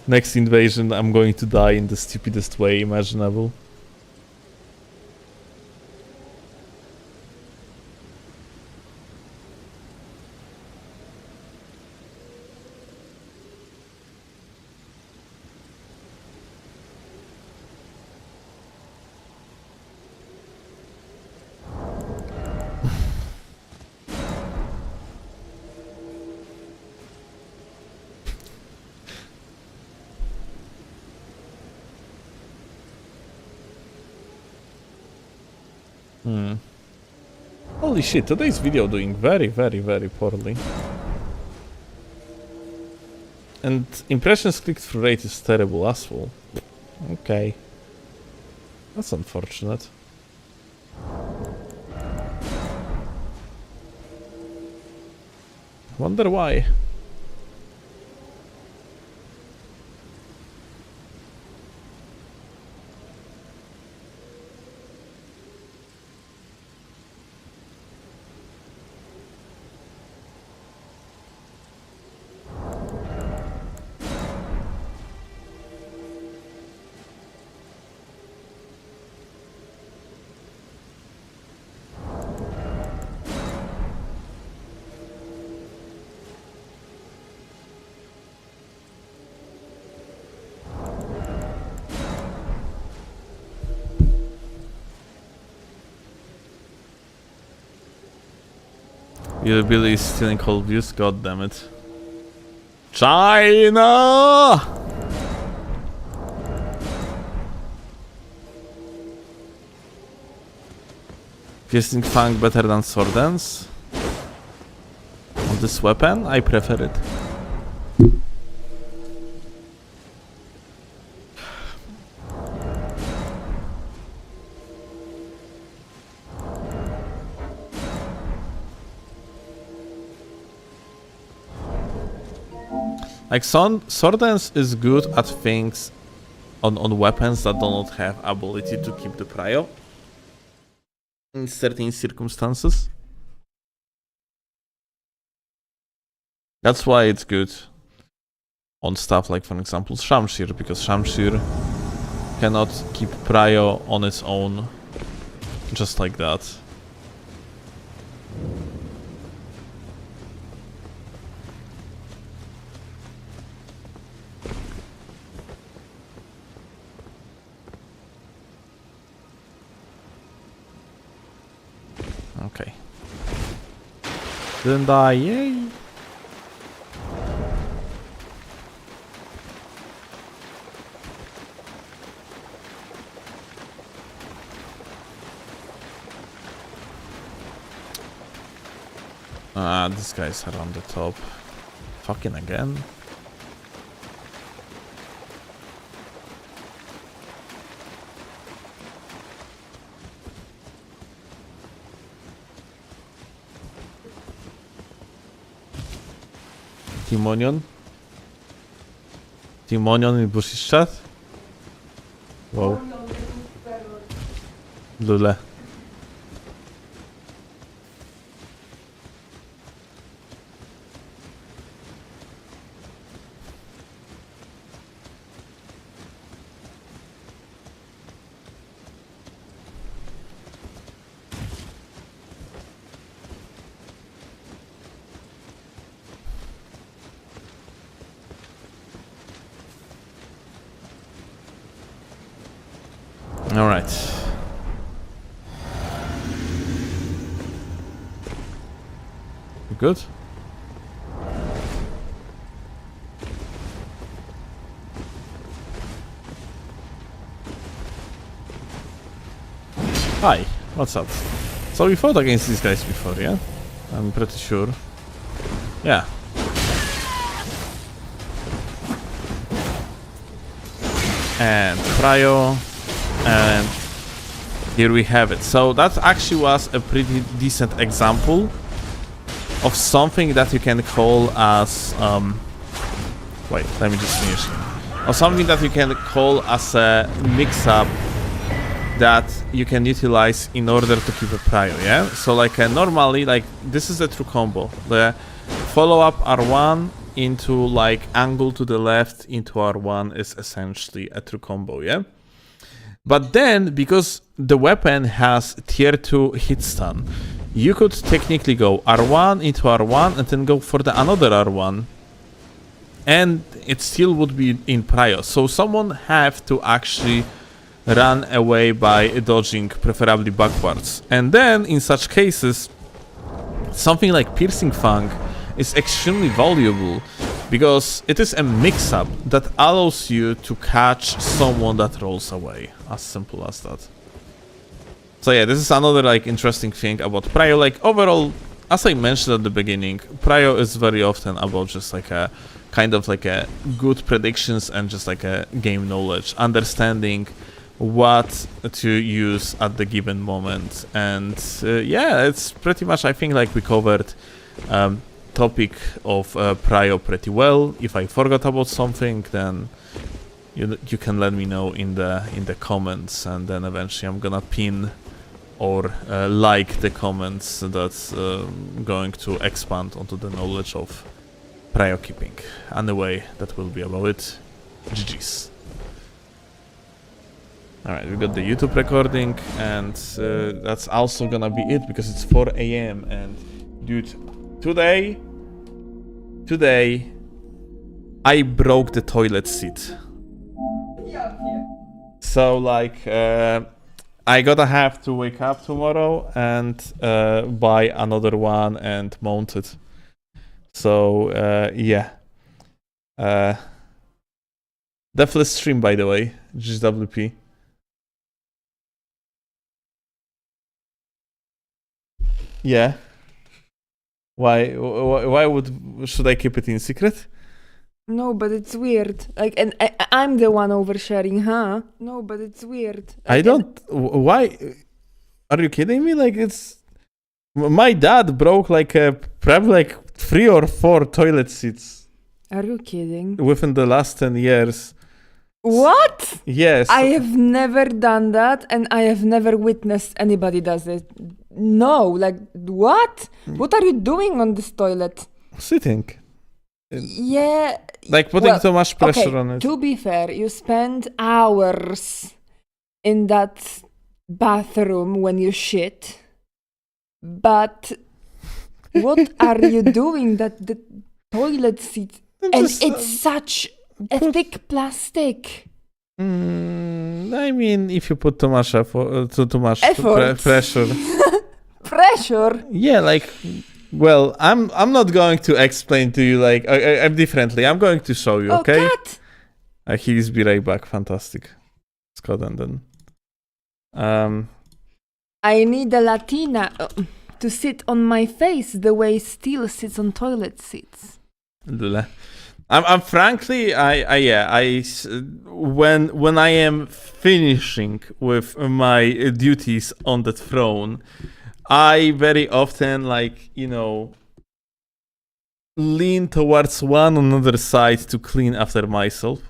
Speaker 1: Next invasion, I'm going to die in the stupidest way imaginable. Holy shit, today's video doing very poorly. And impressions clicked through rate is terrible as well. Okay. That's unfortunate. Wonder why. Billy is stealing cold views, god damn it. China! Piercing Fang better than Sword Dance? On this weapon, I prefer it. Like, Sword Dance is good at things on weapons that do not have ability to keep the prio in certain circumstances. That's why it's good on stuff like, for example, Shamshir, because Shamshir cannot keep prio on its own just like that. Okay. Didn't die, yay! These guys are on the top. Fucking again. Timonion? Timonion in Bushi's chat? Wow. Lule. All right. You good? Hi, what's up? So we fought against these guys before, yeah? I'm pretty sure. Yeah. And Cryo. And here we have it. So that actually was a pretty decent example of something that you can call as wait, let me just finish. Or something that you can call as a mix-up that you can utilize in order to keep a prio, yeah? So like normally, like this is a true combo. The follow-up R1 into like angle to the left into R1 is essentially a true combo, yeah? But then, because the weapon has tier 2 hit stun, you could technically go R1 into R1 and then go for the another R1. And it still would be in prio. So someone have to actually run away by dodging, preferably backwards. And then, in such cases, something like Piercing Fang is extremely valuable, because it is a mix-up that allows you to catch someone that rolls away. As simple as that. So yeah, this is another like interesting thing about prio. Like overall, as I mentioned at the beginning, prio is very often about just like a kind of like a good predictions and just like a game knowledge, understanding what to use at the given moment. And yeah, it's pretty much, I think, like we covered topic of prio pretty well. If I forgot about something, then you can let me know in the comments, and then eventually I'm gonna pin or like the comments that's going to expand onto the knowledge of prio keeping. Anyway, that will be about it. GG's. Alright, we got the YouTube recording, and that's also gonna be it because it's 4 AM and dude, today I broke the toilet seat. So like I gotta have to wake up tomorrow and buy another one and mount it. So yeah. Deathless stream, by the way, GWP. Yeah. Why should I keep it in secret?
Speaker 2: No, but it's weird. Like, and I'm the one oversharing, huh? No, but it's weird. Like,
Speaker 1: I don't. Why? Are you kidding me? Like, it's my dad broke like probably like 3 or 4 toilet seats.
Speaker 2: Are you kidding?
Speaker 1: Within the last 10 years.
Speaker 2: What?
Speaker 1: Yes.
Speaker 2: I have never done that, and I have never witnessed anybody does it. No, like, what? What are you doing on this toilet?
Speaker 1: Sitting.
Speaker 2: Yeah.
Speaker 1: Like putting too much pressure on it.
Speaker 2: To be fair, you spend hours in that bathroom when you shit. But what are you doing that the toilet seat... And it's such a thick plastic.
Speaker 1: I mean, if you put too much effort, too much pressure.
Speaker 2: Pressure?
Speaker 1: Yeah, like, well, I'm not going to explain to you, like, I'm differently. I'm going to show you, okay?
Speaker 2: Oh, cat!
Speaker 1: He's be right back. Fantastic. Scott and then.
Speaker 2: I need a Latina to sit on my face the way Steel sits on toilet seats.
Speaker 1: I'm frankly, when I am finishing with my duties on the throne, I very often, like, you know, lean towards one another side to clean after myself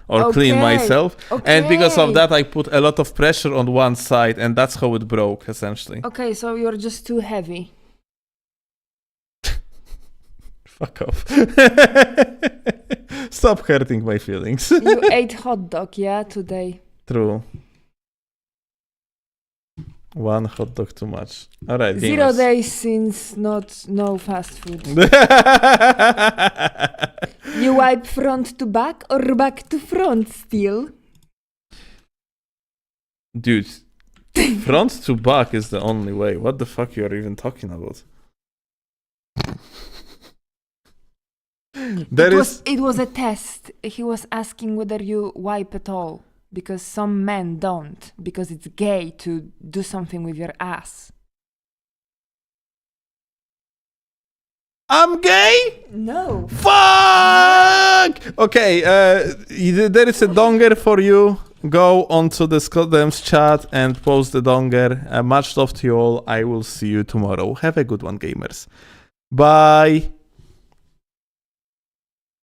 Speaker 1: or clean myself. And because of that, I put a lot of pressure on one side, and that's how it broke, essentially.
Speaker 2: Okay, so you're just too heavy.
Speaker 1: Fuck off. Stop hurting my feelings.
Speaker 2: You ate hot dog, yeah, today?
Speaker 1: True. One hot dog too much. Alright,
Speaker 2: 0 days since no fast food. You wipe front to back or back to front still?
Speaker 1: Dude, front to back is the only way. What the fuck you are even talking about?
Speaker 2: It was a test. He was asking whether you wipe at all. Because some men don't. Because it's gay to do something with your ass.
Speaker 1: I'm gay?
Speaker 2: No.
Speaker 1: Fuck! Okay, there is a donger for you. Go onto the Scotland's chat and post the donger. Much love to you all. I will see you tomorrow. Have a good one, gamers. Bye.